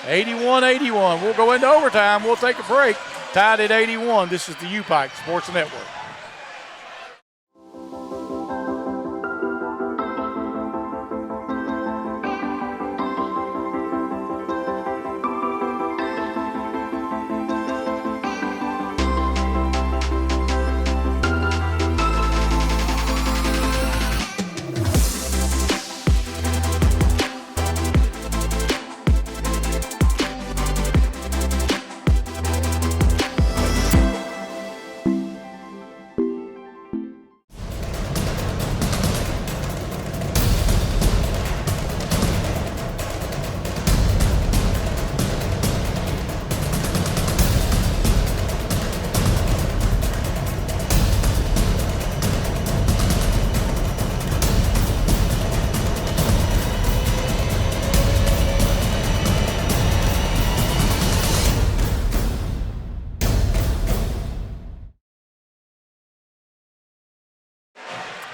81-81. We'll go into overtime. We'll take a break. Tied at 81. This is the U-Pike Sports Network.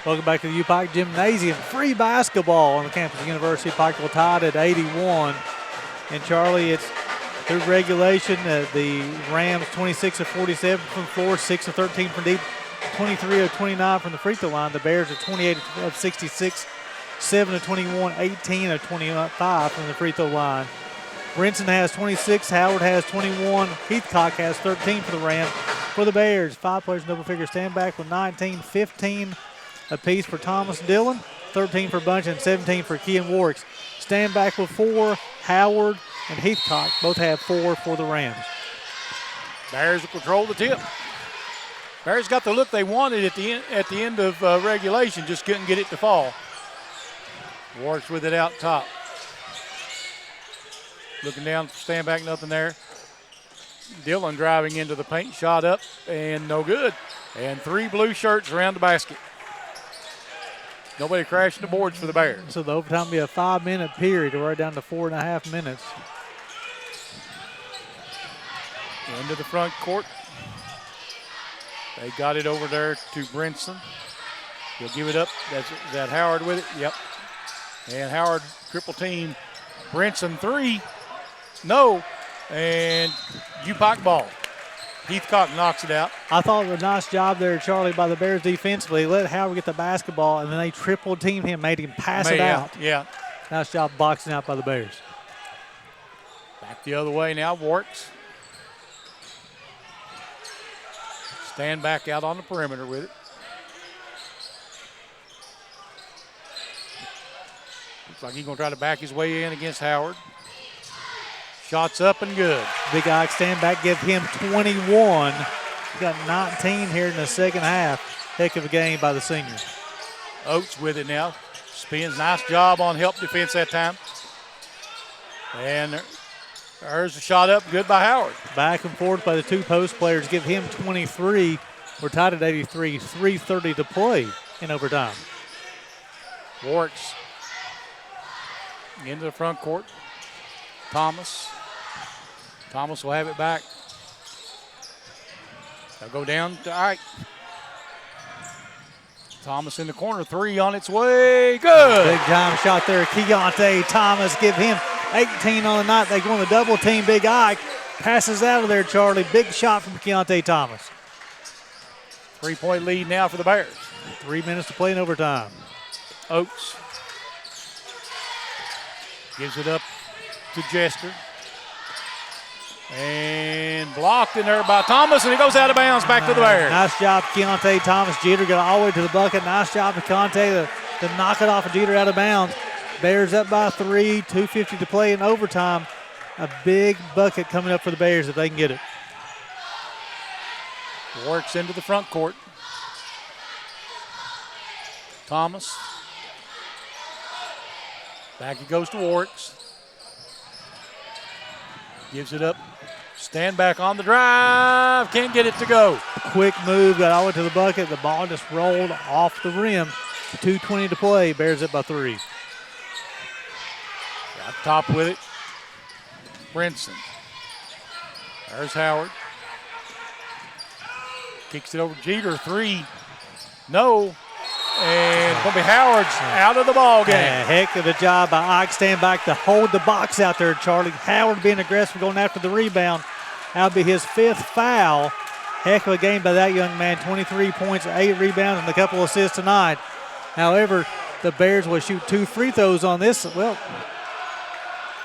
Welcome back to the U-Pike Gymnasium. Free basketball on the campus of University of Pikeville, tied at 81. And Charlie, it's through regulation. The Rams 26 of 47 from the floor, 6 of 13 from deep, 23 of 29 from the free throw line. The Bears are 28 of 66, 7 of 21, 18 of 25 from the free throw line. Brinson has 26, Howard has 21, Heathcock has 13 for the Rams. For the Bears, 5 players in double figure stand back with 19, 15 apiece for Thomas Dillon, 13 for Bunch, and 17 for Kean Warks. Stand back with 4, Howard and Heathcock both have 4 for the Rams. Bears will control the tip. Bears got the look they wanted at the end of regulation, just couldn't get it to fall. Warks with it out top. Looking down, stand back, nothing there. Dillon driving into the paint, shot up, and no good. And 3 blue shirts around the basket. Nobody crashing the boards for the Bears. So the overtime will be a 5-minute period. We're right down to 4.5 minutes. Into the front court. They got it over there to Brinson. He'll give it up. That's that Howard with it. Yep. And Howard triple team. Brinson 3. No. And U-Pike ball. Heathcock knocks it out. I thought it was a nice job there, Charlie, by the Bears defensively. Let Howard get the basketball, and then they triple teamed him, made him pass it out. Yeah. Nice job boxing out by the Bears. Back the other way now, Warks. Stand back out on the perimeter with it. Looks like he's going to try to back his way in against Howard. Shots up and good. Big Ike stand back, give him 21. He got 19 here in the second half. Heck of a game by the senior. Oates with it now. Spins, nice job on help defense that time. And there's a shot up, good by Howard. Back and forth by the two post players, give him 23. We're tied at 83, 3:30 to play in overtime. Warwick's into the front court. Thomas will have it back. They'll go down to Ike. Thomas in the corner, 3 on its way, good. Big time shot there, Keontae Thomas, give him 18 on the night. They go on the double team, Big Ike passes out of there, Charlie. Big shot from Keontae Thomas. 3-point lead now for the Bears. 3 minutes to play in overtime. Oates gives it up to Jester. And blocked in there by Thomas, and it goes out of bounds back to the Bears. Nice job, Keontae Thomas. Jeter got all the way to the bucket. Nice job to Keontae to knock it off of Jeter out of bounds. Bears up by 3, 2:50 to play in overtime. A big bucket coming up for the Bears if they can get it. Works into the front court. Thomas. Back he goes to Warwick's. Gives it up. Stand back on the drive. Can't get it to go. Quick move, got all the way to the bucket. The ball just rolled off the rim. 2:20 to play. Bears up by 3. Got top with it. Brinson. There's Howard. Kicks it over to Jeter. 3. No. And it's going to be Howard's out of the ball game. Yeah, heck of a job by Ike. Stand back to hold the box out there, Charlie. Howard being aggressive, going after the rebound. That'll be his 5th foul. Heck of a game by that young man. 23 points, 8 rebounds, and a couple assists tonight. However, the Bears will shoot 2 free throws on this. Well,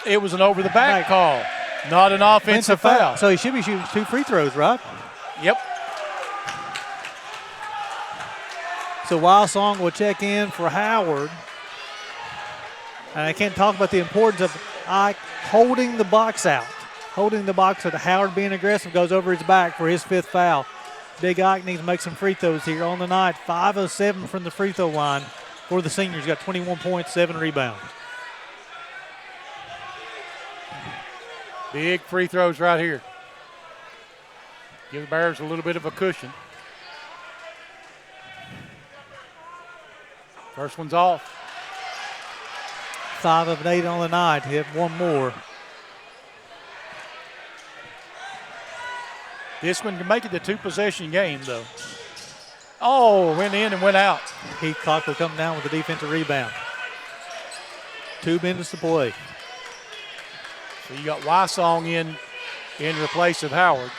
it was an over-the-back call, not an offensive foul. So he should be shooting 2 free throws, right? Yep. So Wildsong will check in for Howard. And I can't talk about the importance of Ike holding the box out. Holding the box out. Howard being aggressive goes over his back for his 5th foul. Big Ike needs to make some free throws here on the night. 5 of 7 from the free throw line for the seniors. Got 21 points, 7 rebounds. Big free throws right here. Give the Bears a little bit of a cushion. First one's off. 5 of 8 on the night. Hit one more. This one can make it a 2-possession game, though. Oh, went in and went out. Heath Clark will come down with the defensive rebound. 2 minutes to play. So you got Wysong in replace of Howard.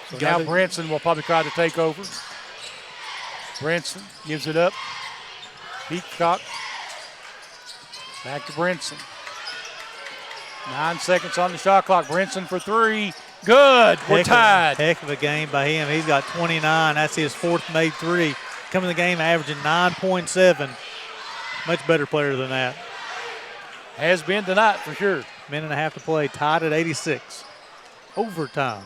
So now Brinson will probably try to take over. Brinson gives it up. Heathcock. Back to Brinson. 9 seconds on the shot clock. Brinson for 3. Good. We're tied. Heck of a game by him. He's got 29. That's his 4th made 3. Coming in the game averaging 9.7. Much better player than that. Has been tonight for sure. Minute and a half to play. Tied at 86. Overtime.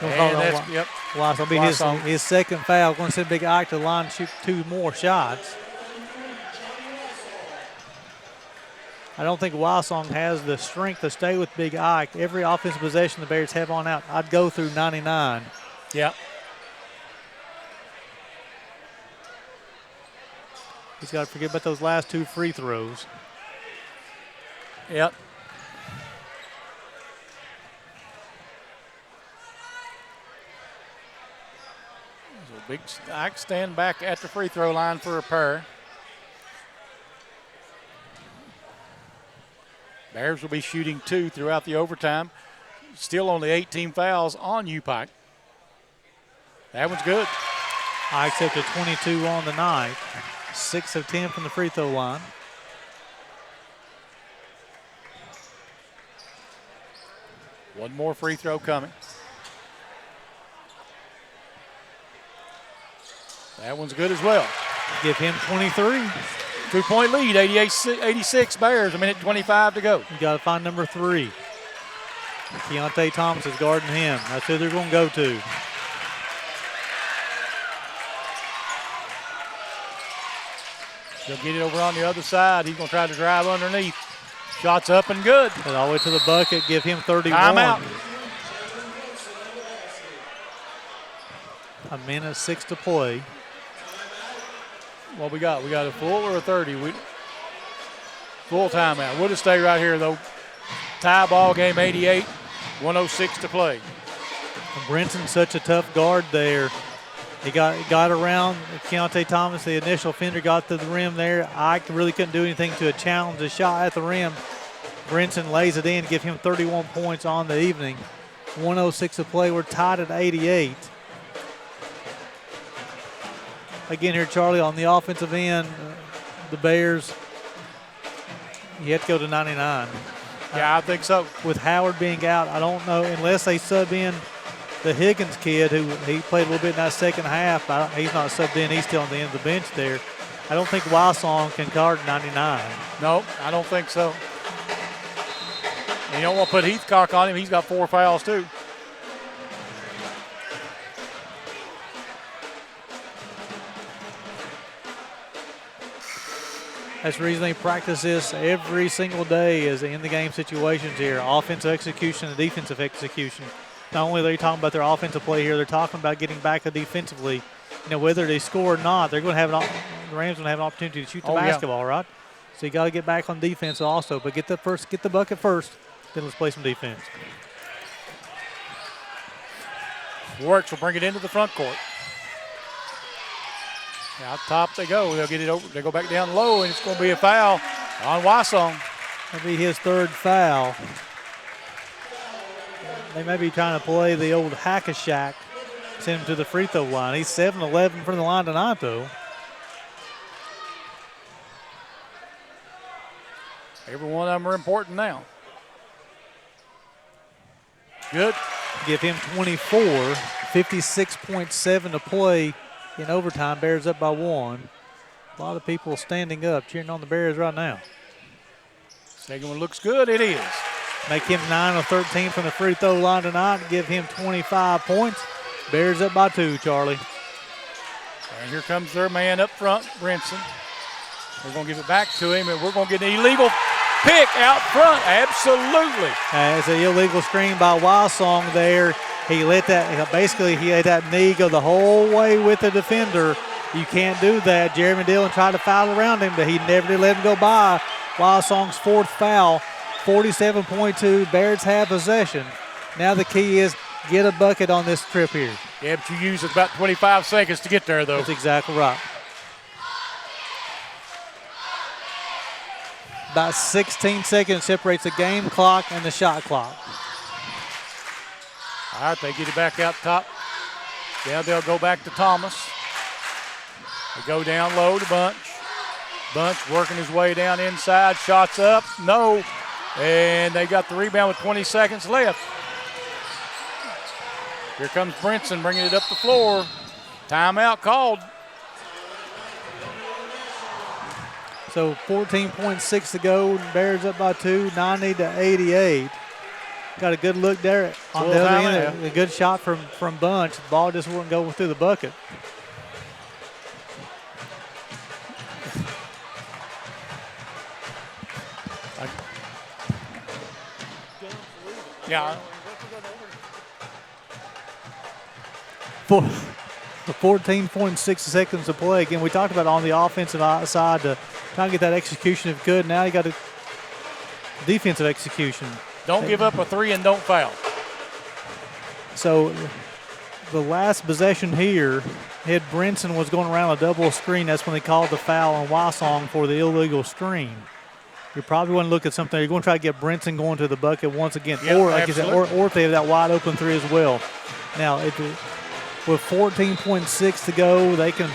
And that's, yep. Well, it's going to be his 2nd foul. Going to send Big Ike to the line to shoot 2 more shots. I don't think Wysong has the strength to stay with Big Ike. Every offensive possession the Bears have on out, I'd go through 99. Yeah. He's got to forget about those last 2 free throws. Yep. So Big Ike stand back at the free throw line for a pair. Bears will be shooting 2 throughout the overtime. Still only 18 fouls on U-Pike. That one's good. Ike's up to 22 on the night. 6 of 10 from the free throw line. One more free throw coming. That one's good as well. Give him 23. 2-point lead, 86 Bears, a minute 25 to go. You got to find number 3. Keontae Thomas is guarding him. That's who they're going to go to. He'll get it over on the other side. He's going to try to drive underneath. Shots up and good. And all the way to the bucket, give him 31. Timeout. A minute 6 to play. What we got? We got a full or a 30? Full timeout. We'll just stay right here, though. Tie ball game, 88, 106 to play. Brinson's such a tough guard there. He got around Keontae Thomas, the initial offender, got to the rim there. Ike really couldn't do anything to challenge the shot at the rim. Brinson lays it in, give him 31 points on the evening. 106 to play. We're tied at 88. Again here, Charlie, on the offensive end, the Bears, you have to go to 99. Yeah, I think so. With Howard being out, I don't know, unless they sub in the Higgins kid, who he played a little bit in that second half. He's not subbed in. He's still on the end of the bench there. I don't think Wysong can guard 99. No, I don't think so. And you don't want to put Heathcock on him. He's got 4 fouls, too. That's the reason they practice this every single day, is in the game situations here. Offensive execution and defensive execution. Not only are they talking about their offensive play here, they're talking about getting back defensively. You know, whether they score or not, they're going to have the Rams going to have an opportunity to shoot the basketball, right? So you got to get back on defense also, but get the bucket first. Then let's play some defense. Works will bring it into the front court. Out top they go. They'll get it over. They go back down low, and it's going to be a foul on Wysong. That'll be his 3rd foul. They may be trying to play the old hack-a-shack, send him to the free throw line. He's 7-11 from the line tonight, though. Every one of them are important now. Good. Give him 24, 56.7 to play in overtime. Bears up by 1. A lot of people standing up, cheering on the Bears right now. Second one looks good. It is. Make him 9 of 13 from the free throw line tonight and give him 25 points. Bears up by 2, Charlie. And here comes their man up front, Brinson. We're going to give it back to him, and we're going to get an illegal pick out front. Absolutely. It's an illegal screen by Wysong there. He let that, basically he had that knee go the whole way with the defender. You can't do that. Jeremy Dillon tried to foul around him, but he never did let him go by. Wysong's 4th foul, 47.2. Bears have possession. Now the key is get a bucket on this trip here. Yeah, but you use about 25 seconds to get there, though. That's exactly right. About 16 seconds separates the game clock and the shot clock. All right, they get it back out top. Now they'll go back to Thomas. They go down low to Bunch. Bunch working his way down inside. Shots up. No. And they got the rebound with 20 seconds left. Here comes Brinson bringing it up the floor. Timeout called. So 14.6 to go. Bears up by 2, 90-88. Got a good look there on the other end. A good shot from Bunch. The ball just wouldn't go through the bucket. Yeah. 14.6 seconds to play. Again, we talked about on the offensive side to try and get that execution if good. Now you got a defensive execution. Don't give up a 3 and don't foul. So the last possession here, had Brinson was going around a double screen. That's when they called the foul on Wysong for the illegal screen. You probably want to look at something. You're going to try to get Brinson going to the bucket once again, yep, or like you said, absolutely. or if they have that wide open 3 as well. Now, with 14.6 to go, they can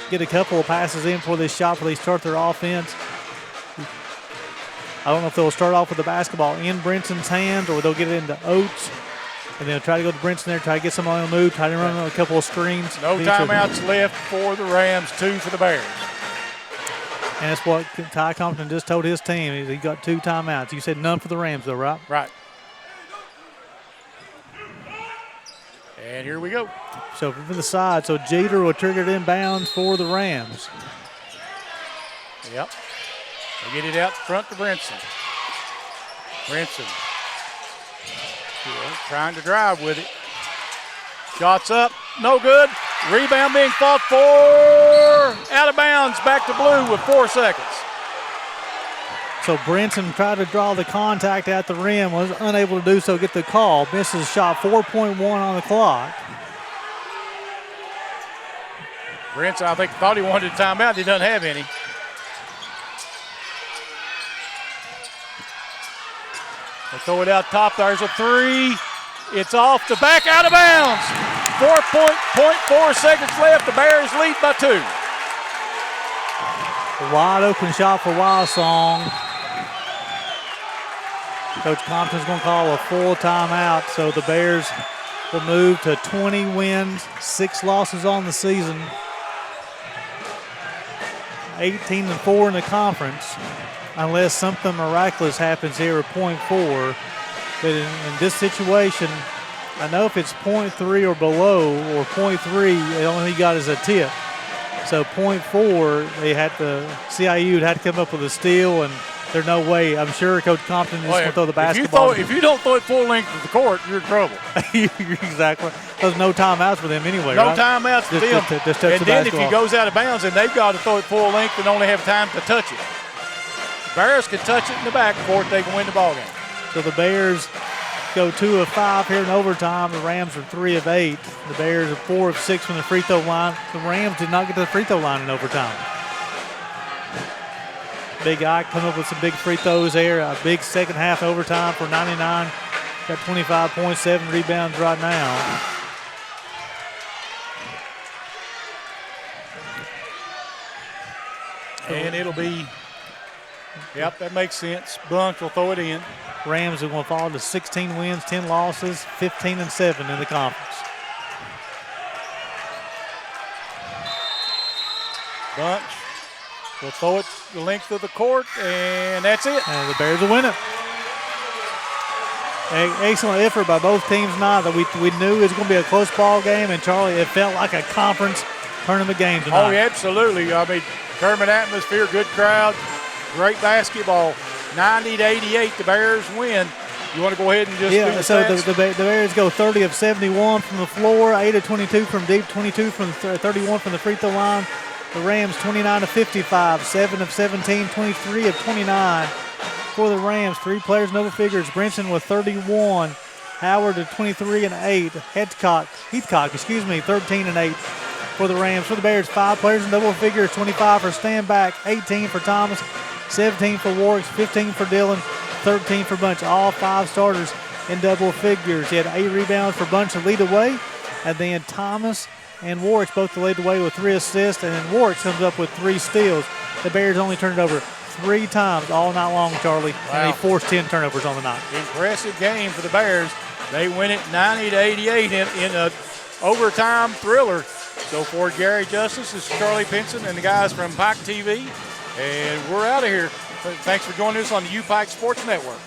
get a couple of passes in for this shot before they start their offense. I don't know if they'll start off with the basketball in Brinson's hand or they'll get it into Oates. And they'll try to go to Brinson there, try to get somebody on the move, try to run a couple of screens. No timeouts left for the Rams, 2 for the Bears. And that's what Ty Compton just told his team. He got 2 timeouts. You said none for the Rams, though, right? Right. And here we go. So from the side, so Jeter will trigger it inbounds for the Rams. Yep. They get it out front to Brinson. Brinson trying to drive with it. Shots up, no good. Rebound being fought for. Out of bounds, back to Blue with 4 seconds. So Brinson tried to draw the contact at the rim, was unable to do so, get the call. Misses shot, 4.1 on the clock. Brinson, I think, thought he wanted a timeout. He doesn't have any. They throw it out top. There's a 3. It's off the back, out of bounds. 4.4 seconds left. The Bears lead by 2. A wide open shot for Wildsong. Coach Compton's going to call a full timeout, so the Bears will move to 20 wins, 6 losses on the season, 18-4 in the conference, unless something miraculous happens here with .4. But in this situation, I know if it's .3 or below or .3, the only thing he got is a tip. So .4, CIU would have to come up with a steal, and there's no way. I'm sure Coach Compton is going to throw the basketball. If you don't throw it full length of the court, you're in trouble. Exactly. There's no timeouts for them anyway, no right? timeouts for them. Just and then if he goes out of bounds, then they've got to throw it full length and only have time to touch it. The Bears can touch it in the backcourt. They can win the ball game. So the Bears go 2 of 5 here in overtime. The Rams are 3 of 8. The Bears are 4 of 6 from the free throw line. The Rams did not get to the free throw line in overtime. Big Ike coming up with some big free throws there. A big second half overtime for 99. Got 25.7 rebounds right now. And it'll be, yep, that makes sense. Bunch will throw it in. Rams are going to fall to 16 wins, 10 losses, 15-7 in the conference. Bunch will throw it the length of the court, and that's it. And the Bears will win it. Excellent effort by both teams tonight. That we knew it was going to be a close ball game, and Charlie, it felt like a conference tournament game tonight. Oh, yeah, absolutely. I mean, tournament atmosphere, good crowd, great basketball. 90-88, the Bears win. You want to go ahead and just do the so stats? the Bears go 30 of 71 from the floor, 8 of 22 from deep, 22 from 31 from the free throw line. The Rams 29 of 55, 7 of 17, 23 of 29 for the Rams. 3 players in double figures. Brinson with 31, Howard at 23 and 8, Heathcock, 13 and 8 for the Rams. For the Bears, 5 players in double figures, 25 for Stanback, 18 for Thomas, 17 for Warwick, 15 for Dillon, 13 for Bunch. All 5 starters in double figures. He had 8 rebounds for Bunch to lead away, and then Thomas and Warwick both to lead the way with 3 assists, and then Warwick comes up with 3 steals. The Bears only turned it over 3 times all night long, Charlie, and they forced 10 turnovers on the night. Impressive game for the Bears. They win it 90-88 in an overtime thriller. So for Gary Justice, this is Charlie Pinson and the guys from Pike TV, and we're out of here. Thanks for joining us on the UPike Sports Network.